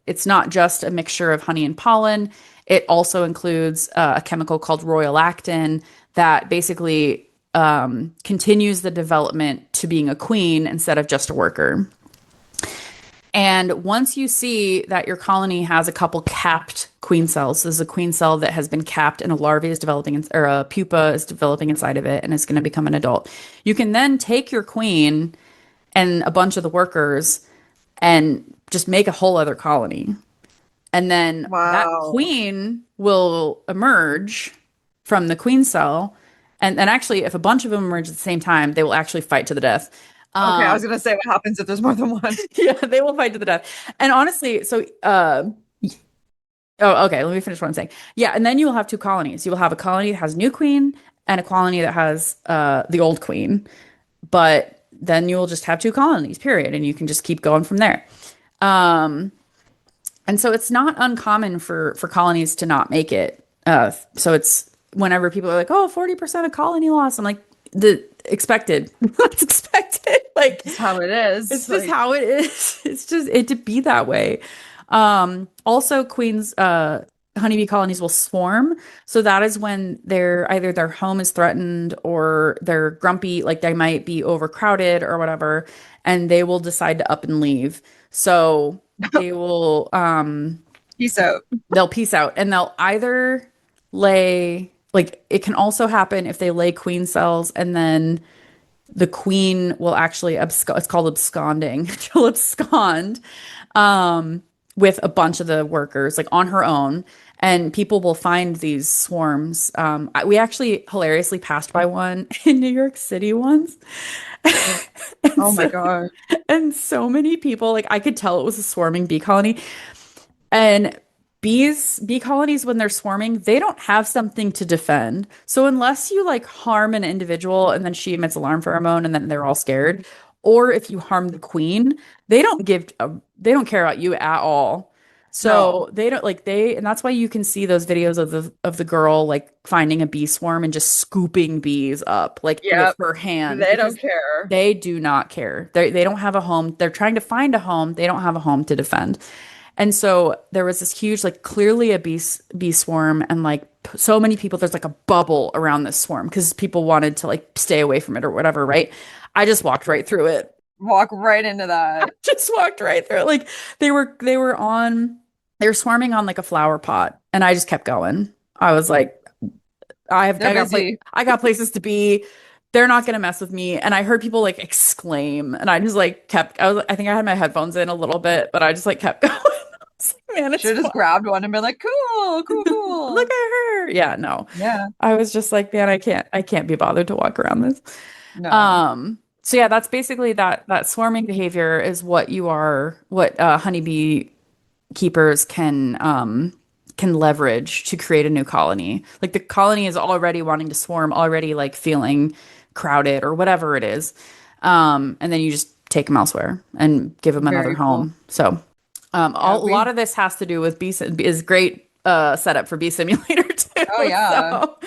It's not just a mixture of honey and pollen. It also includes a chemical called royal actin that basically continues the development to being a queen instead of just a worker. And once you see that your colony has a couple capped queen cells, this is a queen cell that has been capped and a larvae is developing, or a pupa is developing inside of it and is going to become an adult. You can then take your queen and a bunch of the workers and just make a whole other colony. And then that wow. queen will emerge from the queen cell. And actually, if a bunch of them emerge at the same time, they will actually fight to the death. Okay, I was Um, gonna say what happens if there's more than one. yeah, they will fight to the death. And honestly, oh, okay, let me finish what I'm saying. Yeah, and then you will have two colonies. You will have a colony that has a new queen and a colony that has the old queen. But then you'll just have two colonies, period, and you can just keep going from there. Um, and so it's not uncommon for colonies to not make it. So it's whenever people are like, "Oh, 40% of colony loss," I'm like, "The expected. That's expected. Like It's how it is. it's just how it is. It's just it to be that way." Also, queens, honeybee colonies will swarm. So that is when either their home is threatened or they're grumpy, like they might be overcrowded or whatever, and they will decide to up and leave. So they will Peace out. they'll peace out and they'll either lay like it can also happen if they lay queen cells and then the queen will actually it's called absconding. She'll abscond with a bunch of the workers, like on her own, and people will find these swarms. We actually hilariously passed by one in New York City once. And Oh my so, God. and so many people, like I could tell it was a swarming bee colony. And bee colonies, when they're swarming, they don't have something to defend. So unless you like harm an individual and then she emits alarm pheromone and then they're all scared, or if you harm the queen, they don't care about you at all. No, So they don't like and that's why you can see those videos of the girl like finding a bee swarm and just scooping bees up like with yep. her hand They don't because care. they do not care. They don't have a home. They're trying to find a home. They don't have a home to defend. And so there was this huge, like clearly a bee swarm, and like so many people. There's like a bubble around this swarm because people wanted to like stay away from it or whatever, right? I just walked right through it. Walk right into that. Just walked right through it. Like they were swarming on like a flower pot, and I just kept going. I was like, They're busy. I got places to be. They're not gonna mess with me. And I heard people like exclaim, and I just like I think I had my headphones in a little bit, but I just like kept going. I was like, man, it's Should have just fun. grabbed one and been like, cool, cool, Look cool. at her. Yeah, no. Yeah. I was just like, man, I can't be bothered to walk around this. No. So yeah, that's basically that swarming behavior is what honeybee keepers can leverage to create a new colony. Like the colony is already wanting to swarm, already like feeling crowded or whatever it is. And then you just take them elsewhere and give them another Very cool. home. So Yeah, a lot of this has to do with is great setup for Bee Simulator too. oh yeah. So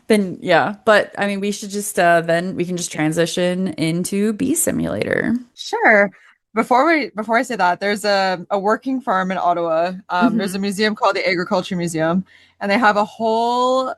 then yeah, but I mean we should just then we can just transition into Bee Simulator. Sure. Before I say that, there's a working farm in Ottawa. There's a Mhm. museum called the Agriculture Museum, and they have a whole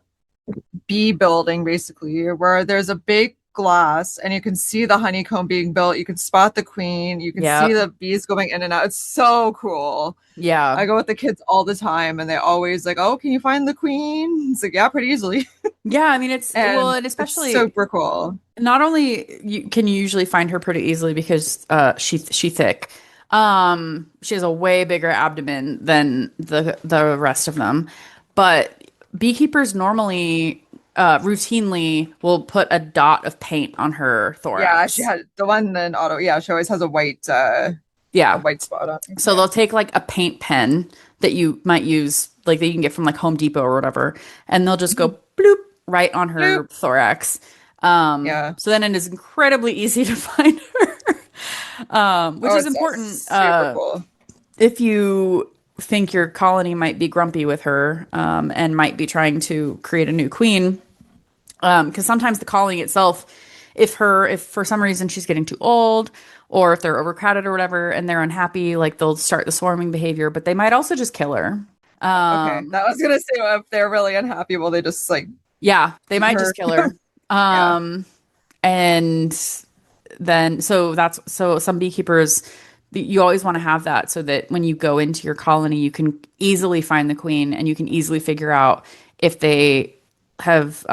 bee building basically where there's a big glass and you can see the honeycomb being built. You can spot the queen. You can see Yeah. the bees going in and out. It's so cool. Yeah. I go with the kids all the time and they always like, oh, can you find the queen? It's like, yeah, pretty easily. Yeah, I mean it's well, And and it's especially super cool. not only can you usually find her pretty easily because she thick. She has a way bigger abdomen than the rest of them. But beekeepers normally routinely will put a dot of paint on her Yeah, she thorax. had the one in Ottawa. Yeah, she always has a Yeah. white spot on her. So Yeah. they'll take like a paint pen that you might use, like that you can get from like Home Depot or whatever, and they'll just Mhm. go bloop right on Bloop. her thorax. Yeah. So then it is incredibly easy to find her, which Oh, is it's important super cool. if you think your colony might be grumpy with her and might be trying to create a new queen. Because sometimes the colony itself, if for some reason she's getting too old or if they're overcrowded or whatever and they're unhappy, like they'll start the swarming behavior, but they might also just kill her. Okay, that was gonna say well, if they're really unhappy, well, they just like Yeah, they eat might her. just kill her. Yeah. And then so some beekeepers you always want to have that so that when you go into your colony you can easily find the queen and you can easily figure out if they have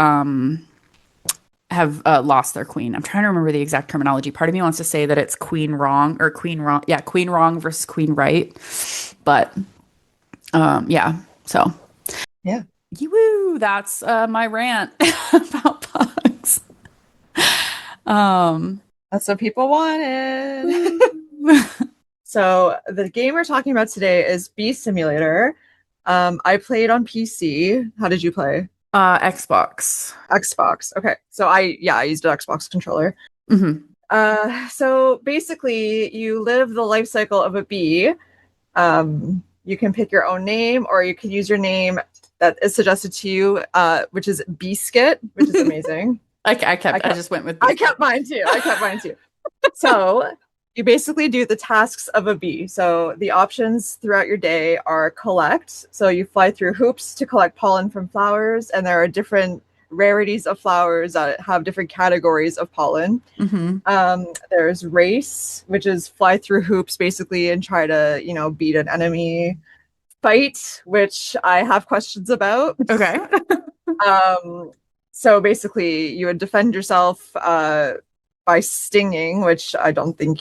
lost their queen. I'm trying to remember the exact terminology. Part of me wants to say that it's queen wrong or queen wrong. Yeah, queen wrong versus queen right. But yeah. So Yeah. woo, that's my rant about bugs. Um That's what people wanted. woo. So the game we're talking about today is Bee Simulator. I played on PC. How did you play? Xbox. Xbox. Okay. So I used an Xbox controller. Hmm. So basically you live the life cycle of a bee. You can pick your own name or you can use your name that is suggested to you, which is Biscuit, which is amazing. I just went with I Biscuit. kept mine too. I kept mine too. So you basically do the tasks of a bee. So the options throughout your day are collect. So you fly through hoops to collect pollen from flowers, and there are different rarities of flowers that have different categories of pollen. Hmm. There's race, which is fly through hoops basically and try to, beat an enemy. Fight, which I have questions about. Okay. Um, so basically, you would defend yourself by stinging, which I don't think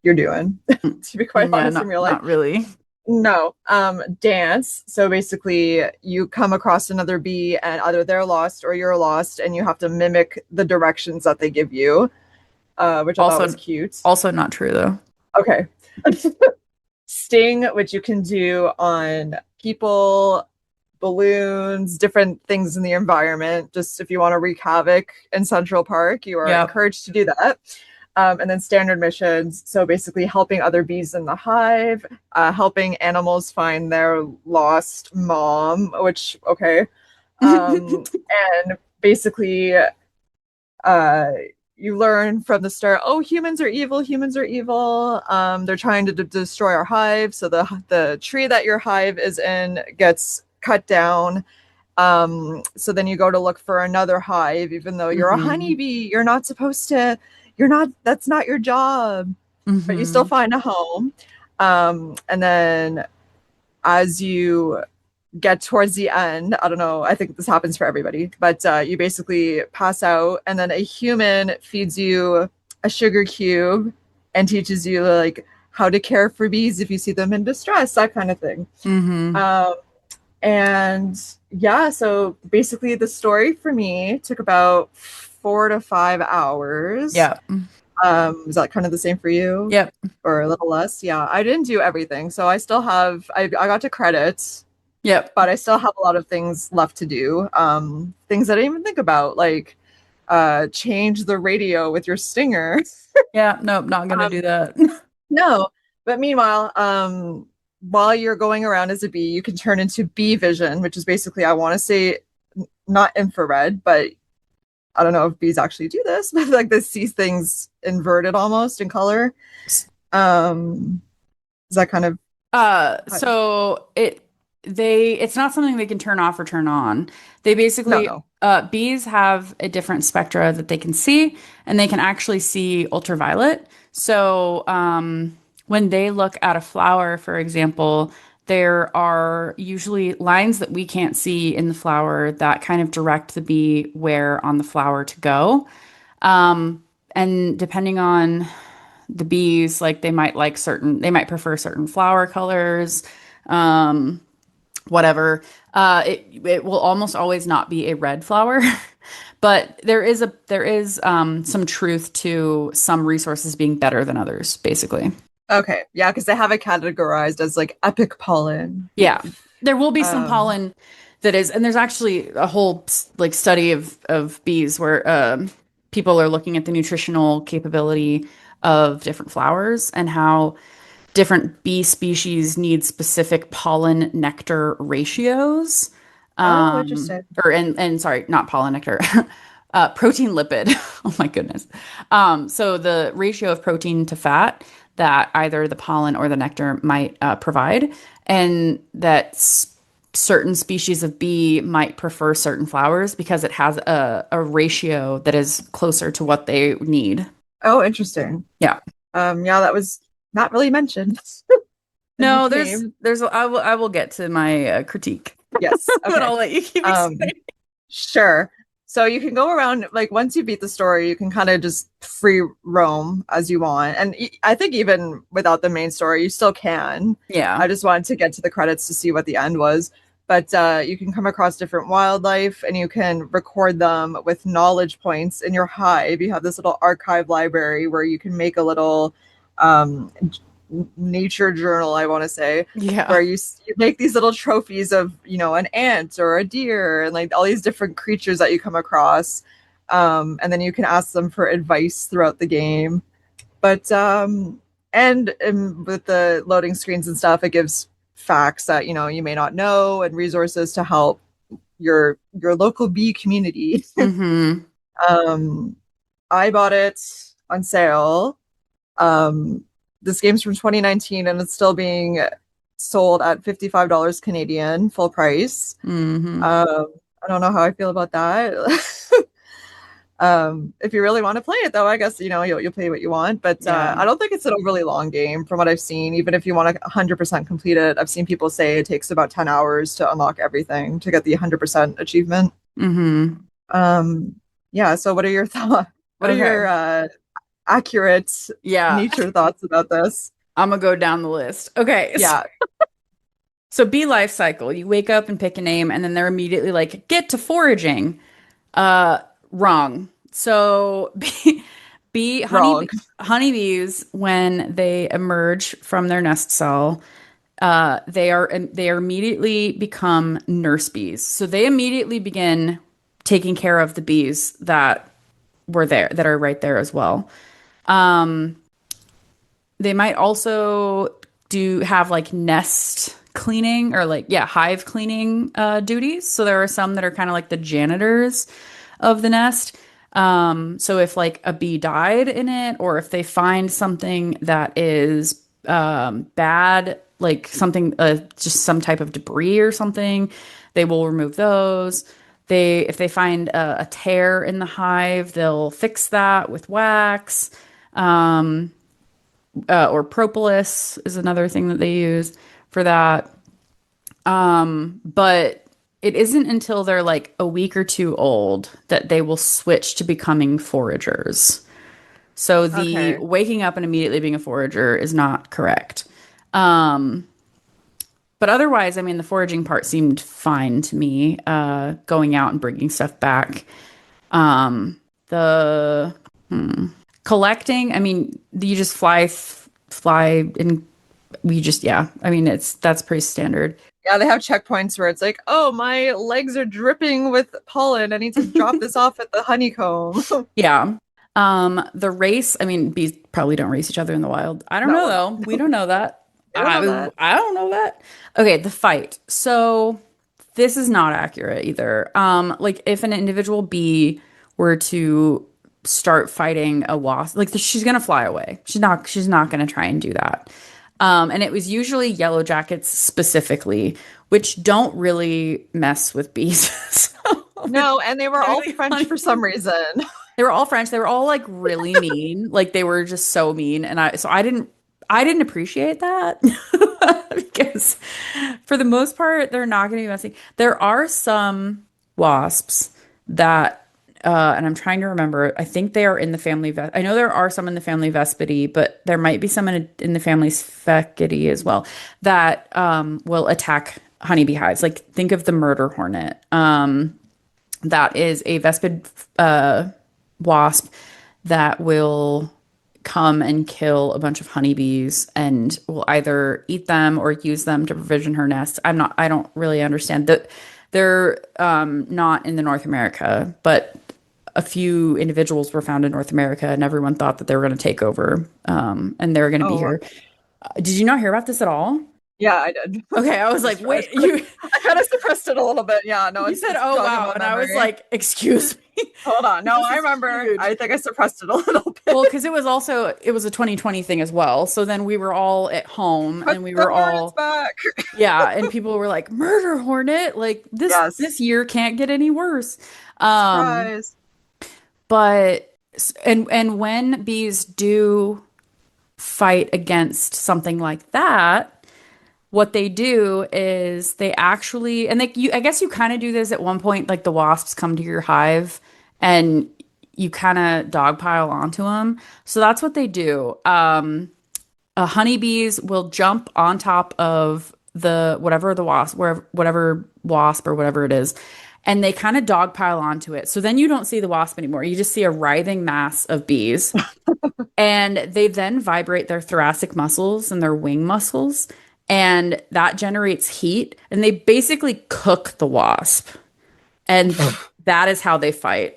you're doing, to be quite Yeah, honest, in not real life. not really. No. Dance. So basically, you come across another bee, and either they're lost or you're lost, and you have to mimic the directions that they give you, which I thought was Also, cute. also not true though. Okay. Sting, which you can do on people, balloons, different things in the environment. Just if you want to wreak havoc in Central Park, you are Yep. encouraged to do that. And then standard missions. So basically, helping other bees in the hive, helping animals find their lost mom, which, okay. And basically, uh, you learn from the start, oh, humans are evil, humans are evil. They're trying to destroy our hive. So the tree that your hive is in gets cut down. So then you go to look for another hive, even though you're a Hmm. honeybee. That's not your job, but you still Hmm. find a home. And then as you get towards the end, I don't know, I think this happens for everybody, but you basically pass out, and then a human feeds you a sugar cube and teaches you like how to care for bees if you see them in distress, that kind of thing. Hmm. Um, and yeah, so basically the story for me took about 4 to 5 hours. Yep. Is that kind of the same for you? Yep. Or a little less? Yeah, I didn't do everything. So I still have, I got to credits, Yep. but I still have a lot of things left to do. Things I didn't even think about, like change the radio with your stinger. Yeah. Nope. Not gonna Um, do that. no, but meanwhile, while you're going around as a bee, you can turn into bee vision, which is basically, I want to say, not infrared, but I don't know if bees actually do this, but like this sees things inverted almost in color. Um, is that kind of So it's not something they can turn off or turn on. They no, basically no. bees have a different spectra that they can see, and they can actually see ultraviolet. So when they look at a flower, for example, there are usually lines that we can't see in the flower that kind of direct the bee where on the flower to go. Um, and depending on the bees, like they might prefer certain flower colors, um, whatever. It will almost always not be a red flower, but there is some truth to some resources being better than others, basically. Okay, yeah, because they have it categorized as like epic pollen. Yeah, there will be some Um, pollen that is, and there's actually a whole like study of bees where people are looking at the nutritional capability of different flowers and how different bee species need specific pollen nectar ratios. oh, interesting. And sorry, not pollen nectar, protein lipid. Oh my goodness. So the ratio of protein to fat that either the pollen or the nectar might provide, and that certain species of bee might prefer certain flowers because it has a ratio that is closer to what they need. Oh, interesting. Yeah. Yeah, that was not really mentioned in the No, game. I will get to my critique, Yes. but Okay. I'll let you keep Um, explaining. sure. So you can go around, like once you beat the story, you can kind of just free roam as you want. And I think even without the main story, you still can. Yeah. I just wanted to get to the credits to see what the end was. But you can come across different wildlife and you can record them with knowledge points in your hive. You have this little archive library where you can make a little nature journal, I want to say, Yeah. where you make these little trophies of, an ant or a deer and like all these different creatures that you come across. And then you can ask them for advice throughout the game. But and with the loading screens and stuff, it gives facts that you may not know and resources to help your local bee community. Mm-hmm. um, I bought it on sale. Um, this game's from 2019 and it's still being sold at $55 Canadian, full price. Mm-hmm. I don't know how I feel about that. If you really want to play it, though, I guess you'll pay what you want. But Yeah. I don't think it's an overly long game, from what I've seen. Even if you want to 100% complete it, I've seen people say it takes about 10 hours to unlock everything to get the 100% achievement. Mm-hmm. Um, yeah. So, what are your thoughts? What are Okay. your accurate Yeah. nature thoughts about this? I'm gonna go down the list. Okay. Yeah. So bee life cycle. You wake up and pick a name, and then they're immediately like, get to foraging. Uh, wrong. So Wrong. honeybees, when they emerge from their nest cell, they are immediately become nurse bees. So they immediately begin taking care of the bees that were there, that are right there as well. Um, they might also do have like nest cleaning or like, yeah, hive cleaning duties. So there are some that are kind of like the janitors of the nest. So if like a bee died in it, or if they find something that is bad, like something, just some type of debris or something, they will remove those. If they find a tear in the hive, they'll fix that with wax. Um, or propolis is another thing that they use for that. But it isn't until they're like a week or two old that they will switch to becoming foragers. So the Okay. waking up and immediately being a forager is not correct. Um, but otherwise, I mean, the foraging part seemed fine to me. Going out and bringing stuff back. The collecting, I mean, you just fly and we just, yeah. I mean, that's pretty standard. Yeah, they have checkpoints where it's like, oh, my legs are dripping with pollen. I need to drop this off at the honeycomb. Yeah. The race, I mean, bees probably don't race each other in the wild. I don't know No, though. We don't know that. they don't know that. I don't know that. Okay, the fight. So this is not accurate either. Like if an individual bee were to start fighting a wasp, like she's gonna fly away. She's not gonna try and do that. And it was usually yellow jackets specifically, which don't really mess with bees. So No, and they were it's all really French funny. for some reason. They were all French. They were all like really mean. Like they were just so mean. And I didn't appreciate that because for the most part, they're not going to be messy. There are some wasps that, and I'm trying to remember, I think they are in the family. I know there are some in the family Vespidae, but there might be some in the family Sphekidae as well that will attack honeybee hives. Like think of the murder hornet. That is a Vespid wasp that will come and kill a bunch of honeybees and will either eat them or use them to provision her nest. I don't really understand that. They're not in the North America, but a few individuals were found in North America and everyone thought that they were going to take over and they were going to be Oh, here. Did you not hear about this at all? yeah, I did. Okay, I was like, wait, I kind of suppressed it a little bit. Yeah, no, you it's, said, it's oh jogging wow, my and I was memory. like, excuse me. Hold on. No, This I is remember. huge. I think I suppressed it a little Well, bit. because it was a 2020 thing as well. So then we were all at home But and we the were hornet's all, back. yeah, and people were like, murder hornet, like this Yes. year can't get any worse. Um, Surprise. but and when bees do fight against something like that, what they do is they actually, and I guess you kind of do this at one point, like the wasps come to your hive and you kind of dogpile onto them. So that's what they do. Honeybees will jump on top of the whatever the wasp, wherever, whatever wasp or whatever it is, and they kind of dogpile onto it. So then you don't see the wasp anymore. You just see a writhing mass of bees. And they then vibrate their thoracic muscles and their wing muscles, and that generates heat. And they basically cook the wasp. And that is how they fight.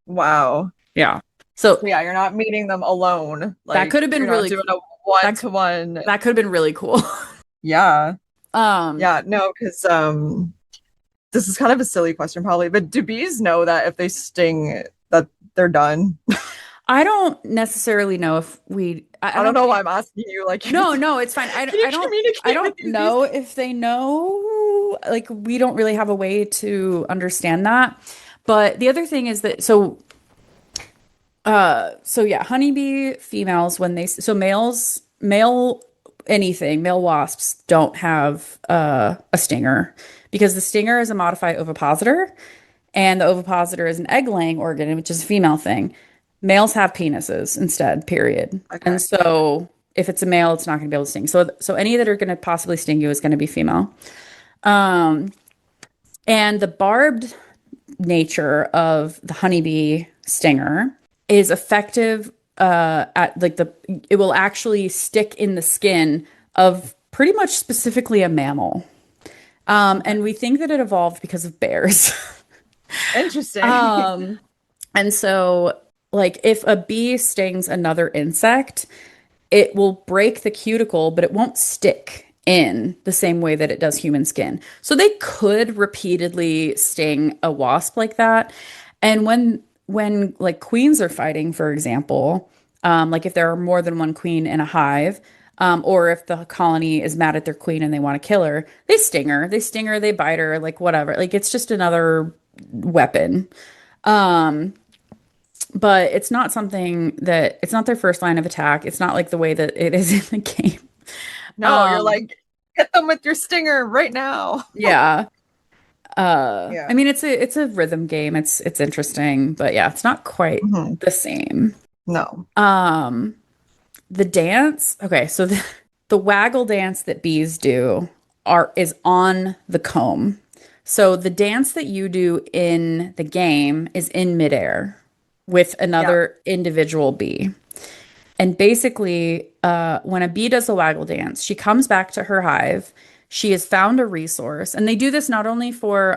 Wow. Yeah. So So yeah, you're not meeting them alone. that Like could have been you're not really doing cool. a one to one. That could have been really cool. Yeah. Um, Yeah. No, because this is kind of a silly question probably, but do bees know that if they sting that they're done? I don't necessarily know if I I don't don't know why think, I'm asking you. Like, no, no, it's fine. can you I communicate with don't these bees? know if they know, like we don't really have a way to understand that. But the other thing is that so yeah, honeybee females when they so male wasps don't have a stinger because the stinger is a modified ovipositor and the ovipositor is an egg-laying organ, which is a female thing. Males have penises instead, period. Okay. And so if it's a male, it's not going to be able to sting. So any that are going to possibly sting you is going to be female. Um, and the barbed nature of the honeybee stinger is effective at like it will actually stick in the skin of pretty much specifically a mammal. And we think that it evolved because of bears. Interesting. Um, and so like if a bee stings another insect, it will break the cuticle, but it won't stick in the same way that it does human skin. So they could repeatedly sting a wasp like that. And when like queens are fighting, for example, like if there are more than one queen in a hive, or if the colony is mad at their queen and they want to kill her, they sting her, they bite her, like whatever. Like it's just another weapon. Um, but it's not something that it's not their first line of attack. It's not like the way that it is in the game. No, you're Um, like, hit them with your stinger right now. yeah. I Yeah. mean it's a rhythm game. It's interesting, but yeah, it's not quite Mhm. the same. No. Um, the dance, okay, so the waggle dance that bees do is on the comb. So the dance that you do in the game is in midair with Yeah. another individual bee. And basically, when a bee does a waggle dance, she comes back to her hive. She has found a resource, and they do this not only for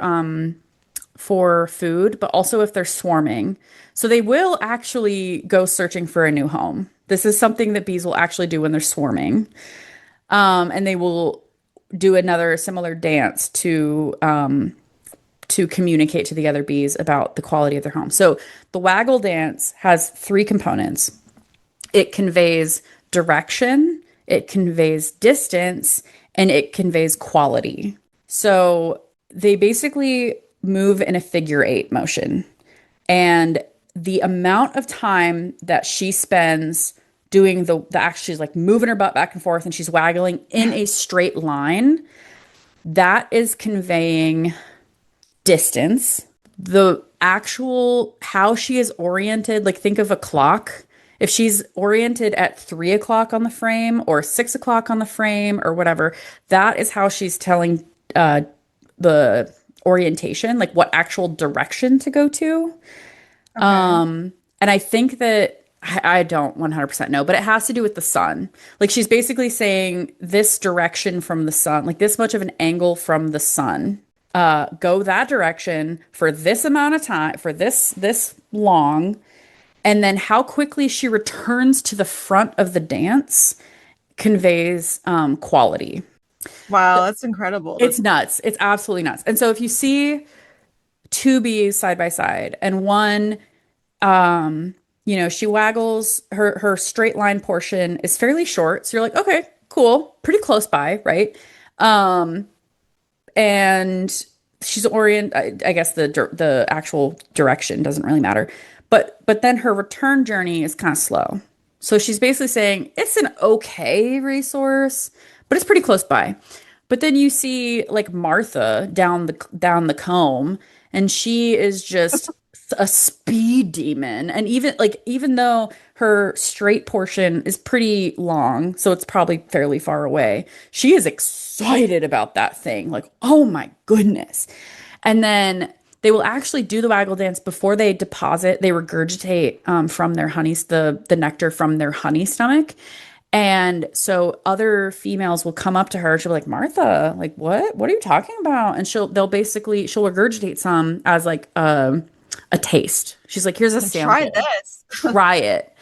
food, but also if they're swarming. So they will actually go searching for a new home. This is something that bees will actually do when they're swarming. And they will do another similar dance to communicate to the other bees about the quality of their home. So the waggle dance has three components. It conveys direction, it conveys distance, and it conveys quality. So they basically move in a figure 8 motion. And the amount of time that she spends doing the act, she's like moving her butt back and forth and she's waggling in a straight line, that is conveying distance. The actual how she is oriented, like think of a clock. If she's oriented at 3 o'clock on the frame or 6 o'clock on the frame or whatever, that is how she's telling the orientation, like what actual direction to go to. Okay. And I think that I don't 100% know, but it has to do with the sun. Like she's basically saying this direction from the sun, like this much of an angle from the sun. Go that direction for this amount of time, for this long, and then how quickly she returns to the front of the dance conveys quality. Wow, that's incredible. It's nuts. It's absolutely nuts. And so if you see two bees side by side and one she waggles her straight line portion is fairly short. So you're like, okay, cool, pretty close by, right? Um, and she's I guess the actual direction doesn't really matter. But then her return journey is kind of slow. So she's basically saying it's an okay resource, but it's pretty close by. But then you see like Martha down the comb, and she is just a speed demon. And even though her straight portion is pretty long, so it's probably fairly far away, she is excited about that thing. Like, oh my goodness. And then they will actually do the waggle dance before they deposit. They regurgitate from their the nectar from their honey stomach. And so other females will come up to her. She'll be like, Martha, like, what are you talking about? And she'll regurgitate some as like a taste. She's like, here's a Try sample, this. try it.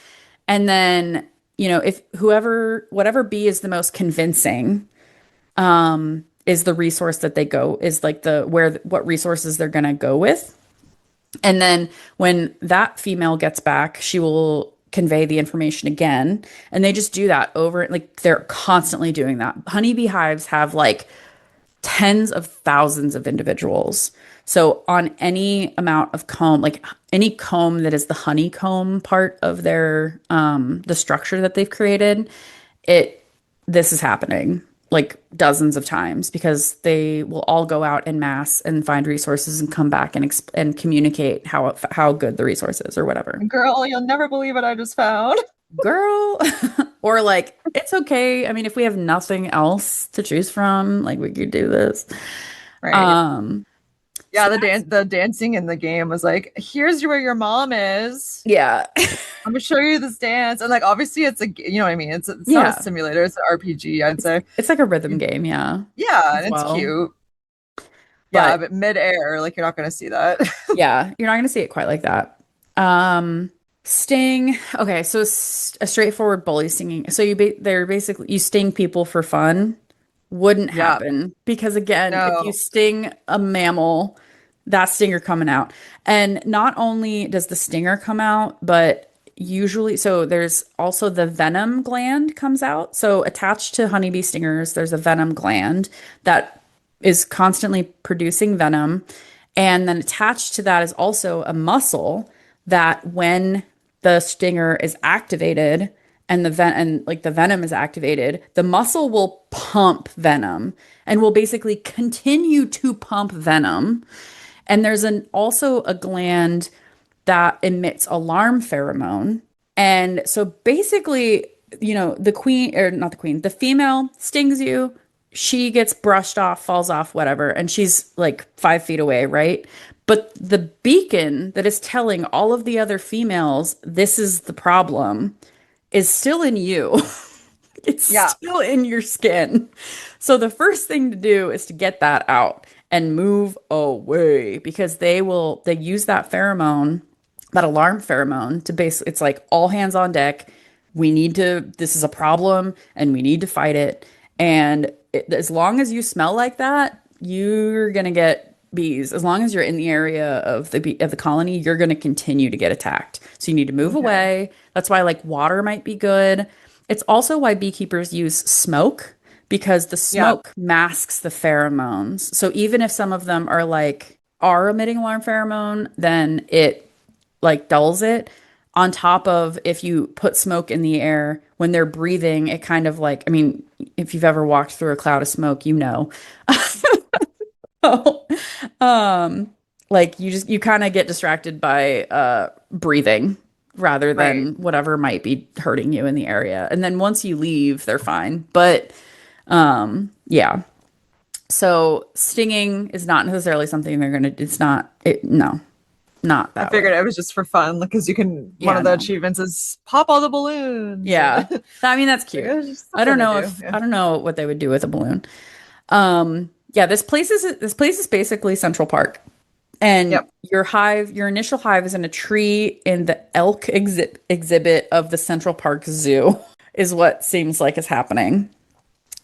And then, if whatever bee is the most convincing, is the resource that they go, is like what resources they're going to go with. And then when that female gets back, she will convey the information again. And they just do that over, like they're constantly doing that. Honeybee hives have like tens of thousands of individuals. So on any amount of comb, like any comb that is the honeycomb part of the structure that they've created, this is happening like dozens of times because they will all go out en masse and find resources and come back and communicate how good the resource is or whatever. Girl, you'll never believe what I just found. Girl, or like it's okay. I mean, if we have nothing else to choose from, like we could do this. Right. Yeah, So the dancing in the game was like, here's where your mom is. yeah. I'm gonna show you this dance. And like obviously it's you know what I mean? It's Yeah. not a simulator, it's an RPG, I'd say. It's like a rhythm game, yeah. Yeah, As and it's well. cute. Yeah, But but mid-air, like you're not gonna see that. yeah, you're not going to see it quite like that. Sting. Okay, so a straightforward bully stinging. So they're basically you sting people for fun. Wouldn't Yeah. happen because again, if you No. sting a mammal, that stinger coming out. And not only does the stinger come out, but usually so there's also the venom gland comes out. So attached to honeybee stingers, there's a venom gland that is constantly producing venom. And then attached to that is also a muscle that when the stinger is activated and the venom is activated, the muscle will pump venom and will basically continue to pump venom. And there's also a gland that emits alarm pheromone. And so basically, the queen, or not the queen, the female stings you, she gets brushed off, falls off, whatever, and she's like 5 feet away, right? But the beacon that is telling all of the other females this is the problem is still in you. It's Yeah. still in your skin. So the first thing to do is to get that out and move away because they use that pheromone, that alarm pheromone to it's like all hands on deck. This is a problem and we need to fight it. And as long as you smell like that, you're going to get bees. As long as you're in the area of the colony, you're going to continue to get attacked. So you need to move away. That's why like water might be good. It's also why beekeepers use smoke because the smoke masks the pheromones. So even if some of them are emitting alarm pheromone, then it like dulls it. On top of if you put smoke in the air when they're breathing, it kind of like, I mean, if you've ever walked through a cloud of smoke, you know. So, like you kind of get distracted by breathing rather than whatever might be hurting you in the area. And then once you leave, they're fine. But yeah. So stinging is not necessarily something they're gonna. It's not. No, not that. I figured way. it was just for fun, because you can. One of the achievements is pop all the balloons. Yeah, I mean that's cute. I don't know Yeah. I don't know what they would do with a balloon. Yeah, this place is basically Central Park, and your initial hive is in a tree in the elk exhibit of the Central Park Zoo, is what seems like is happening.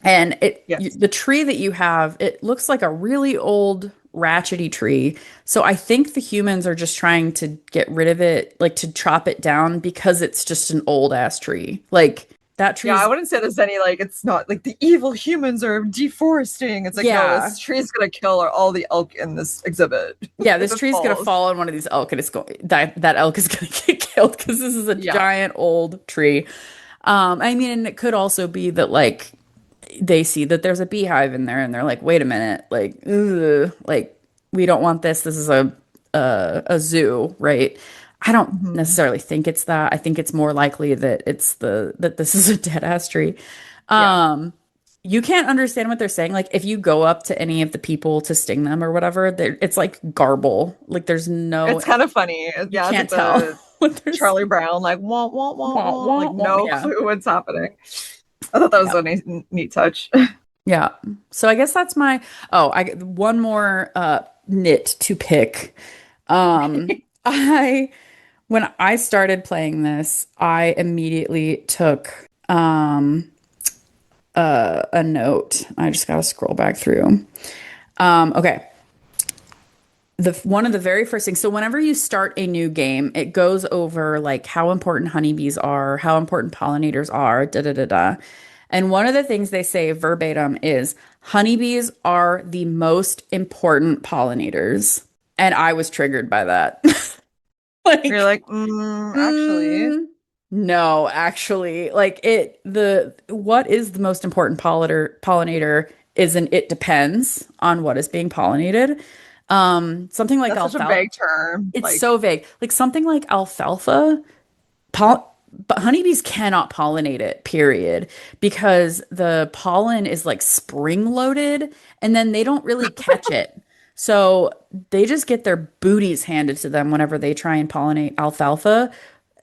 And the tree that you have, it looks like a really old ratchety tree. So I think the humans are just trying to get rid of it, like to chop it down because it's just an old ass tree. Like that tree. Yeah, I wouldn't say there's any it's not like the evil humans are deforesting. It's like, no, this tree's gonna kill all the elk in this exhibit. Yeah, this tree's gonna fall on one of these elk, and that elk is gonna get killed because this is a giant old tree. I mean, and it could also be that like they see that there's a beehive in there and they're like, wait a minute, like, ugh, like we don't want this. This is a zoo, right? I don't necessarily think it's that. I think it's more likely that that this is a dead ass tree. you can't understand what they're saying. Like if you go up to any of the people to sting them or whatever, it's like garble. Like there's no, It's kind of funny. you Yeah, it's can't like tell the what they're Charlie saying. Brown, like wah wah wah Wah, wah, like wah, wah. no Yeah. clue what's happening. I thought that was Yeah. a neat touch. Yeah. So I guess that's my, oh, I one more knit to pick. I when I started playing this, I immediately took a note. I just gotta scroll back through. Okay. The one of the very first things, so whenever you start a new game, it goes over like how important honeybees are, how important pollinators are, da da da da. And one of the things they say verbatim is honeybees are the most important pollinators. And I was triggered by that. You're Like, like, actually, no, actually, like the what is the most important pollinator isn't it depends on what is being pollinated. Something like that's such a alfalfa, vague term. it's Like, so vague. Like something like alfalfa, but honeybees cannot pollinate it, period, because the pollen is like spring loaded and then they don't really catch it. So they just get their booties handed to them whenever they try and pollinate alfalfa.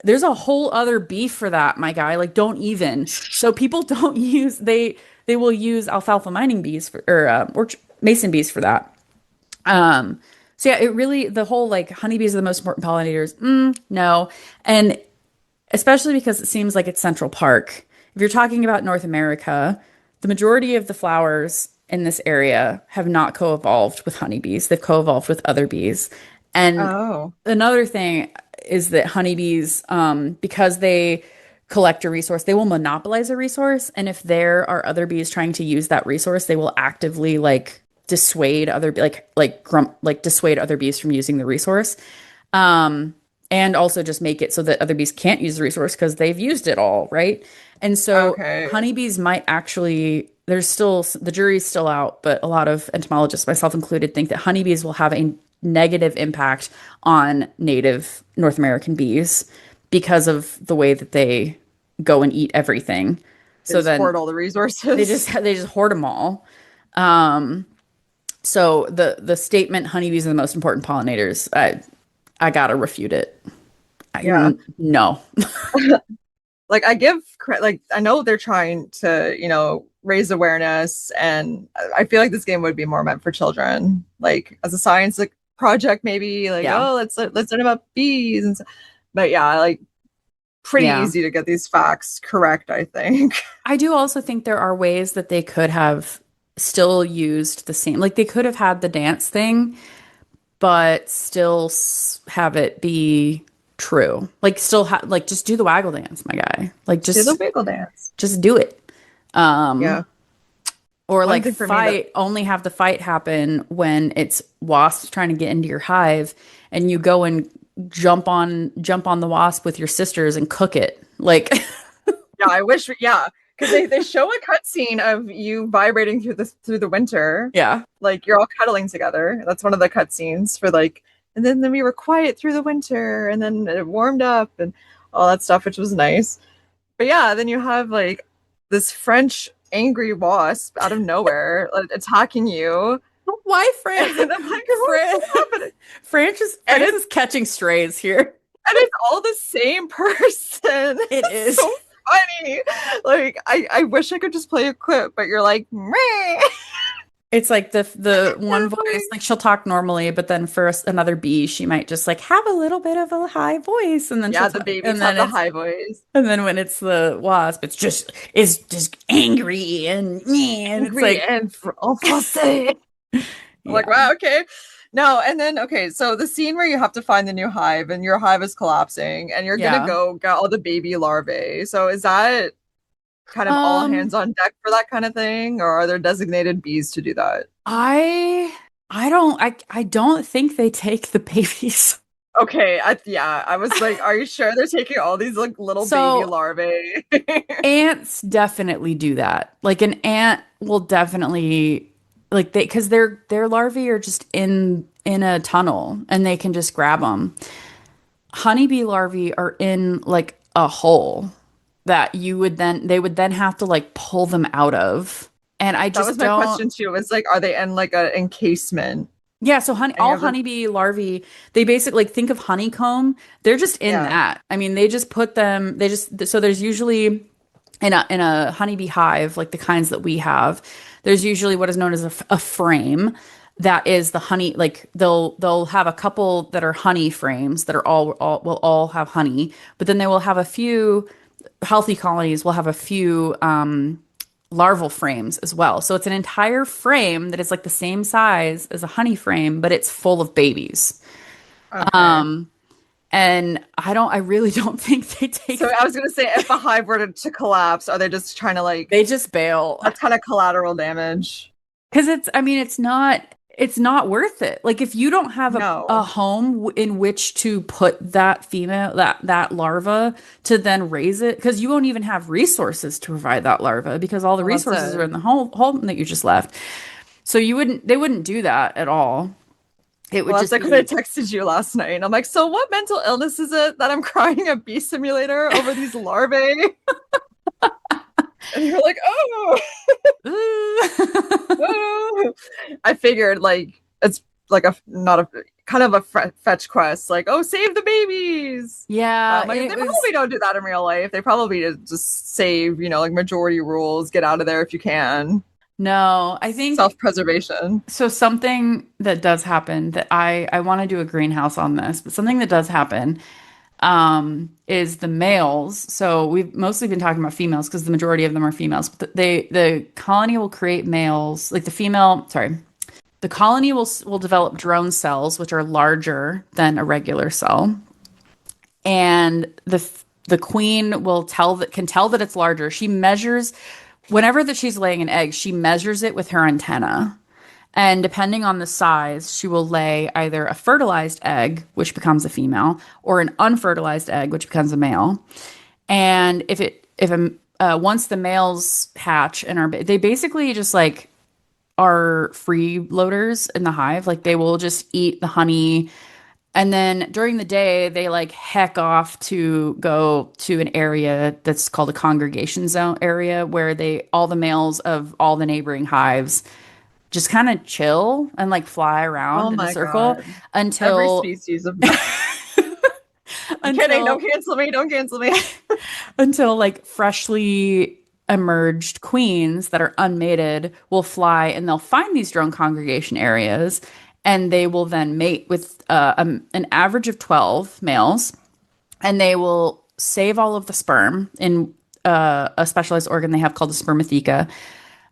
There's a whole other beef for that, my guy. Like, don't even. So people don't use they will use alfalfa mining bees for or mason bees for that. Um, so yeah, it really the whole like honeybees are the most important pollinators. No, and especially because it seems like it's Central Park. If you're talking about North America, the majority of the flowers in this area have not co-evolved with honeybees. They've co-evolved with other bees. And oh, another thing is that honeybees, because they collect a resource, they will monopolize a resource. And if there are other bees trying to use that resource, they will actively like dissuade other like dissuade other bees from using the resource. Um, and also just make it so that other bees can't use the resource because they've used it all, right? And so okay. honeybees might actually, there's still, the jury's still out, but a lot of entomologists, myself included, think that honeybees will have a negative impact on native North American bees because of the way that they go and eat everything. They So just then hoard all the they resources. just they just hoard them all. So the statement honeybees are the most important pollinators, I gotta refute it. Yeah. No. Like I give like I know they're trying to, raise awareness, and I feel like this game would be more meant for children, like as a science like project maybe, like, Yeah. oh, let's learn about bees and stuff. But yeah, like pretty Yeah. easy to get these facts correct, I think. I do also think there are ways that they could have still used the same, like they could have had the dance thing, but still have it be true. Like still like just do the waggle dance, my guy. Like Do the wiggle dance. just do it. Yeah. Or One like thing for me that, fight, only have the fight happen when it's wasps trying to get into your hive and you go and jump on the wasp with your sisters and cook it. Like yeah, I wish, yeah, because they show a cutscene of you vibrating through the winter, yeah. like you're all cuddling together. That's one of the cutscenes for like, and then we were quiet through the winter, and then it warmed up and all that stuff, which was nice. But yeah, then you have like this French angry wasp out of nowhere, like, attacking you, Why France? and I'm like, what's happening? And France is catching strays here. it's all the same person. It It's is. so funny. Like I wish I could just play a clip, but you're like, meh. It's like the one voice, Terrifying. like she'll talk normally, but then for another bee, she might just like have a little bit of a high voice, and then she'll Yeah, the talk, babies have the high voice. and then when it's the wasp, it's just angry and it's Angry like and en français. I'm like, yeah, wow, okay. No, and then okay, so the scene where you have to find the new hive and your hive is collapsing and you're gonna yeah. go get all the baby larvae. So is that kind of all Um, hands on deck for that kind of thing, or are there designated bees to do that? I I don't think they take the babies. Okay, yeah, I was like, are you sure they're taking all these like little baby So larvae? ants definitely do that. Like an ant will definitely like they because their larvae are just in a tunnel and they can just grab them. Honeybee larvae are in like a hole that they would then have to like pull them out of. And I That just was my don't. question too. Was like, are they in like a encasement? Yeah, so Any all of the honeybee larvae, they basically like think of honeycomb. They're just in yeah. that. I mean, they just put them, they just so there's usually in a honeybee hive, like the kinds that we have, there's usually what is known as a frame that is the honey, like they'll have a couple that are honey frames that are all will all have honey, but then they will have a few healthy colonies will have a few larval frames as well. So it's an entire frame that is like the same size as a honey frame, but it's full of babies. Okay. Um, and I really don't think they So take, I was gonna say, if a hive were to collapse, are they just trying to like they just bail. that's kind of collateral damage? Because I mean, it's not worth it. Like if you don't have a No. home in which to put that that larva to then raise it, because you won't even have resources to provide that larva because all the Well, that's resources are it. in the home that you just left. So they wouldn't do that at all. It would Well, that's just like when I be, texted you last night, and I'm like, so what mental illness is it that I'm crying a bee simulator over these larvae? And you're like, oh, oh. I figured like it's like a not a kind of a fetch quest, like, oh, save the babies. yeah, Like and they it was probably don't do that in real life. They probably just save, like majority rules, get out of there if you can. no, I think Self-preservation. so. Something that does happen that I want to do a greenhouse on this, but something that does happen is the males. So we've mostly been talking about females because the majority of them are females. But the colony will create males, like the colony will develop drone cells, which are larger than a regular cell, and the queen will tell that can tell that it's larger. She measures whenever that she's laying an egg, she measures it with her antenna. And depending on the size, she will lay either a fertilized egg, which becomes a female, or an unfertilized egg, which becomes a male. And if a once the males hatch and they basically just like are freeloaders in the hive. Like they will just eat the honey, and then during the day they like heck off to go to an area that's called a congregation zone area where they all the males of all the neighboring hives just kind of chill and like fly Oh around in a my circle God. Every until species of I'm kidding. Don't until cancel me. Don't cancel me. until like freshly emerged queens that are unmated will fly and they'll find these drone congregation areas and they will then mate with an average of 12 males and they will save all of the sperm in a specialized organ they have called the spermatheca.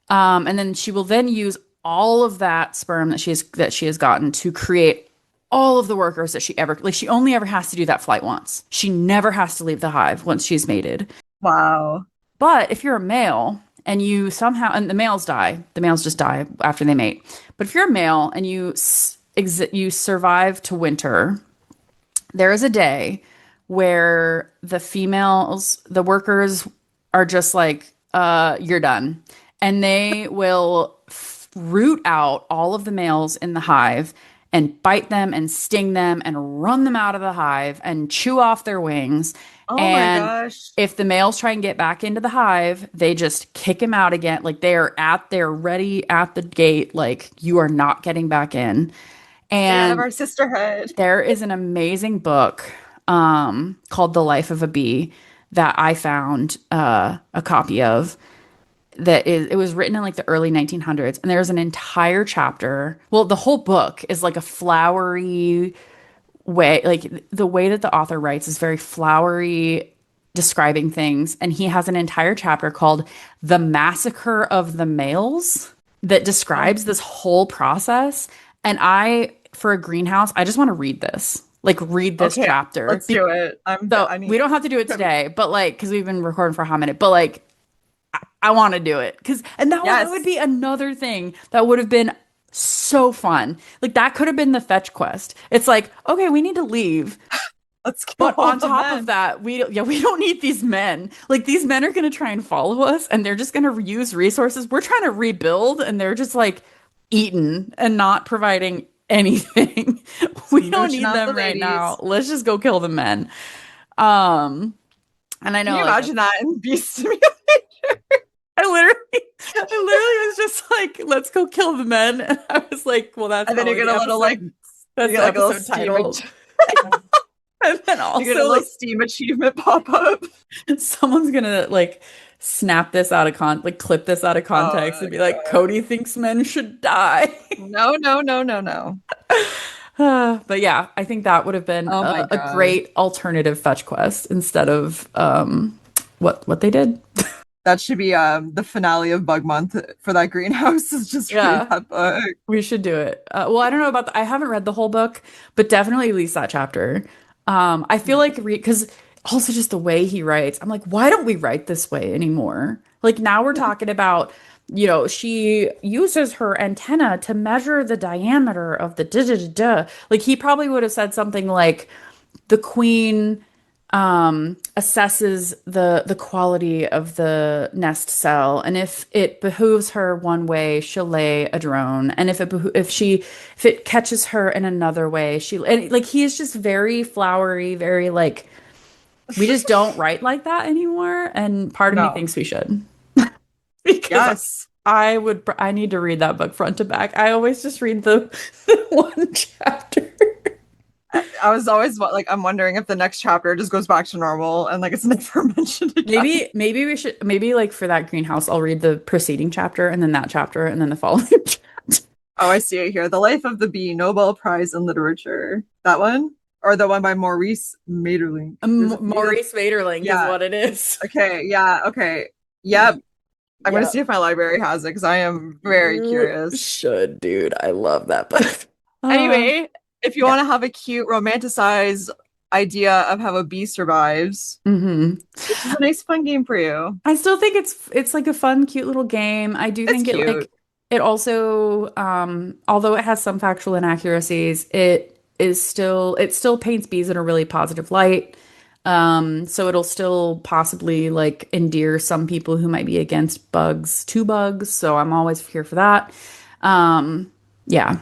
And then she will then use all of that sperm that she has gotten to create all of the workers that she ever like. She only ever has to do that flight once. She never has to leave the hive once she's mated. Wow. But if you're a male and you somehow and the males just die after they mate. But if you're a male and you survive to winter, there is a day where the workers are just like, you're done. And they will root out all of the males in the hive and bite them and sting them and run them out of the hive and chew off their wings. Oh my And gosh. if the males try and get back into the hive, they just kick him out again. Like they're ready at the gate, like you are not getting back in. Stay out of And our sisterhood. there is an amazing book called The Life of a Bee that I found a copy of it was written in like the early 1900s and there's an entire chapter. Well, the whole book is like a flowery way, like the way that the author writes is very flowery, describing things. And he has an entire chapter called The Massacre of the Males that Oh, describes this whole process. And for a greenhouse, I just want to read this. Like read this okay. chapter. Let's do it. So I we need don't have to do it today, but like, because we've been recording for a hot minute, but like, I want to do it and that would yes. be another thing that would have been so fun. Like that could have been the fetch quest. It's like, okay, we need to leave. Let's kill But all on the top of men. that, we don't need these men. Like these men are going to try and follow us and they're just going to use resources. We're trying to rebuild and they're just like eating and not providing anything. We don't Smooching need off the them right now. ladies. Let's just go kill the men. Um and I Can know you like imagine that in Beast Simulator? I literally It literally was just like, let's go kill the men. And I was like, well, that's And then you probably get the a little episode. like you That's get the like a little episode steam title. And then you get a also little like steam achievement pop up. someone's gonna like snap this out of like clip this out of context Oh and be like, god. Cody thinks men should die. No, no, no, no, no. But yeah, I think that would have been Oh my a god. great alternative fetch quest instead of what they did. That should be the finale of Bug Month for that greenhouse is just read Yeah, that book. we should do it. Well, I don't know about I haven't read the whole book, but definitely at least that chapter. I feel like because also just the way he writes, I'm like, why don't we write this way anymore? Like now we're talking about, she uses her antenna to measure the diameter of the da da da da. Like he probably would have said something like the queen assesses the quality of the nest cell, and if it behooves her one way, she'll lay a drone, and if it catches her in another way, and like he is just very flowery, very like we just don't write like that anymore, and part of me No. thinks we should because Yes. I need to read that book front to back. I always just read the one chapter. I was always like, I'm wondering if the next chapter just goes back to normal and like it's never mentioned again. Maybe we should like for that greenhouse, I'll read the preceding chapter and then that chapter and then the following chapter. Oh, I see it here. The Life of the Bee, Nobel Prize in Literature. That one? Or the one by Maurice Maeterlinck? Maurice Maeterlinck Yeah. is what it is. Okay, yeah, okay. Yep. I'm gonna Yeah. see if my library has it because I am very You curious. should, dude. I love that book. Anyway, if you yeah. want to have a cute romanticized idea of how a bee survives, Mhm. this is a nice fun game for you. I still think it's like a fun, cute little game. I do It's think cute. it also, although it has some factual inaccuracies, it still paints bees in a really positive light. So it'll still possibly like endear some people who might be against bugs to bugs. So I'm always here for that. Yeah.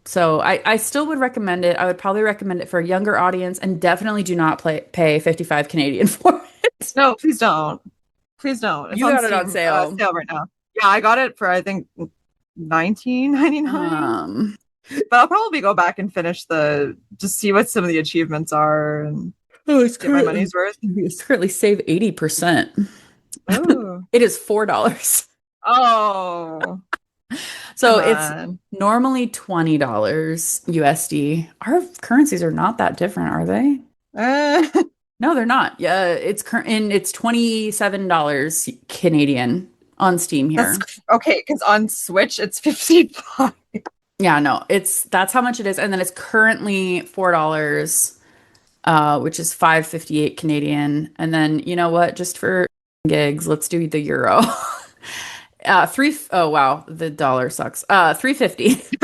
So I still would recommend it. I would probably recommend it for a younger audience and definitely do not pay 55 Canadian for it. No, please don't. Please don't. It's You on got it on Steam sale. sale right now. Yeah, I got it for I think 19.99. Um, But I'll probably go back and finish just see what some of the achievements are and oh, get my money's worth. it's currently save 80%. Oh. It is $4. Oh. So Come it's on. normally $20 USD. Our currencies are not that different, are they? No, they're not. Yeah, it's $27 Canadian on Steam here. That's okay, because on Switch it's 55. Yeah, no, that's how much it is, and then it's currently $4, which is 5.58 Canadian. And then you know what? Just for gigs, let's do the euro. Oh wow, the dollar sucks. 3.50.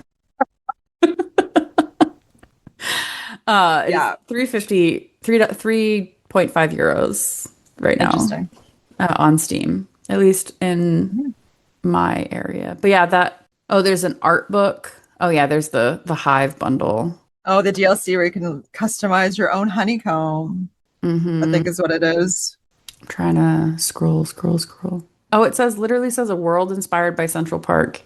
Yeah. It's 3.50, 3.5 euros right now. Interesting. On Steam, at least in my area. But yeah, there's an art book. Oh yeah, there's the Hive bundle. Oh, the DLC where you can customize your own honeycomb. Mm-hmm. I think is what it is. I'm trying to scroll. Oh, literally says a world inspired by Central Park.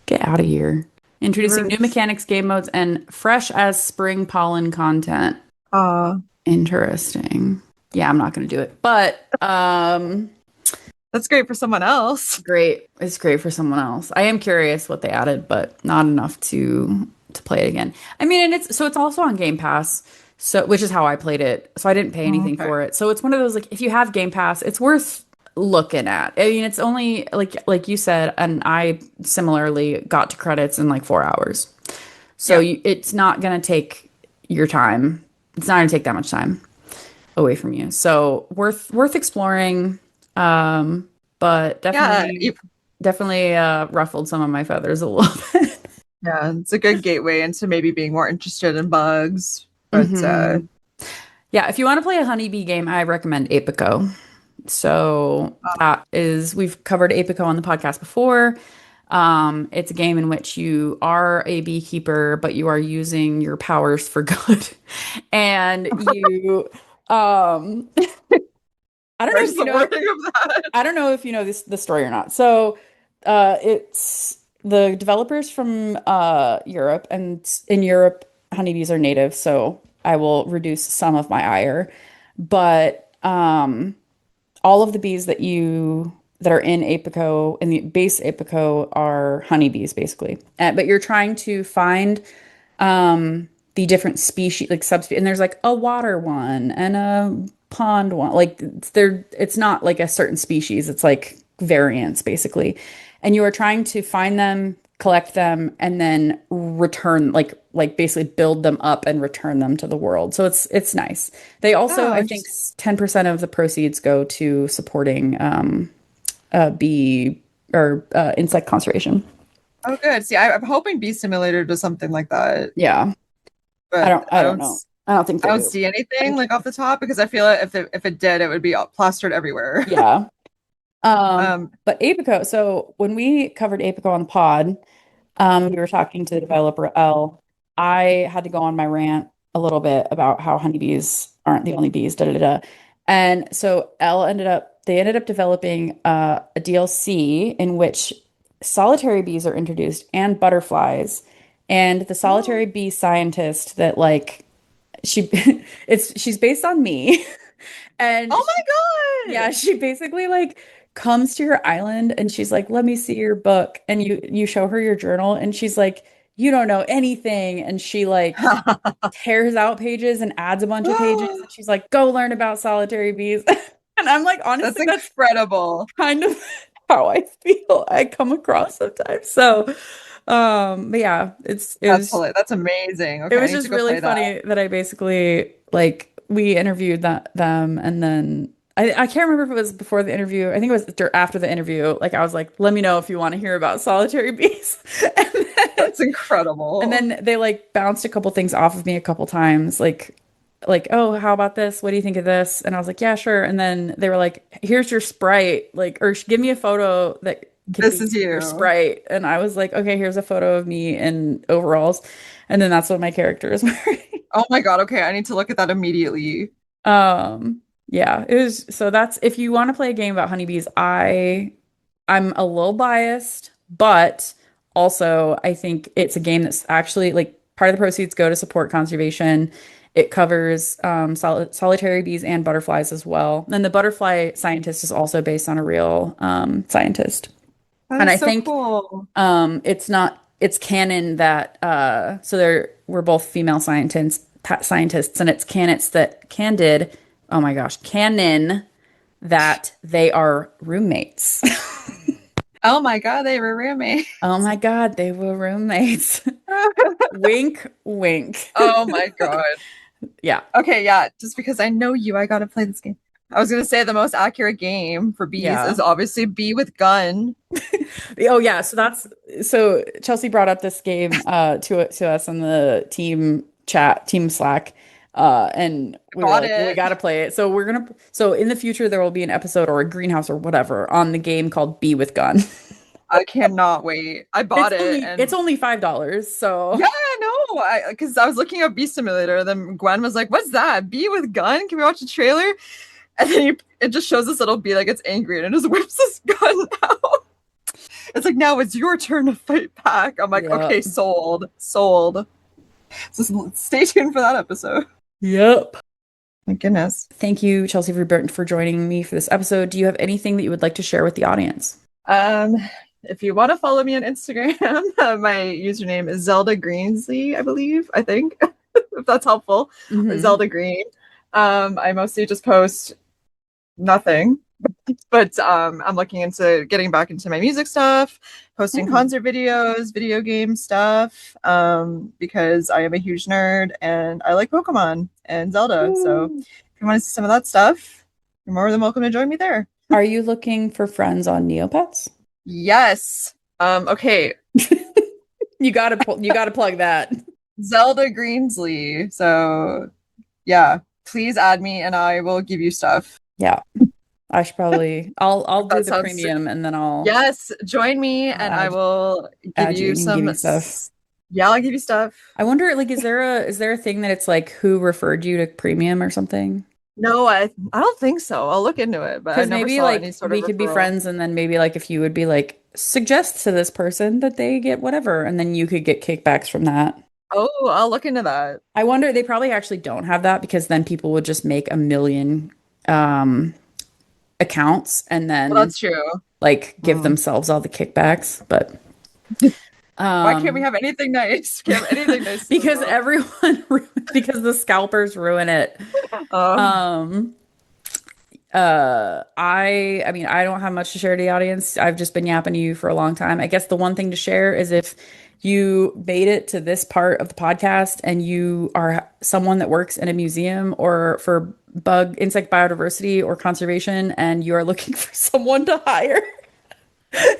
Get out of here. Introducing new mechanics, game modes, and fresh as spring pollen content. Interesting. Yeah, I'm not going to do it. But that's great for someone else. Great. It's great for someone else. I am curious what they added, but not enough to play it again. I mean, and it's also on Game Pass, so which is how I played it. So I didn't pay anything for it. So it's one of those like if you have Game Pass, it's worth looking at. I mean, it's only like you said, and I similarly got to credits in like 4 hours. So it's not going to take your time. It's not going to take that much time away from you. So worth exploring. But definitely ruffled some of my feathers a little bit. Yeah, it's a good gateway into maybe being more interested in bugs. But yeah, if you want to play a honeybee game, I recommend Apico. So we've covered Apico on the podcast before. It's a game in which you are a beekeeper, but you are using your powers for good. And you I don't know if you know this the story or not. So It's the developers from Europe, and in Europe, honeybees are native, so I will reduce some of my ire. But all of the bees that are in Apico in the base Apico are honeybees basically. But you're trying to find the different species like subspecies, and there's like a water one and a pond one. Like it's not like a certain species, it's like variants basically. And you are trying to find them, collect them, and then return like basically build them up and return them to the world. So it's nice. They also, Oh, I think, 10% of the proceeds go to supporting bee or insect conservation. oh, good. See, I'm hoping Bee Simulator does something like that, Yeah. but I don't know. I don't think I they don't do. see anything like off the top because I feel like if it did, it would be plastered everywhere. Yeah. Um, But Apico, so when we covered Apico on the pod, we were talking to the developer L. I had to go on my rant a little bit about how honeybees aren't the only bees, da da da. Da. And so they ended up developing a DLC in which solitary bees are introduced and butterflies. And the oh solitary bee scientist that like she she's based on me. And my yeah, God. she basically like comes to your island and she's like, "Let me see your book." And you show her your journal and she's like, "You don't know anything." And she like tears out pages and adds a bunch of pages and she's like, "Go learn about solitary bees." And I'm like, That's honestly, that's incredible. kind of how I feel I come across sometimes. So, but yeah, That's amazing. it Okay, I was need to just go really play that. funny that I basically like we interviewed them and then I can't remember if it was before the interview. I think it was after the interview. Like I was like, let me know if you want to hear about solitary bees. And then, That's incredible. they like bounced a couple things off of me a couple times. Like, oh, how about this? What do you think of this? And I was like, yeah, sure. And then they were like, here's your sprite, like, or give me a photo that can This be is your you. sprite. And I was like, okay, here's a photo of me in overalls. And then that's what my character is wearing. Oh my God. Okay, I need to look at that immediately. Yeah, it was so that's if you want to play a game about honeybees, I'm a little biased, but also I think it's a game that's actually like part of the proceeds go to support conservation. It covers solitary bees and butterflies as well. And the butterfly scientist is also based on a real scientist. That And I is so think cool. it's canon that we're both female scientists and it's canon that they are roommates. Oh my God, they were roommates. Oh my God, they were roommates. Wink, wink. Oh my God. Yeah. Okay, yeah, just because I know you, I gotta play this game. I was gonna say the most accurate game for bees Yeah. is obviously Bee with Gun. Oh yeah, so Chelsea brought up this game to us on the team Slack. And we were Got like, well, we it. got to play it. So in the future there will be an episode or a greenhouse or whatever on the game called Bee with Gun. I cannot wait. I bought it It's and only $5, so yeah, no, I because I was looking up Bee Simulator, then Gwen was like, "What's that? Bee with gun? Can we watch a trailer?" And then it just shows this little bee like it's angry and it just whips this gun out. It's like now it's your turn to fight back. I'm like, yeah. okay, sold, sold. So stay tuned for that episode. Yep. My goodness. Thank you, Chelsea, for joining me for this episode. Do you have anything that you would like to share with the audience? Um, if you want to follow me on Instagram, my username is Zelda Greensley, I believe. I think if that's helpful. Mhm. Zelda Green. I mostly just post nothing, but I'm looking into getting back into my music stuff, posting Hmm. concert videos, video game stuff, because I am a huge nerd and I like Pokemon and Zelda. So Woo. if you want to see some of that stuff, you're more than welcome to join me there. Are you looking for friends on Neopets? Yes. Okay. You gotta plug that. Zelda Greensley. So yeah, please add me and I will give you stuff. Yeah. I should probably I'll do That the sounds premium and then yes, join me I'll and I will give add you you and you can give some me stuff. yeah, I'll give you stuff. I wonder, like, is there a thing that it's like who referred you to premium or something? No, I don't think so. I'll look into it, but I Because never maybe saw any like sort of we could be referral. friends and then maybe like if you would be like suggest to this person that they get whatever, and then you could get kickbacks from that. Oh, I'll look into that. I wonder, they probably actually don't have that because then people would just make a million um accounts and Well, then that's true. like give Hmm. themselves all the kickbacks. But Why can't we um have anything nice? Can't have anything nice in the because world. everyone because the scalpers ruin it. Um, Um I mean, I don't have much to share to the audience. I've just been yapping to you for a long time. I guess the one thing to share is if you made it to this part of the podcast and you are someone that works in a museum or for bug insect biodiversity or conservation and you are looking for someone to hire,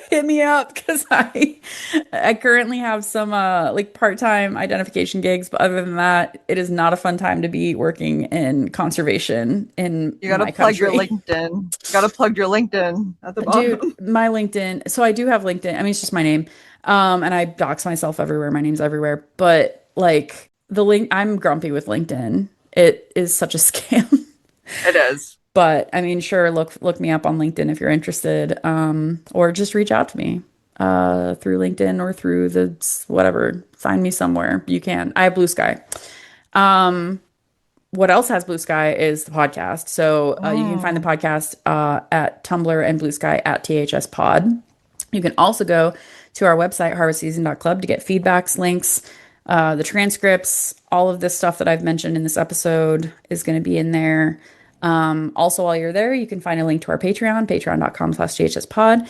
hit me up because I currently have some like part-time identification gigs, but other than that, it is not a fun time to be working in conservation in you gotta my plug your country. LinkedIn. You gotta plug your LinkedIn at the Dude, bottom. my LinkedIn. So I do have LinkedIn. I mean, it's just my name. And I dox myself everywhere. My name's everywhere. But like the link, I'm grumpy with LinkedIn. It is such a scam. It is. But I mean, sure, look me up on LinkedIn if you're interested. Or just reach out to me through LinkedIn or through the whatever. Find me somewhere. You can. I have Blue Sky. Um, what else has Blue Sky is the podcast. So you can find the Mm. podcast at Tumblr and Blue Sky at THS Pod. You can also go to our website, harvestseason.club, to get feedbacks, links, the transcripts, all of this stuff that I've mentioned in this episode is going to be in there. Also, while you're there, you can find a link to our Patreon, patreon.com/thspod,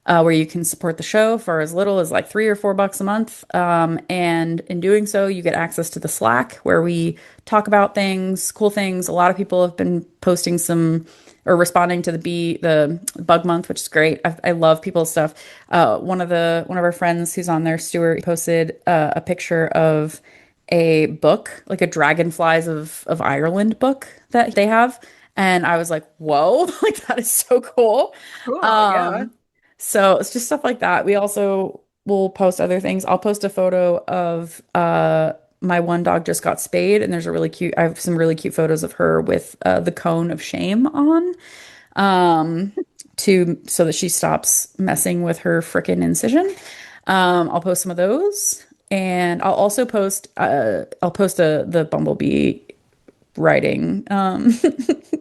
where you can support the show for as little as like $3 or $4 a month. And in doing so, you get access to the Slack where we talk about things, cool things. A lot of people have been posting some or responding to the bug month, which is great. I love people's stuff. One of our friends who's on there, Stuart, posted a picture of a book, like a Dragonflies of Ireland book that they have. And I was like, whoa, like that is so cool. Cool. Yeah. Um, so it's just stuff like that. We also will post other things. I'll post a photo of my one dog just got spayed, and there's a really cute, I have some really cute photos of her with the cone of shame on, um, to so that she stops messing with her frickin' incision. I'll post some of those. And I'll also post the bumblebee writing.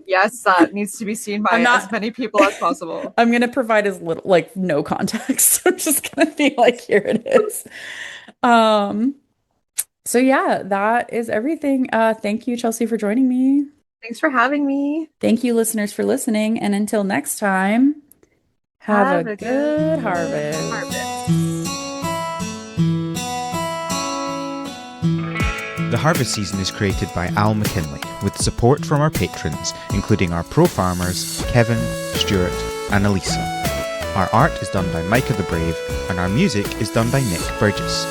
Yes, that needs to be seen I'm by as not many people as possible. I'm gonna provide as little, like no context. I'm just gonna be like, here it is. Um, so yeah, that is everything. Thank you, Chelsea, for joining me. Thanks for having me. Thank you, listeners, for listening. And until next time, have a Have a good good harvest. harvest. The Harvest Season is created by Al McKinley, with support from our patrons, including our pro farmers, Kevin, Stuart, and Elisa. Our art is done by Micah the Brave, and our music is done by Nick Burgess.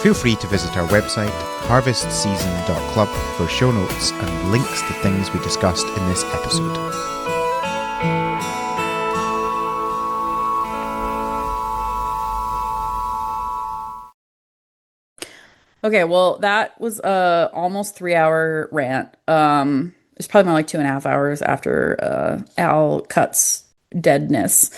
Feel free to visit our website, harvestseason.club, for show notes and links to things we discussed in this episode. Okay, well, that was a almost 3 hour rant. It's probably more like 2.5 hours after Al Cut's deadness.